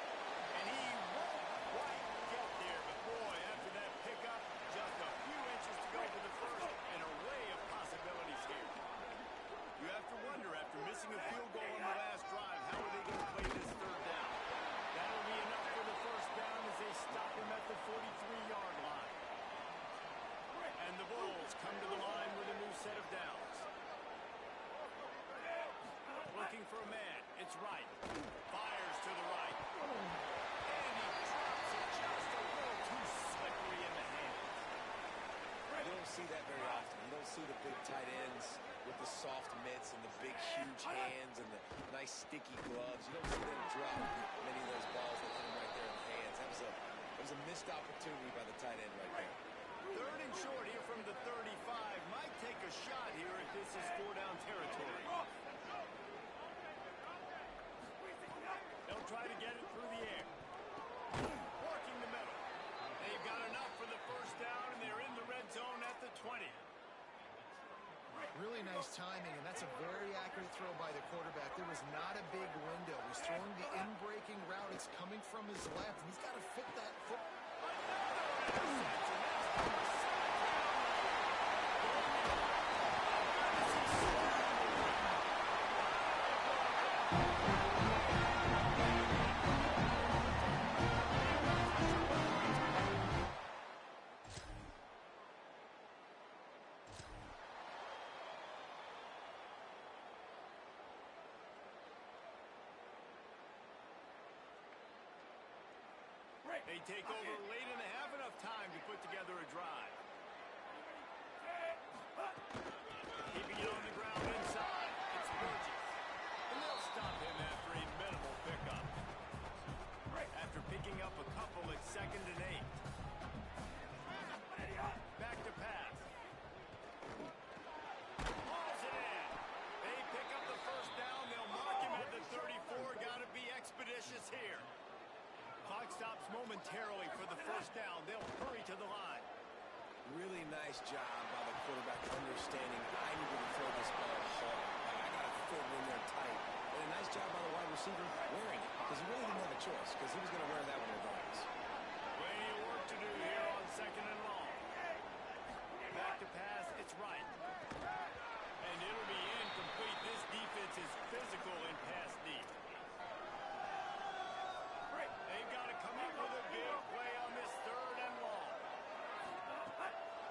And he won't quite get there, but boy, after that pickup, just a few inches to go for the first, and array of possibilities here. You have to wonder, after missing a field goal on the last drive, how are they going to play this third down? That'll be enough for the first down as they stop him at the 43-yard line. And the Bulls come to the line with a new set of downs. Looking for a man. It's right. Fires to the right. And he drops it just a little too slippery in the hands. You don't see that very often. You don't see the big tight ends with the soft mitts and the big, huge hands and the nice, sticky gloves. You don't see them drop many of those balls that hit them right there in the hands. That was a missed opportunity by the tight end right there. 3rd and short here from the 35. Might take a shot here if this is 4-down territory. They'll try to get it through the air. Working the middle. They've got enough for the first down, and they're in the red zone at the 20. Really nice timing, and that's a very accurate throw by the quarterback. There was not a big window. He's throwing the in-breaking route. It's coming from his left, and he's got to fit that foot. They take over late in the half, enough time to put together a drive. Keeping it on the ground inside. It's Burgess. And they'll stop him after a minimal pickup. After picking up a couple at 2nd and 8. Back to pass. Hauls it in. They pick up the first down. They'll mark him at the 34. Got to be expeditious here. Clock stops momentarily for the first down. They'll hurry to the line. Really nice job by the quarterback understanding I need to throw this ball hard. I got to fit it in there tight. And a nice job by the wide receiver wearing it, because he really didn't have a choice, because he was going to wear that one regardless. Plenty of work to do here on 2nd and long. Back to pass. It's right. And it'll be incomplete. This defense is physical in pass deep. They've got to come up with a big play on this 3rd and long.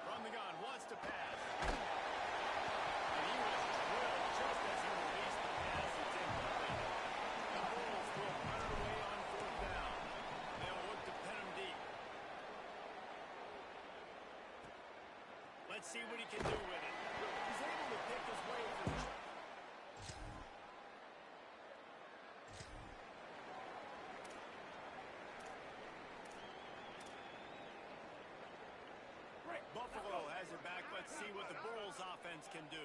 From the gun, wants to pass. And he was drilled just as he released the pass. It's incomplete. The Bulls will punt it away on 4th down. They'll look to pin him deep. Let's see what he can do with it. He's able to pick his way through. Buffalo has it back. Let's see what the Bulls offense can do.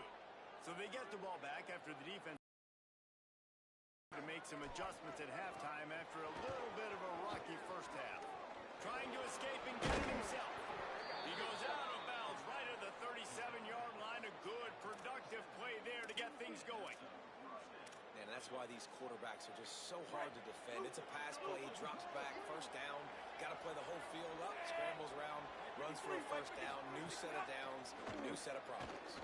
So they get the ball back after the defense to make some adjustments at halftime after a little bit of a rocky first half. Trying to escape and get it himself. He goes out of bounds right at the 37-yard line. A good, productive play there to get things going. And that's why these quarterbacks are just so hard to defend. It's a pass play. He drops back. First down. Got to play the whole field up. Scrambles around. Runs for a first down. New set of downs. New set of problems.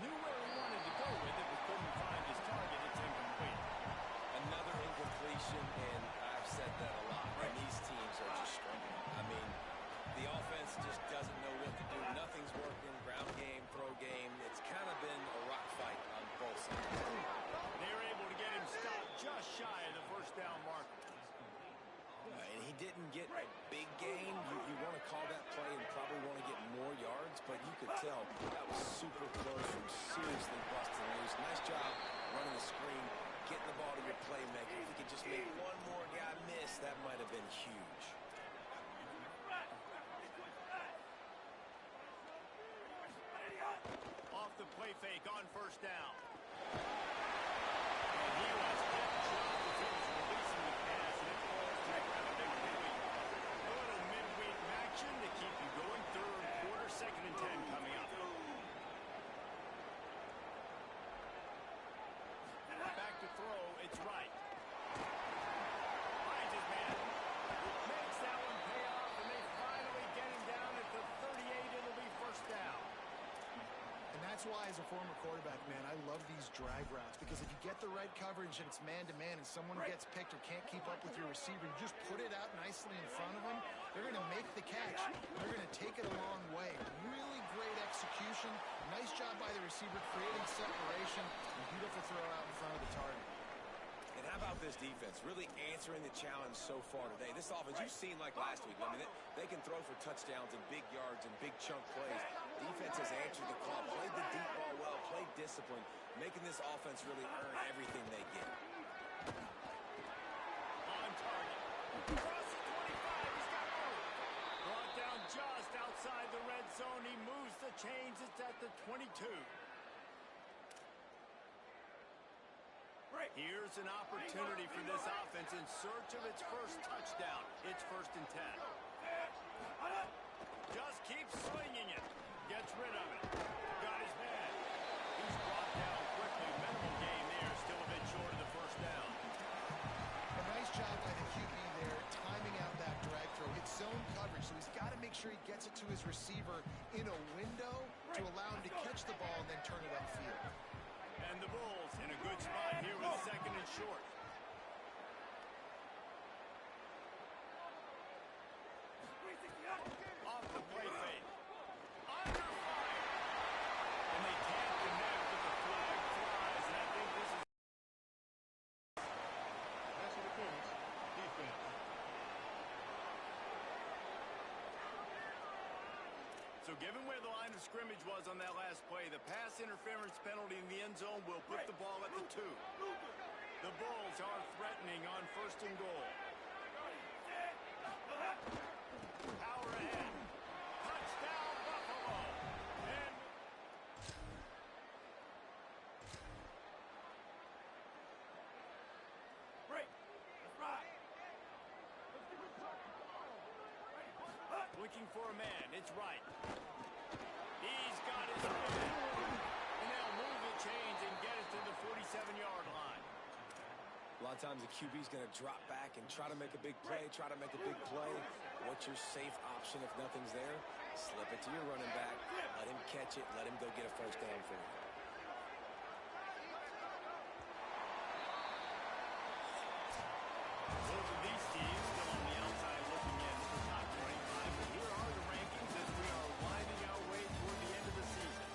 Knew where he wanted to go with it, but couldn't find his target. It's incomplete. Another incompletion, and I've said that a lot. And these teams are just struggling. I mean, the offense just doesn't good playmaker. If he could just make one more guy miss, that might have been huge. Off the play fake on first down. And he was hit just as he was releasing the pass, and it falls to the ground. A little midweek action to keep you going. Third quarter, 2nd and 10 coming up. Back to throw, it's right. Finds his man. Makes that one pay off, and they finally get him down at the 38. It'll be first down. And that's why, as a former quarterback, man, I love these drag routes, because if you get the right coverage and it's man-to-man and someone gets picked or can't keep up with your receiver, you just put it out nicely in front of them, they're going to make the catch. They're going to take it a long way. Really great execution. Nice job by the receiver creating separation. And beautiful throw out in front of the target. And how about this defense? Really answering the challenge so far today. This offense, you've seen like last week. I mean, they can throw for touchdowns and big yards and big chunk plays. Defense has answered the call, played the deep ball well, played discipline, making this offense really earn everything they get. On target. Across the 25. He's got room. Brought down just outside the red zone. He moves the chains. It's at the 22. Here's an opportunity for this offense in search of its first touchdown. It's 1st and 10. Just keeps swinging it. Gets rid of it. Got his man. He's brought down quickly. Minimal gain there. Still a bit short of the first down. A nice job by the QB there, timing out that drag throw. It's zone coverage, so he's got to make sure he gets it to his receiver in a window to allow him to catch the ball and then turn it upfield. And the Bulls in a good spot here with 2nd and short. Off the play fake. Under fire. And they can't connect, but the flag flies. And I think this is... Pass interference. Defense. So given where the line of scrimmage was on that last play, the pass interference penalty in the end zone will put the ball at the 2. The Bulls are threatening on 1st and goal. Power ahead. Touchdown, Buffalo. And looking for a man. It's right. He's got his man. And they'll move the chains and get it to the 47-yard line. A lot of times the QB's going to drop back and try to make a big play, What's your safe option if nothing's there? Slip it to your running back, let him catch it, let him go get a first down for you. Both of these teams still on the outside looking in at the top 25. But here are the rankings as we are winding our way toward the end of the season.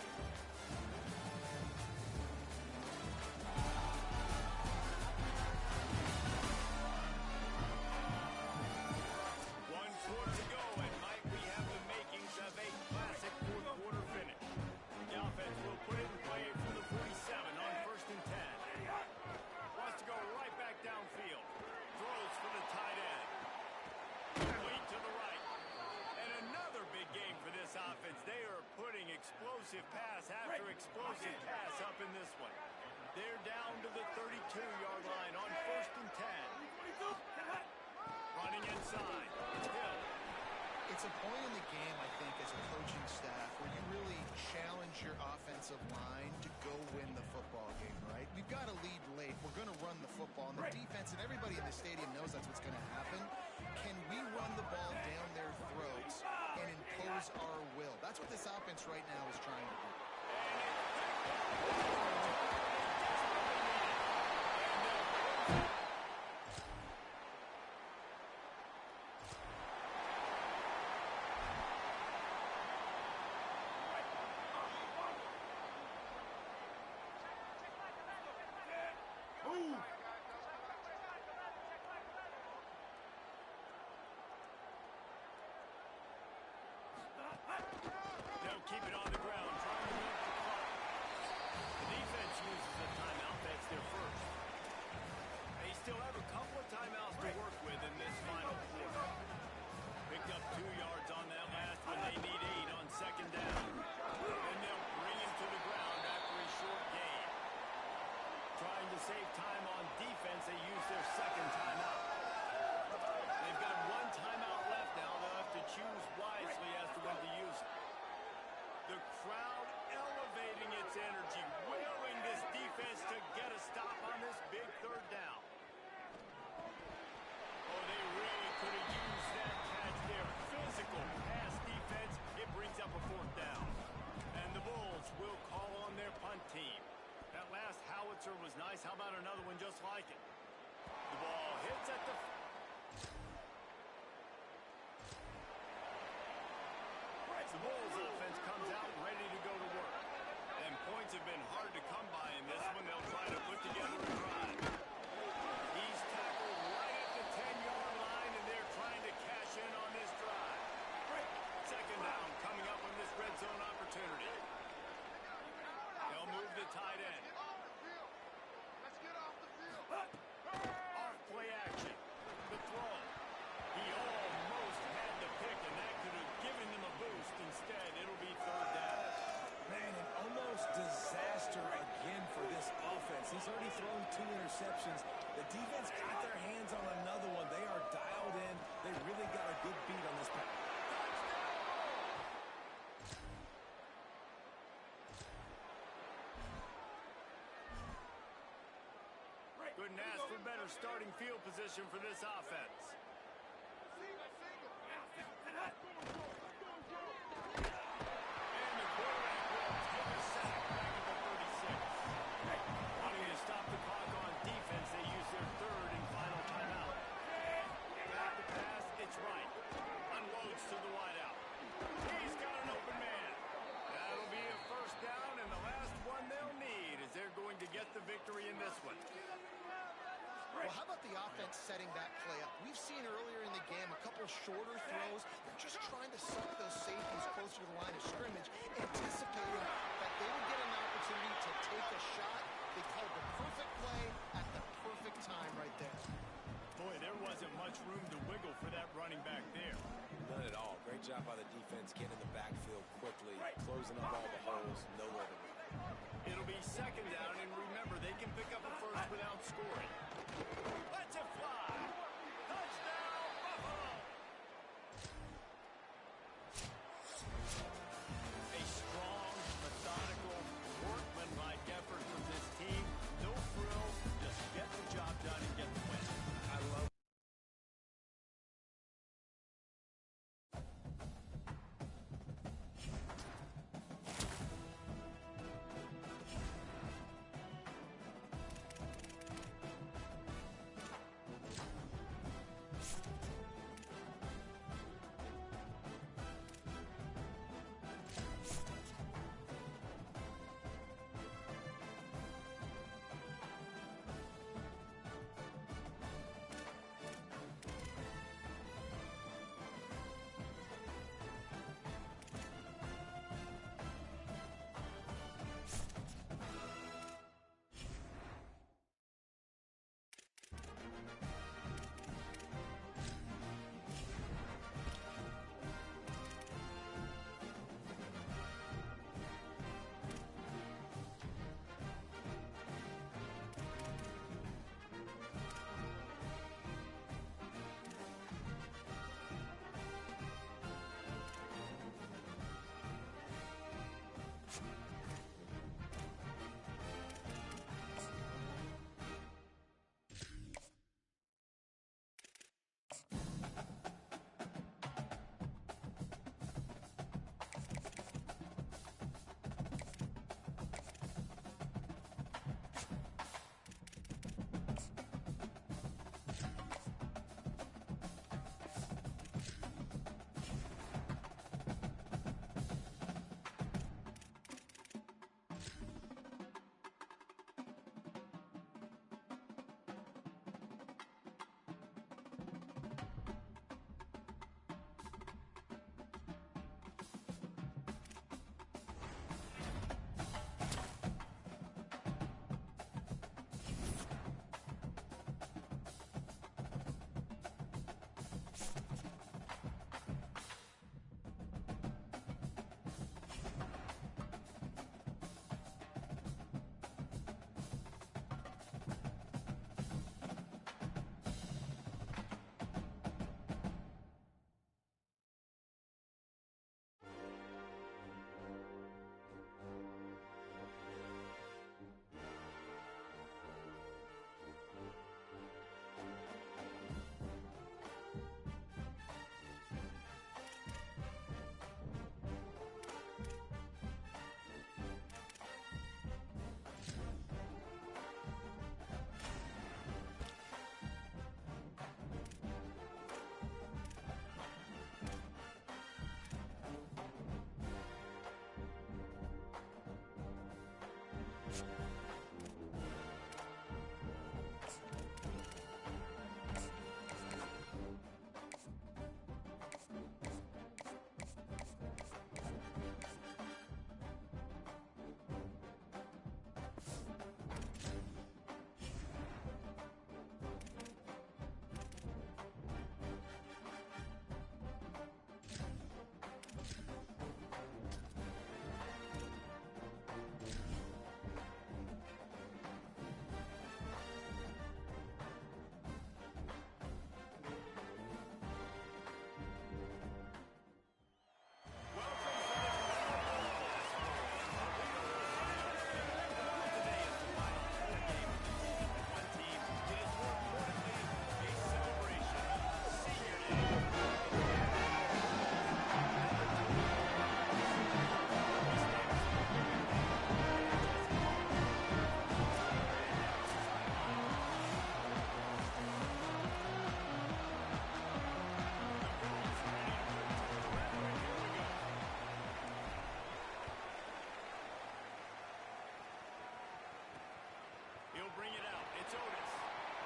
One quarter to go, and might we have the makings of a classic fourth quarter finish. The offense will put it in play from the 47 on 1st and 10. Wants to go right back downfield. Throws for the tight end. Complete to the right. And another big game for this offense. They are putting explosive pass after explosive pass up in this one. They're down to the 32-yard line on 1st and 10. Running inside. Hill. It's a point in the game, I think, as a coaching staff, where you really challenge your offensive line to go win the football game, right? We've got to lead late. We're going to run the football. And the defense, and everybody in the stadium knows that's what's going to happen. Can we run the ball down their throats and impose our will? That's what this offense right now is trying to do. They'll keep it on the ground, trying to nice. How about another one just like it? The ball hits at the... The Bulls offense comes out ready to go to work. And points have been hard to come by in this one. They'll try to put together a drive. He's tackled right at the 10-yard line, and they're trying to cash in on this drive. Second down coming up on this red zone opportunity. They'll move the tight end. Let's get off the field. Off play action. The throw. He almost had the pick, and that could have given them a boost. Instead, it'll be third down. Man, an almost disaster again for this offense. He's already thrown 2 interceptions. The defense got their hands on another one. They are dialed in. They really got a good beat on this pass. Couldn't ask for better starting field position for this offense. And the quarterback will take a sack back at the 36. Wanting to stop the clock on defense, they use their third and final timeout. Back to pass, it's right. Unloads to the wideout. He's got an open man. That'll be a first down, and the last one they'll need as they're going to get the victory in this one. Well, how about the offense setting that play up? We've seen earlier in the game a couple shorter throws. They're just trying to suck those safeties closer to the line of scrimmage, anticipating that they would get an opportunity to take a shot. They called the perfect play at the perfect time right there. Boy, there wasn't much room to wiggle for that running back there. None at all. Great job by the defense getting in the backfield quickly, closing up all the holes, nowhere to run. It'll be second down, and remember, they can pick up a first without scoring. Let's it fly! Touchdown, Buffalo! A strong, methodical, workmanlike effort from this team. No frills, just get the job done and get the win. I love He'll bring it out. It's Otis.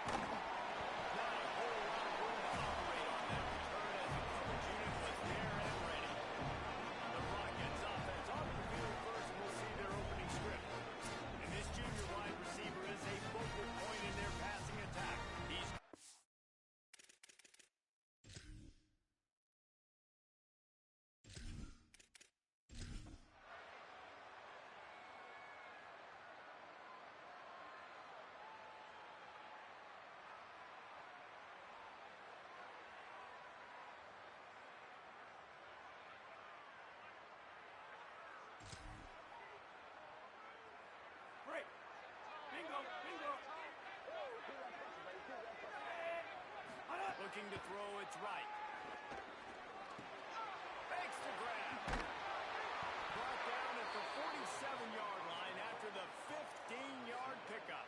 Not a whole lot of room to operate on that return as the coverage unit was there and ready. The Rockets offense off the field first. We'll see their opening script. And this junior wide receiver is a focal point in their passing attack. He's looking to throw. It's right. Makes the grab. Brought down at the 47-yard line after the 15-yard pickup.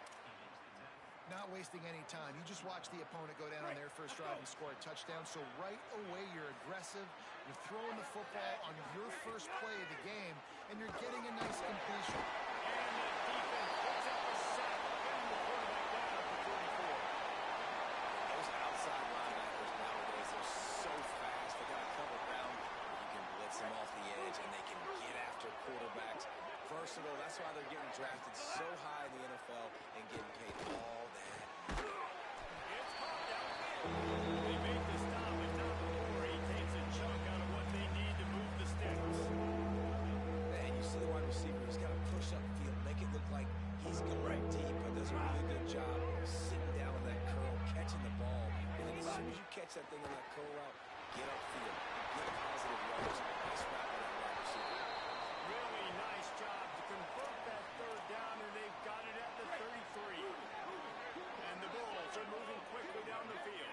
Not wasting any time. You just watch the opponent go down on their first drive and score a touchdown. So right away, you're aggressive. You're throwing the football on your first play of the game, and you're getting a nice completion. And the defense picks up a sack, getting the quarterback down at the 44. Those outside linebackers nowadays are so fast. They got to cover ground. You can blitz them off the edge, and they can get after quarterbacks. Versatile. That's why they're getting drafted so high in the NFL and getting paid all that. It's caught downfield. They make the stop, but not before he takes a chunk out of what they need to move the sticks. And you see the wide receiver. He's got to push upfield, make it look like he's going deep, but does a really good job sitting down with that curl, catching the ball. And then as soon as you catch that thing on that curl route, get upfield, get positive yards. Nice route on that wide receiver. Really nice job to convert that third down, and they've got it at the 33. And the Bulls are moving quickly down the field.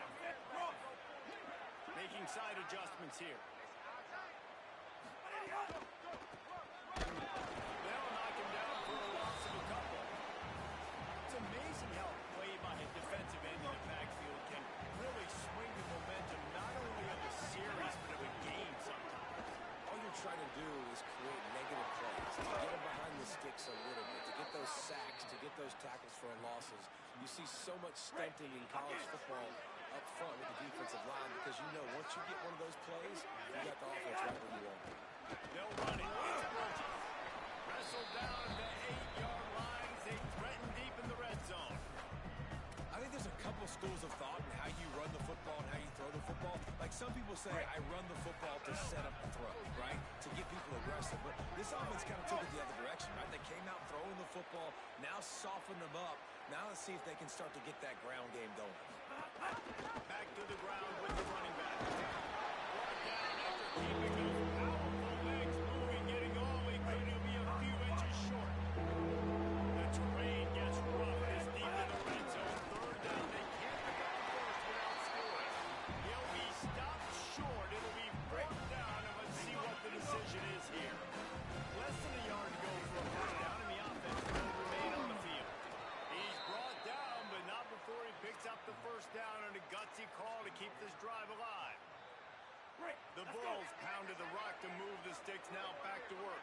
Making side adjustments here. They'll knock him down for a loss of a couple. It's amazing how play by a defensive end in the backfield can really swing the momentum not only of a series but of a game sometimes. All you're trying to do is create negative plays, to get them behind the sticks a little bit, to get those sacks, to get those tackles for losses. You see so much stunting in college football up front with the defensive line because you know once you get one of those plays, you got the offense right where you want it. They'll run it. It's Bridges. Wrestled down to the 8-yard line. They threaten deep in the red zone. I think there's a couple schools of thought in how you run the football and how you throw the football. Like some people say, I run the football to set up the throw, right? To get people aggressive. But this offense kind of took it the other direction, right? They came out throwing the football, now soften them up. Now let's see if they can start to get that ground game going. Back to the ground with the running back. Brought down after keeping those powerful legs moving, getting all he could. He'll be a few inches short. The terrain gets rough this deep in the red zone. Third down. They can't pick up the first without scoring. He'll be stopped short. It'll be fourth down, and let's see what the decision is here. Less than a yard to go for a first down, and the offense will remain on the field. He's brought down, but not before he picks up the first down on a gutsy call to keep this drive alive. The Bulls pounded the rock to move the sticks now back to work.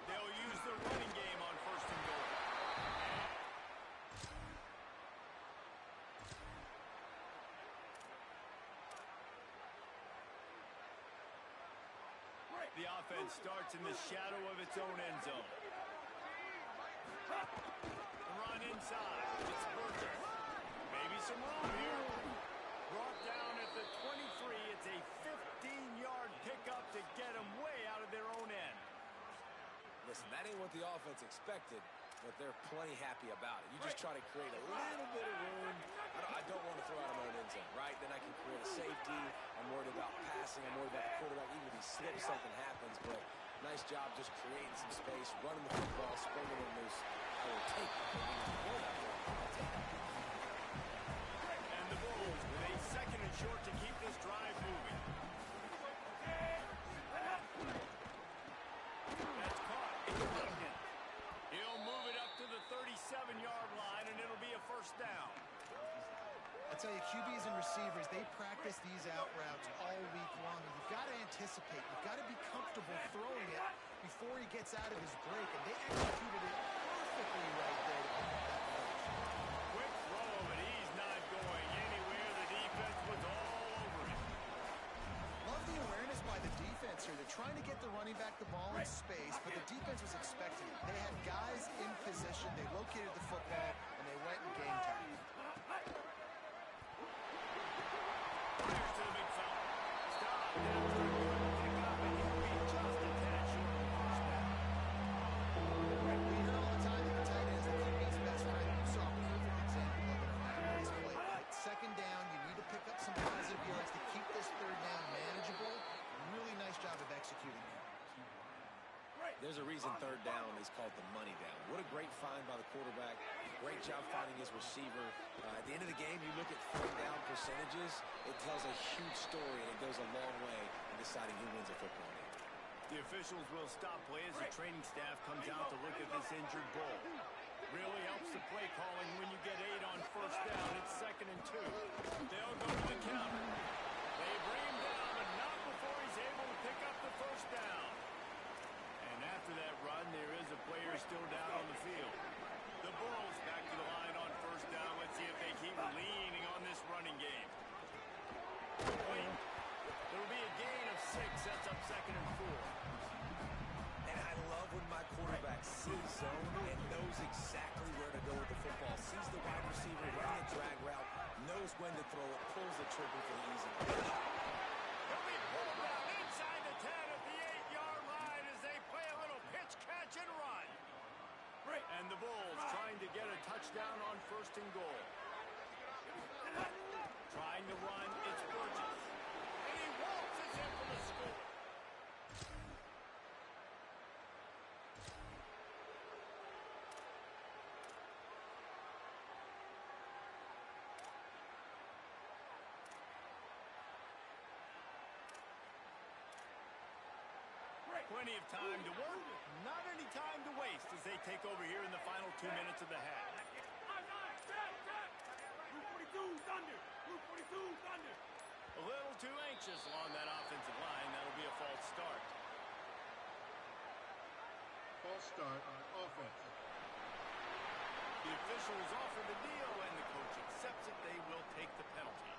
They'll use the running game The offense starts in the shadow of its own end zone. The run inside. It's Burgess. Maybe some room here. Brought down at the 23. It's a 15-yard pickup to get them way out of their own end. Listen, that ain't what the offense expected, but they're plenty happy about it. You just try to create a little bit of room. I don't want to throw out of my own end zone, right? Then I can create a safety. I'm worried about passing. I'm worried about the quarterback. Even if he slips, something happens. But nice job just creating some space, running the football, springing it loose. I will take it. I'll take it. And the Bulls with a second and short to keep this drive moving. That's caught. He'll move it up to the 37-yard line, and it'll be a first down. I tell you, QBs and receivers, they practice these out routes all week long. And you've got to anticipate. You've got to be comfortable throwing it before he gets out of his break. And they executed it perfectly right there to pick up that punch. Quick throw, but he's not going anywhere. The defense was all over him. Love the awareness by the defense here. They're trying to get the running back the ball in space, but the defense was expecting it. They had guys in position. They located the football, and they went and game time. Here's to the big fella. Stop. That's a good pickup, and he'll be just a tad short of the first down. We hear all the time that the tight end is the QB's best friend. You saw a perfect example of it on that last play. Right? Second down, you need to pick up some positive yards to keep this third down manageable. Really nice job of executing there. There's a reason third down is called the money down. What a great find by the quarterback. Great job finding his receiver. At the end of the game, you look at third down percentages. It tells a huge story, and it goes a long way in deciding who wins a football game. The officials will stop play as the training staff comes out to look at this injured Bull. Really helps the play calling when you get 8 on first down. It's 2nd and 2. They'll go to the counter. They bring him down, but not before he's able to pick up the first down. And after that run, there is a player still down on the field. The Bulls back to the line on first down. Let's see if they keep leaning on this running game. Wait. There'll be a gain of 6. That's up 2nd and 4. And I love when my quarterback sees zone and knows exactly where to go with the football. Sees the wide receiver running a drag route, knows when to throw it, pulls the trigger for the easy. He'll be pulled down inside the 10 at the 8-yard line as they play a little pitch, catch, and run. And the Bulls trying to get a touchdown on 1st and goal. Trying to run, it's Burgess. And he waltzes in for the score. Plenty of time to work, not any time to waste as they take over here in the final 2 minutes of the half. A little too anxious along that offensive line. That'll be a false start. False start on offense. The officials offer the deal, and the coach accepts it. They will take the penalty.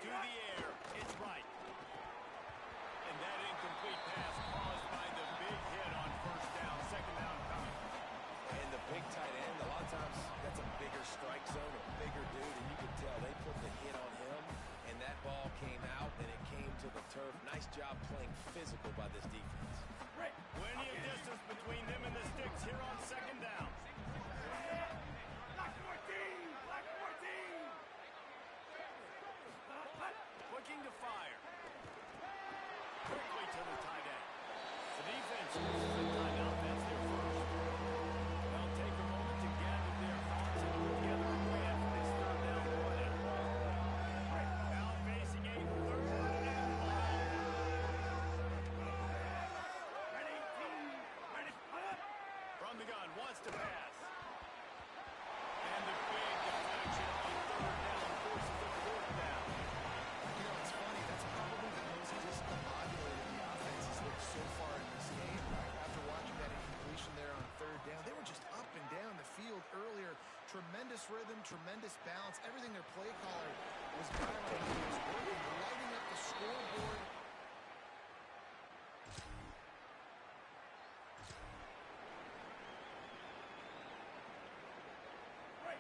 To the air, it's right. And that incomplete pass caused by the big hit on first down. 2nd down coming. And the big tight end, a lot of times that's a bigger strike zone, a bigger dude, and you can tell they put the hit on him, and that ball came out, and it came to the turf. Nice job playing physical by this defense. Plenty of distance between them and the sticks here on 2nd down. Looking to fire. Quickly to the tight end. The defense uses the timeout. That's their first. They'll take a moment to gather their thoughts and put together a plan for this third down play. Now facing a 3rd and long. From the gun, wants to pass. And the big deflection on 3rd down forces a 4th down. You know, it's funny. That's probably the most discombobulated the offense has looked so far in this game. After watching that incompletion there on 3rd down, they were just up and down the field earlier. Tremendous tremendous rhythm, tremendous balance. Everything their play caller was dialing up was working, lighting up the scoreboard.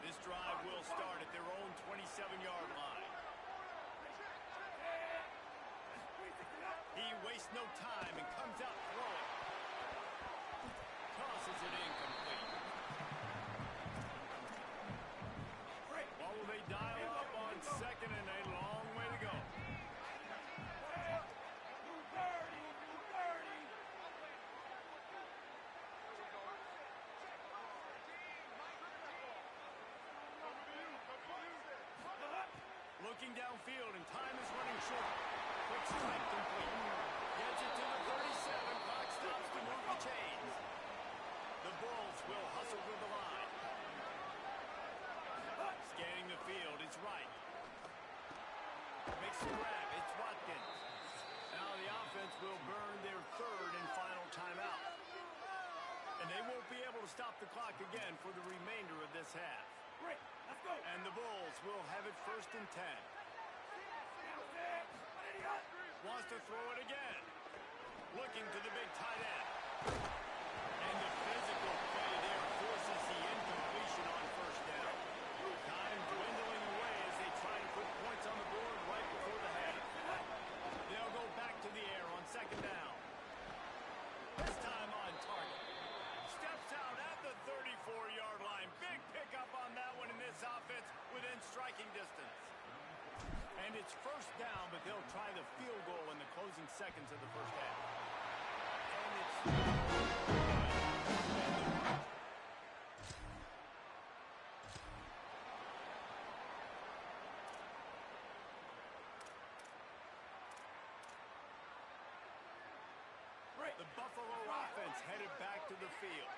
This drive will start at their own 27-yard line. He wastes no time and comes out throwing. Tosses it incomplete. What will they dial up on second and a long way to go? Looking downfield, and time is running short. Quick strike complete. Gets it to the 37. Clock stops to move the chains. The Bulls will hustle to the line. Scanning the field, it's right. Makes a grab, it's Watkins. Now the offense will burn their third and final timeout. And they won't be able to stop the clock again for the remainder of this half. And the Bulls will have it 1st and 10. Wants to throw it again. Looking to the big tight end. And the physical play there forces the incompletion on 1st down. Time dwindling away as they try to put points on the board right before the half. They'll go back to the air on 2nd down. This time on target. Steps out at the 34-yard line. Big pickup on that one in this offense within striking distance. And it's 1st down, but they'll try the field goal in the closing seconds of the 1st half. And it's... The Buffalo offense headed back to the field.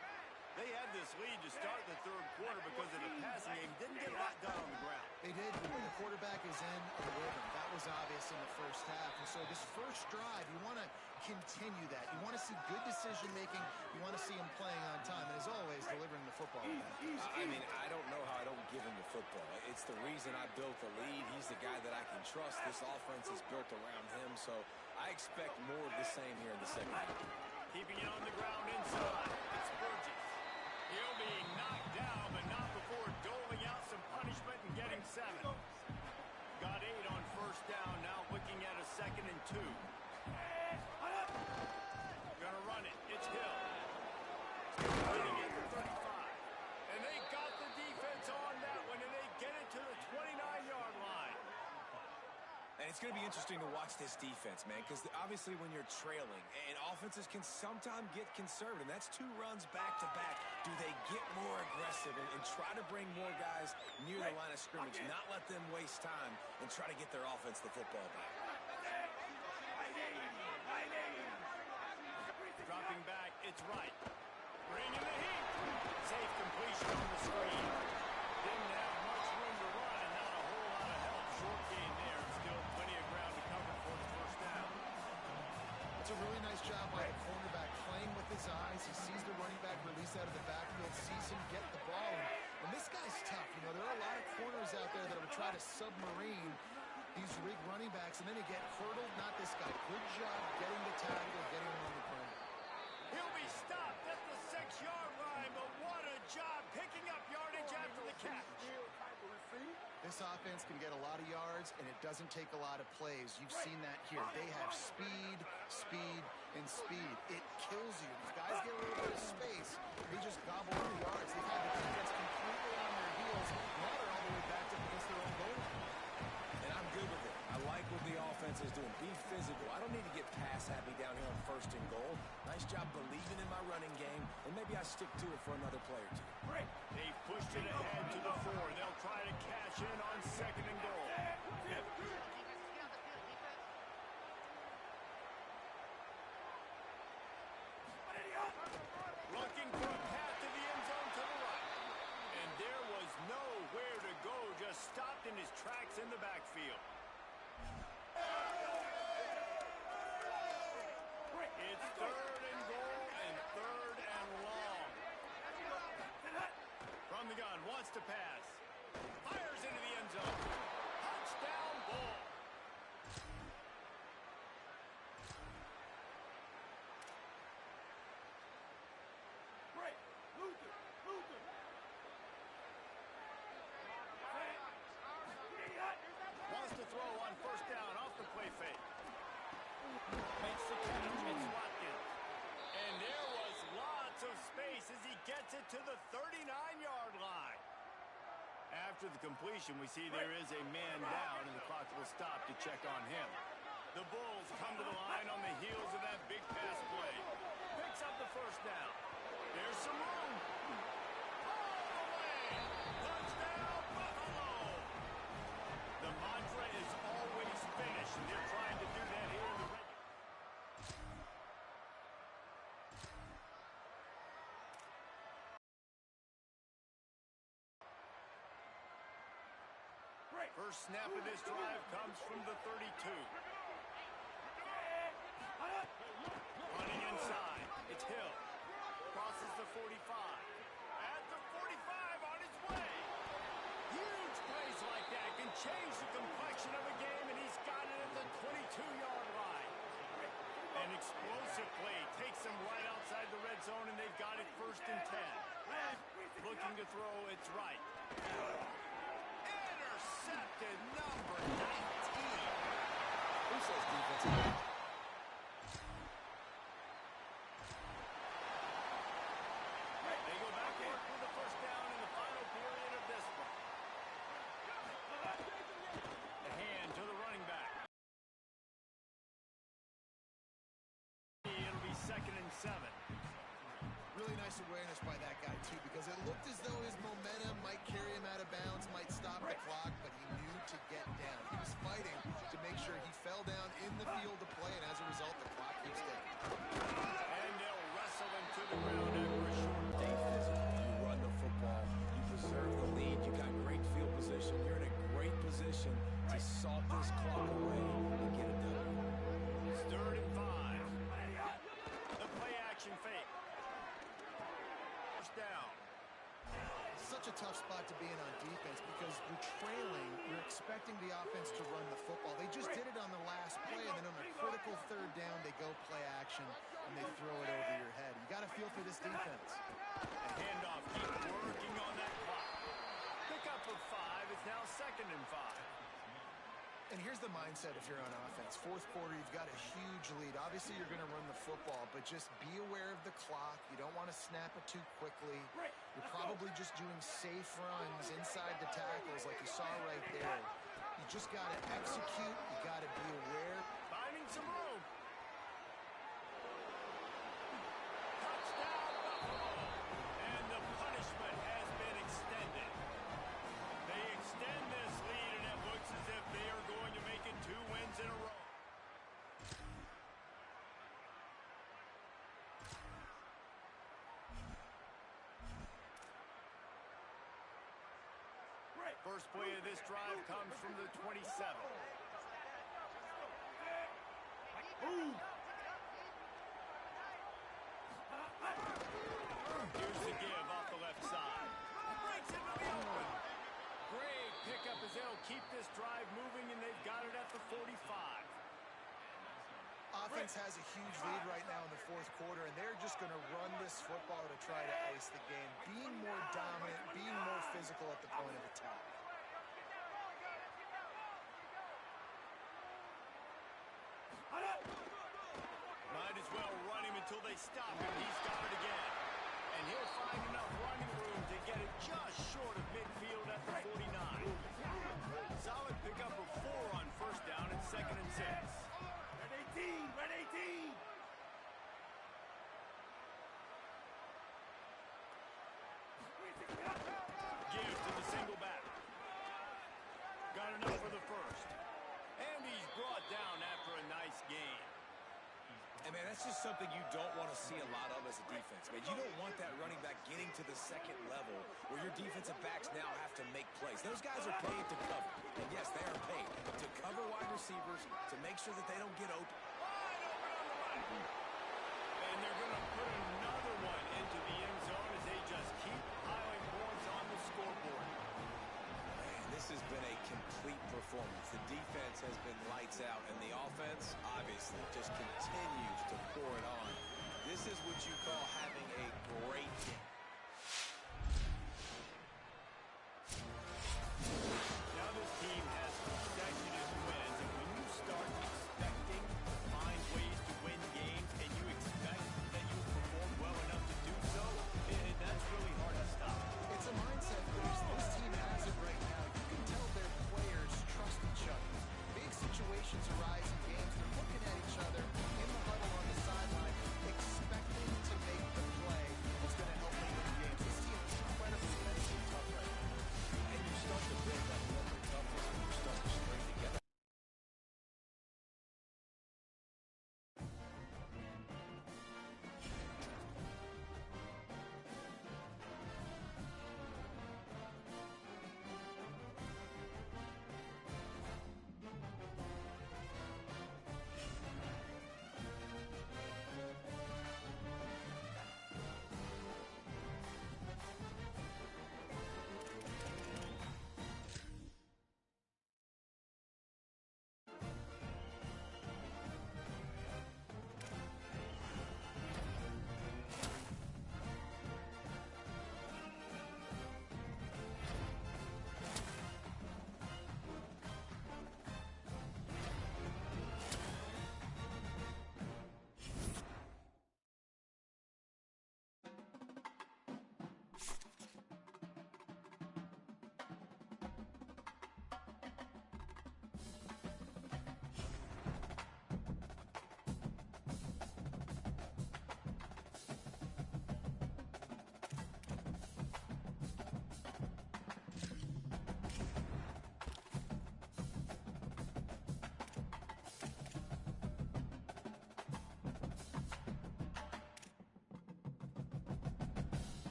They had this lead to start the 3rd quarter because of the passing game. Didn't get a lot done on the ground. They did, but when the quarterback is in a rhythm, that was obvious in the 1st half. And so this 1st drive, you want to continue that. You want to see good decision-making. You want to see him playing on time. And as always, delivering the football. I mean, I don't know how I don't give him the football. It's the reason I built the lead. He's the guy that I can trust. This offense is built around him. So I expect more of the same here in the 2nd half. Keeping it on the ground inside. It's Burgess. He'll be knocked down, but not before doling out some punishment and getting 7. Got 8 on 1st down, now looking at a 2nd and 2. Gonna run it. It's Hill. Still running at the 35. And they got the defense on that one, and they get it to the 29-yard line. And it's going to be interesting to watch this defense, man, because obviously when you're trailing, and offenses can sometimes get conservative. That's 2 runs back-to-back. Do they get more aggressive and try to bring more guys near the line of scrimmage, not let them waste time, and try to get their offense the football back? Dropping back, it's right. Bringing the heat. Safe completion on the screen. Didn't have much room to run and not a whole lot of help. Short gain there. Still plenty of ground to cover for the 1st down. It's a really nice job by the cornerback playing with his eyes. He sees the running back release out of the backfield, sees him get the ball. And this guy's tough. You know, there are a lot of corners out there that will try to submarine these rig running backs, and then they get hurdled. Not this guy. Good job getting the tackle, getting him on the ground. He'll be stopped at the 6-yard line, but what a job picking up yardage after the catch. This offense can get a lot of yards, and it doesn't take a lot of plays. You've seen that here. They have speed, speed, and speed. It kills you. These guys get a little bit of space. They just gobble up the yards. They've had the defense completely on their heels. Now they're all the way back up against their own goal. And I'm good with it. I like what the offense is doing. Be physical. I don't need to get pass happy down here on 1st and goal. Nice job believing in my running game, and maybe I stick to it for another play or 2. They've pushed it ahead to the 4. They'll try to cash in on 2nd and goal. Looking for a path to the end zone to the right. And there was nowhere to go, just stopped in his tracks in the backfield. It's 3rd and goal and 3rd and long. From the gun, wants to pass. Fires into the end zone. Touchdown, Bull. Wants to throw on first down off the play fake. Makes the catch. It's Watkins. And there was lots of space as he gets it to the 39-yard line. After the completion, we see there is a man down, and the clock will stop to check on him. The Bulls come to the line on the heels of that big pass play. Picks up the first down. There's some room. All the way. Touchdown, Buffalo. The mantra is always finish, and they're trying to do that here in the regular. First snap of this drive comes from the 32. Running inside. It's Hill. Crosses the 45. At the 45 on his way. Huge plays like that can change the complexion of a game, and he's got it at the 22-yard line. An explosive play takes him right outside the red zone, and they've got it 1st and 10. Looking to throw, it's right. Intercepted number 19. Who says defensive? They go back to work with the first down in the final period of this one. The hand to the running back. It'll be 2nd and 7. Really nice awareness by that guy, too, because it looked as though his momentum might carry him out of bounds, might stop the clock, but he knew to get down. He was fighting to make sure he fell down in the field to play, and as a result, the clock keeps ticking. And they'll wrestle him to the ground after a short Stay physical. You run the football. You preserve the lead. You got great field position. You're in a great position to salt this clock away and get it done. It's 3rd and 5. The play action fake. First down. Such a tough spot to be in on defense because you're trailing, you're expecting the offense to run the football. They just did it on the last play, and then on the critical 3rd down, they go play action, and they throw it over your head. You got to feel for this defense. The handoff, keep working on that clock. Pickup of 5. It's now 2nd and 5. And here's the mindset if you're on offense. 4th quarter, you've got a huge lead. Obviously, you're going to run the football, but just be aware of the clock. You don't want to snap it too quickly. You're probably just doing safe runs inside the tackles like you saw right there. You just got to execute. You got to be aware. Finding some room. Touchdown, Buffalo. And the punishment has been extended. They extend this lead, and it looks as if they are going to make it 2 wins in a row. First play of this drive comes from the 27. Here's the give off the left side. Breaks into the open. Great pickup as they'll keep this drive moving, and they've got it at the 45. Offense has a huge lead right now in the 4th quarter, and they're just going to run this football to try to ice the game. Being more dominant, being more physical at the point of attack. Might as well run him until they stop him. He's got it again. And he'll find enough running room to get it just short of midfield at the 49. Solid pickup of 4 on first down and 2nd and 6. Red 18! Red 18! Give to the single back. Got enough for the first. And he's brought down after a nice game. And, man, that's just something you don't want to see a lot of as a defense, man. You don't want that running back getting to the 2nd level where your defensive backs now have to make plays. Those guys are paid to cover. And, yes, they are paid to cover wide receivers to make sure that they don't get open. Wide open on the right. And they're going to put another one into the end zone as they just keep piling points on the scoreboard. This has been a complete performance. The defense has been lights out, and the offense, obviously, just continues to pour it on. This is what you call having a great game. Now this team has consecutive wins, and when you start expecting to find ways to win games and you expect that you'll perform well enough to do so, that's really hard to stop. It's a mindset boost. This team has it right now. You can tell their players trust each other. Big situations arise in games. They're looking at each other in the huddle on the sideline, expecting to make the play that's going to help them win games. This team is incredibly mentally tough right now. And you start to build that mental toughness when you start to string together.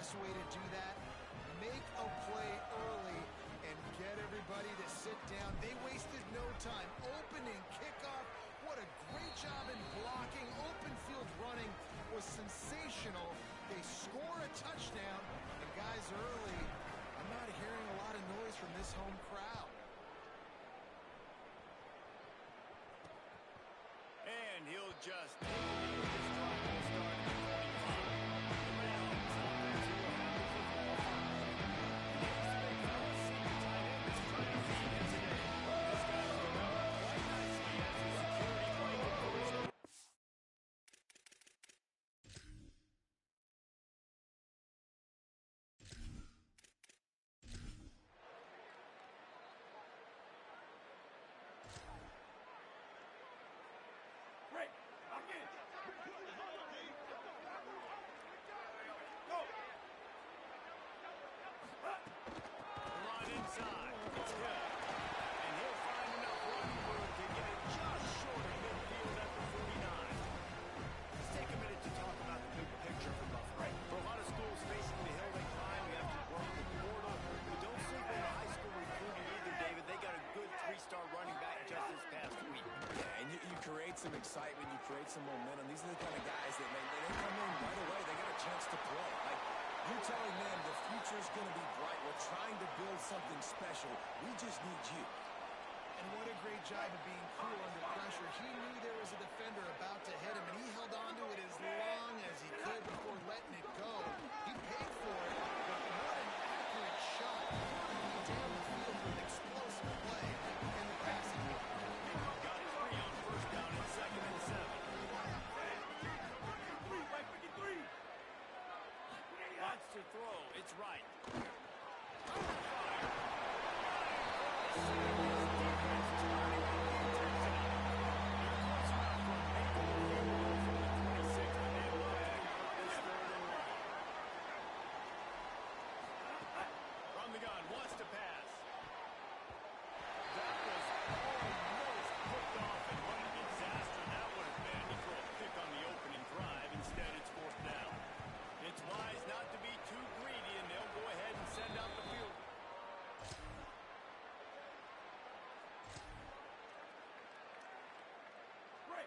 best way to do that, make a play early and get everybody to sit down. They wasted no time. Opening kickoff, what a great job in blocking. Open field running was sensational. They score a touchdown, and guys, early, I'm not hearing a lot of noise from this home crowd. And he'll just Break. Lock in. It's Hill. And he'll find enough running room to get it just short of midfield at the 49. Let's take a minute to talk about the big picture for Buffalo. For a lot of schools facing the hill they climb, we have to work the portal. But don't sleep on the high school recruiting either, David. They got a good 3-star running back just this past week. Yeah, and you create some excitement, you create some momentum. These are the kind of guys that they come in right away. They get a chance to play. Like, you're telling them the future's going to be bright. We're trying to build something special. We just need you. And what a great job of being cool under pressure. He knew there was a defender about to hit him, and he held on to it as long as he could before letting it go. He paid for it, but what an accurate shot. Down the field with explosive play in the passing game. Got 3 on first down and 2nd and 7. Wants to throw. It's right. From the gun, wants to pass. That was almost picked off, and what a disaster that would have been to throw a pick on the opening drive. Instead, it's 4th down. It's wise not to be too greedy, and they'll go ahead and send out the field.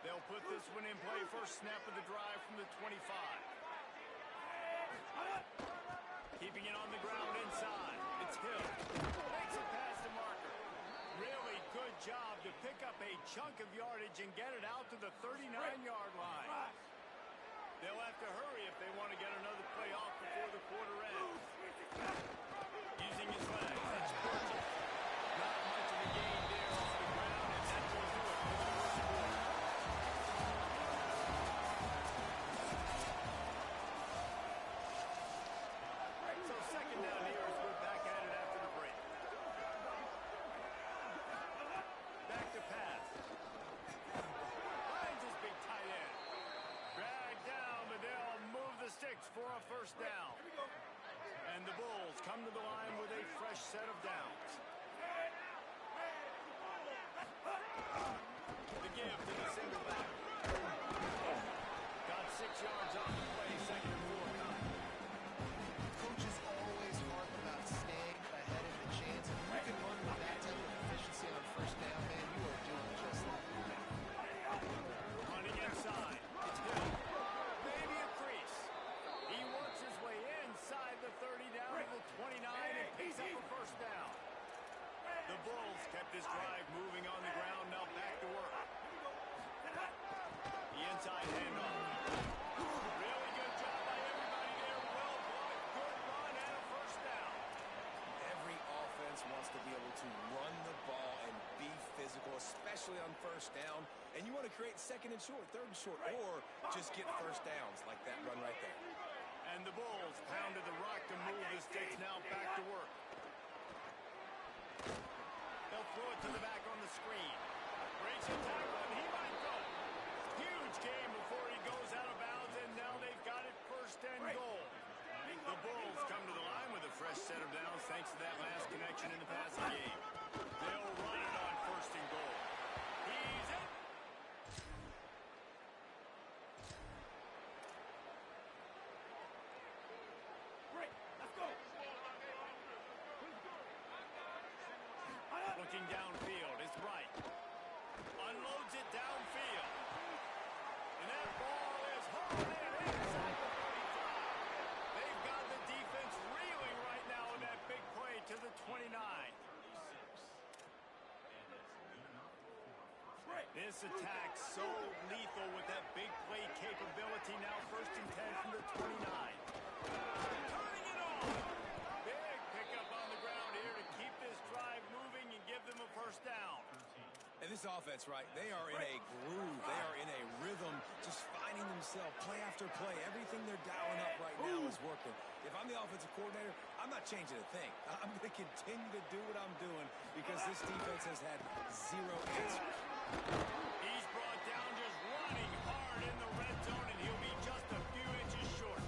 They'll put this one in play. First snap of the drive from the 25. Keeping it on the ground inside. It's Hill. Makes it past the marker. Really good job to pick up a chunk of yardage and get it out to the 39-yard line. They'll have to hurry if they want to get another play off before the quarter ends. Using his legs. That's perfect. Not much of a gain there off the ground, and that will do it for the first quarter. So 2nd down here as we're back at it after the break. Back to pass. Finds his big tight end. Drag down, but they'll move the sticks for a first down. And the Bulls come to the line with a fresh set of downs. The give to the single back. Got 6 yards on the play, 2nd and 4. Coaches always harp about staying ahead of the chance. If you can run with that type of efficiency on first down, man, you are doing just that. Running inside. It's Hill. Maybe a crease. He works his way inside the 30 down to the 29 and picks up a first down. The Bulls kept this drive moving on the ground. Now back to work. The inside handoff. Really good job by everybody there. Well blocked. Good run and a first down. Every offense wants to be able to run the ball and be physical, especially on first down. And you want to create 2nd and short, 3rd and short, or just get first downs like that run right there. And the Bulls pounded the rock to move the sticks. Now back to work. They'll throw it to the back on the screen. Breaks a tackle, and he might go. Huge game before he goes out of bounds, and now they've got it 1st and goal. The Bulls come to the line with a fresh set of downs thanks to that last connection in the passing game. They'll run it on 1st and goal. He's in. Looking downfield, it's right. Unloads it downfield. And that ball is hauled in inside the 35. They've got the defense reeling right now in that big play to the 29. This attack so lethal with that big play capability. Now 1st and 10 from the 29. Turning it on. Big pickup on the ground here to keep this drive moving and give them a first down. And this offense, right, they are in a groove. They are in a rhythm, just finding themselves play after play. Everything they're dialing up right now is working. If I'm the offensive coordinator, I'm not changing a thing. I'm going to continue to do what I'm doing because this defense has had 0 answers. He's brought down just running hard in the red zone, and he'll be just a few inches short.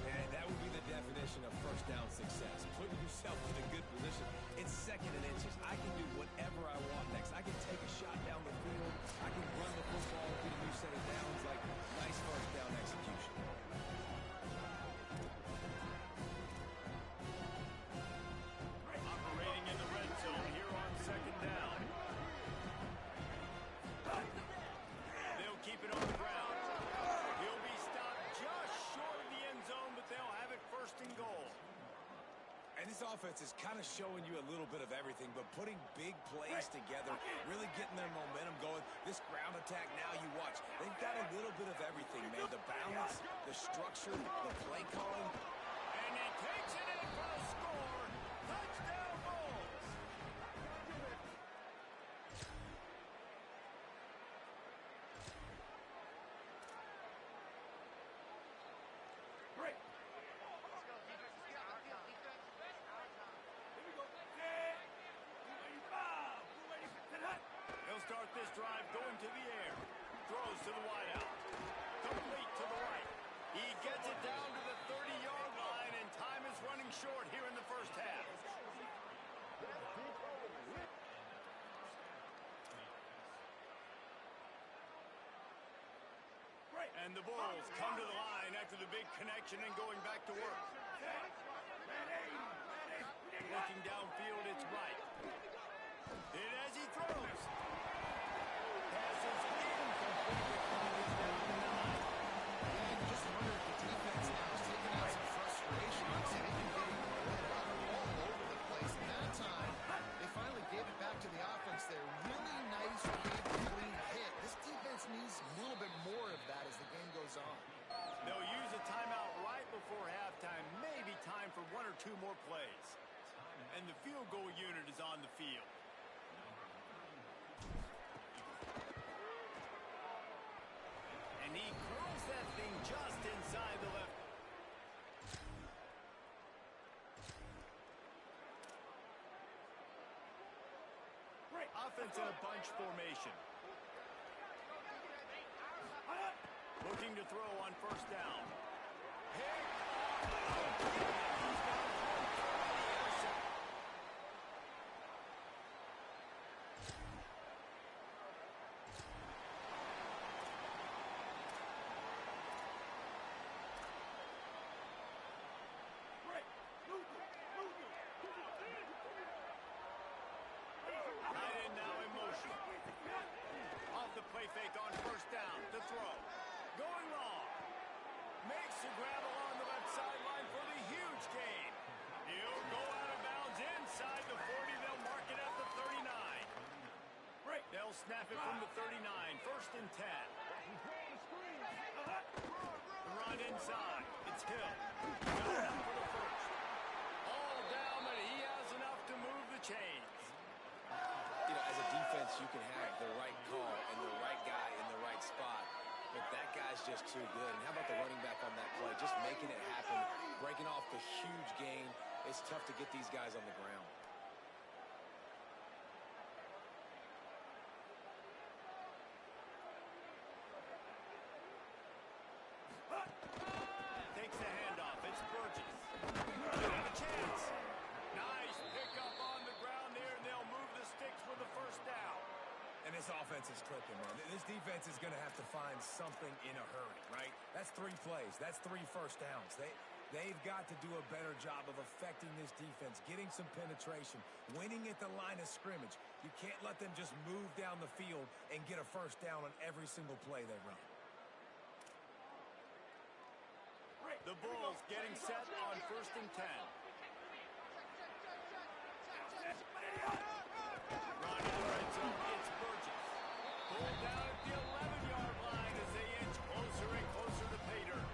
And that would be the definition of first first down success, putting yourself in a good position. It's 2nd and inches. I can do whatever I want next. I can take a shot down the field. I can run the football, get a new set of downs. Like, nice first down execution. Operating in the red zone here on 2nd down. They'll keep it on the ground. He'll be stopped just short of the end zone, but they'll have it 1st and goal. And this offense is kind of showing you a little bit of everything, but putting big plays together, really getting their momentum going. This ground attack, now you watch. They've got a little bit of everything, man. The balance, the structure, the play calling. And he takes it in for a score. Touchdown Bulls. Let's go, defense. Let's get out the field, defense. He'll start this drive going to the air. Throws to the wideout. Complete to the right. He gets it down to the 30-yard line, and time is running short here in the first half. And the Bulls come to the line after the big connection and going back to work. Looking downfield, it's right. And as he throws, passes incomplete. He's down to 9. And you just wonder if the defense now is taking out some frustration. Like I said, they've been getting all over the place. And that time, they finally gave it back to the offense there. Really nice, big, clean hit. This defense needs a little bit more of that as the game goes on. They'll use a timeout right before halftime. Maybe time for 1 or 2 more plays. And the field goal unit is on the field. And he curls that thing just inside the left. Offense in a bunch formation. Looking to throw on 1st down. Tight end now in motion. Off the play fake on 1st down. To throw. Going long. Makes the grab along the left sideline for the huge gain. He'll go out of bounds inside the 40. They'll mark it at the 39. They'll snap it from the 39. 1st and 10. Run inside. It's Hill. Going up for the 1st. All down, but he has enough to move the chains. You know, as a defense, you can have the right call and the right guy in the right spot, but that guy's just too good. And how about the running back on that play? Just making it happen, breaking off the huge gain. It's tough to get these guys on the ground. Takes the handoff. It's Burgess. They have a chance. Nice pickup on the ground there, and they'll move the sticks for the 1st down. And this offense is clicking, man. This defense is going to have to find something in a hurry, right? That's 3 plays. That's 3 first downs. They've got to do a better job of affecting this defense, getting some penetration, winning at the line of scrimmage. You can't let them just move down the field and get a 1st down on every single play they run. The Bulls getting set on 1st and 10. Run in the red zone. It's Burgess. Pulled down at the 11-yard line as they inch closer and closer to pay dirt.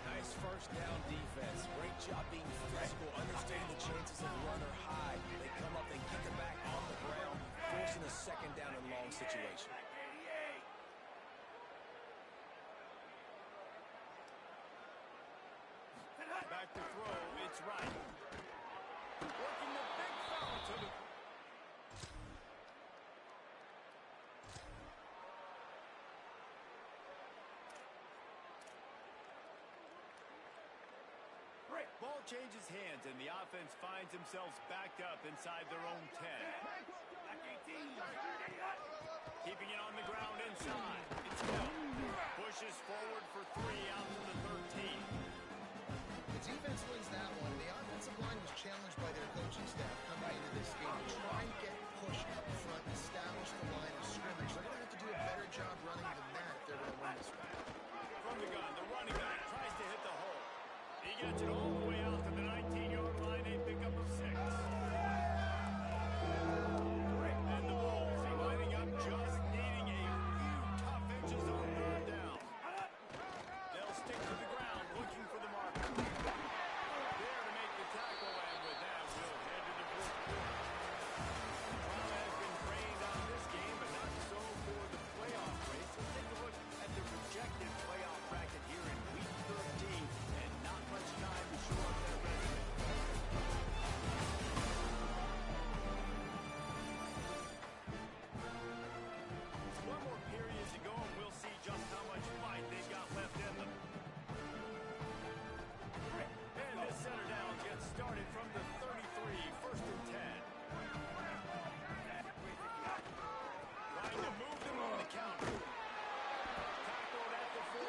Nice 1st down defense. Great job being physical, understanding the chances of run or high. They come up, they get it back on the ground, forcing a 2nd down and long situation. Back to throw. It's right. Working the big throw to the... Ball changes hands, and the offense finds themselves backed up inside their own 10. Keeping it on the ground inside. It's Hill. Pushes forward for 3 out to the 13. The defense wins that one. The offensive line was challenged by their coaching staff coming into this game to try and get push up front and establish the line of scrimmage. They're going to have to do a better job running than that if they're going to win this one. From the gun, the running back tries to hit the hole. He gets it all the way out to the 19-yard line, a pickup of 6. And the Bulls lining up, just needing a few tough inches on third down. They'll stick to the ground, looking for the marker. There to make the tackle, and with that, we'll head to the fourth quarter. Drama has been rained on this game, but not so for the playoff race. Let's take a look at the projected playoff bracket here in Week 13, and not much time to show up that resume. One more period to go, and we'll see just how much fight they've got left in them. And this center down gets started from the 33, 1st and 10. Trying to move them on the counter. Tackled at the 43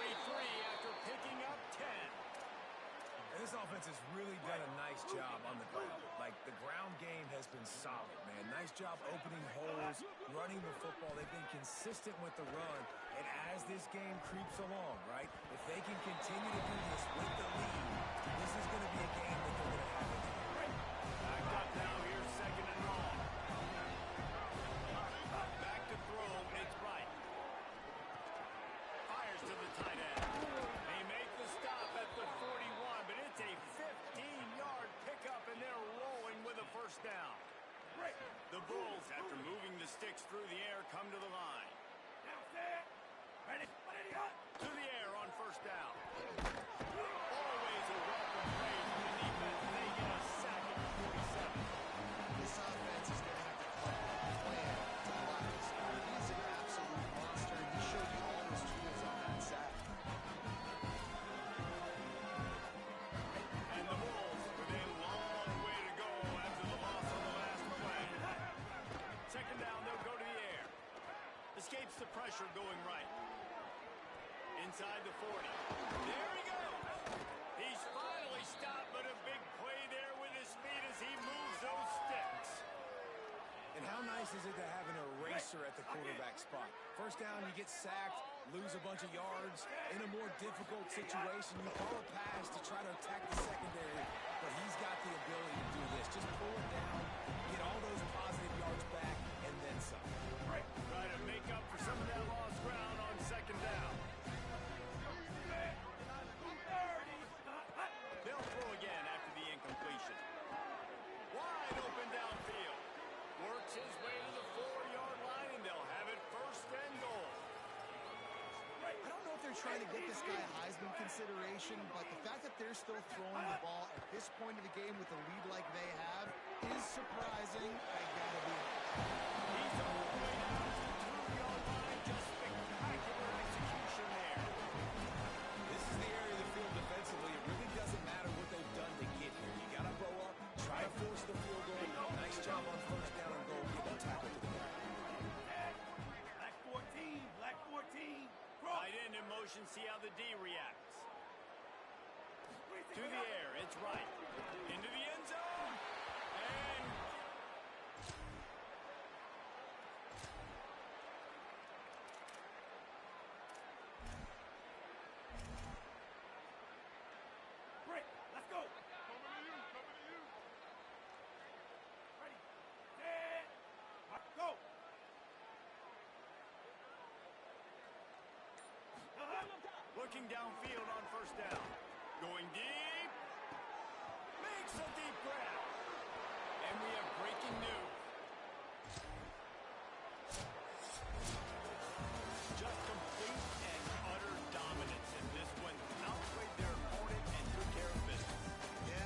after picking up 10. And this offense has really done a nice job on the ground. Like, the ground game has been solid, man. Nice job opening holes, running the football. They've been consistent with the run. And as this game creeps along, right, if they can continue to do this with the lead, this is going to be a game that they're going to have in hand. Backed up now here, 2nd and long. Back to throw, it's right. Fires to the tight end. They make the stop at the 41, but it's a 15-yard pickup, and they're rolling with a 1st down. The Bulls, after moving the sticks through the air, come to the line. To the air on 1st down. Always a welcome praise from the defense. They get a sack at the 47. This offense is going to have to come up with a plan to block this guy. He's an absolute monster, and he showed you all his tools on that sack. And the Bulls with a long way to go after the loss on the last play. 2nd down, they'll go to the air. Escapes the pressure going right. Inside the 40. There he goes. He's finally stopped, but a big play there with his feet as he moves those sticks. And how nice is it to have an eraser at the quarterback spot? 1st down, you get sacked, lose a bunch of yards. In a more difficult situation, you call a pass to try to attack the secondary, but he's got the ability to do this. Just pull it down, get all those positive yards back, and then some. Try to make up for some of that lost ground on 2nd down. They'll throw again after the incompletion. Wide open downfield. Works his way to the 4-yard line, and they'll have it 1st and goal. I don't know if they're trying to get this guy Heisman consideration, but the fact that they're still throwing the ball at this point of the game with a lead like they have is surprising. I gotta be honest. He's all the way down to the 2-yard line. Just spectacular execution there. This is the area of the field defensively. It really doesn't matter what they've done to get here. You got to blow up, try to force the field goal. Nice job on 1st down and goal. Get that tackle to the ground. Black 14, black 14. Tight end in motion, see how the D reacts. To the air, it's right. Into the end zone. And let's go. Ready, set, go. Looking downfield on 1st down. Going deep. Makes a deep grab. And we have breaking news. Just complete and utter dominance in this one. Outplayed their opponent and took care of business. Yeah.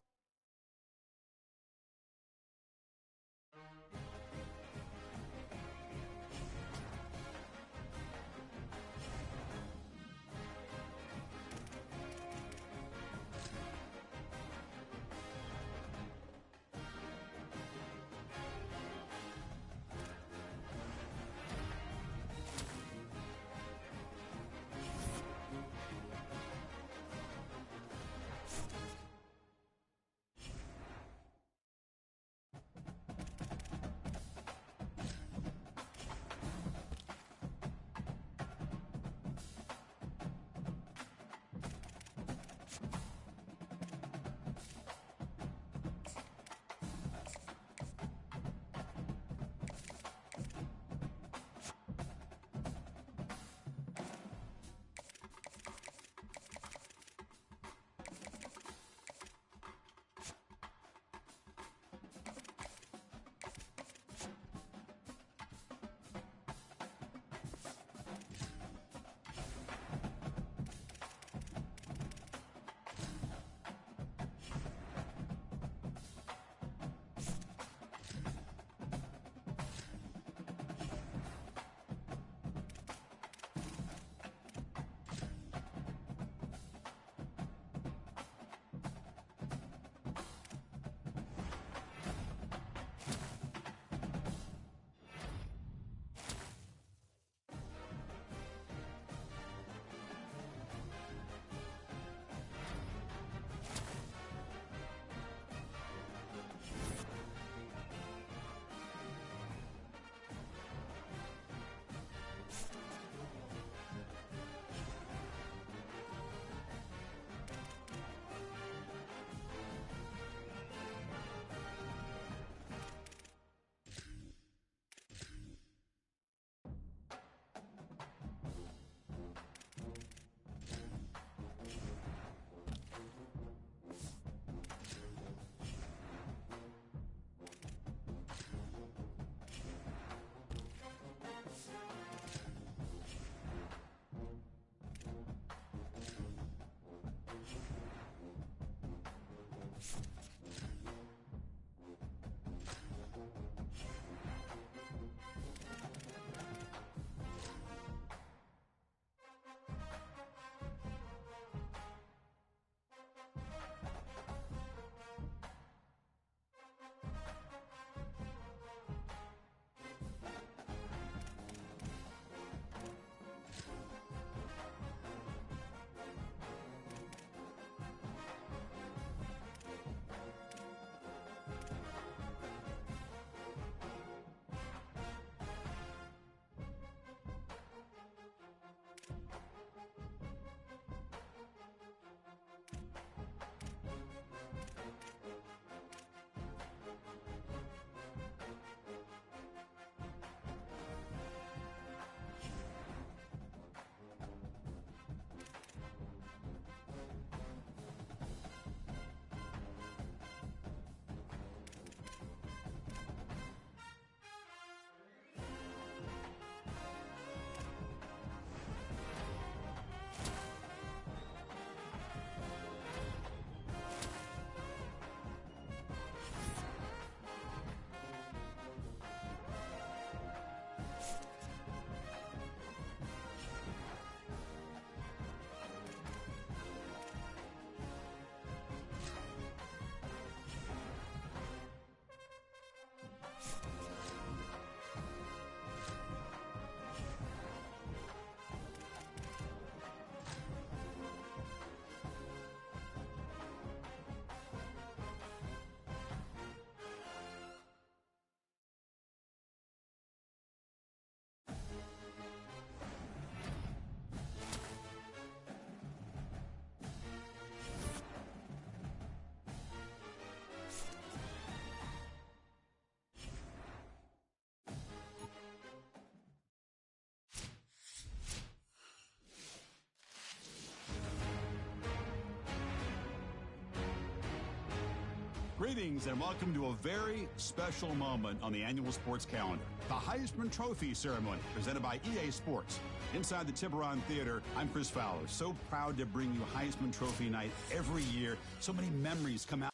Greetings and welcome to a very special moment on the annual sports calendar. The Heisman Trophy ceremony presented by EA Sports. Inside the Tiburon Theater, I'm Chris Fowler. So proud to bring you Heisman Trophy night every year. So many memories come out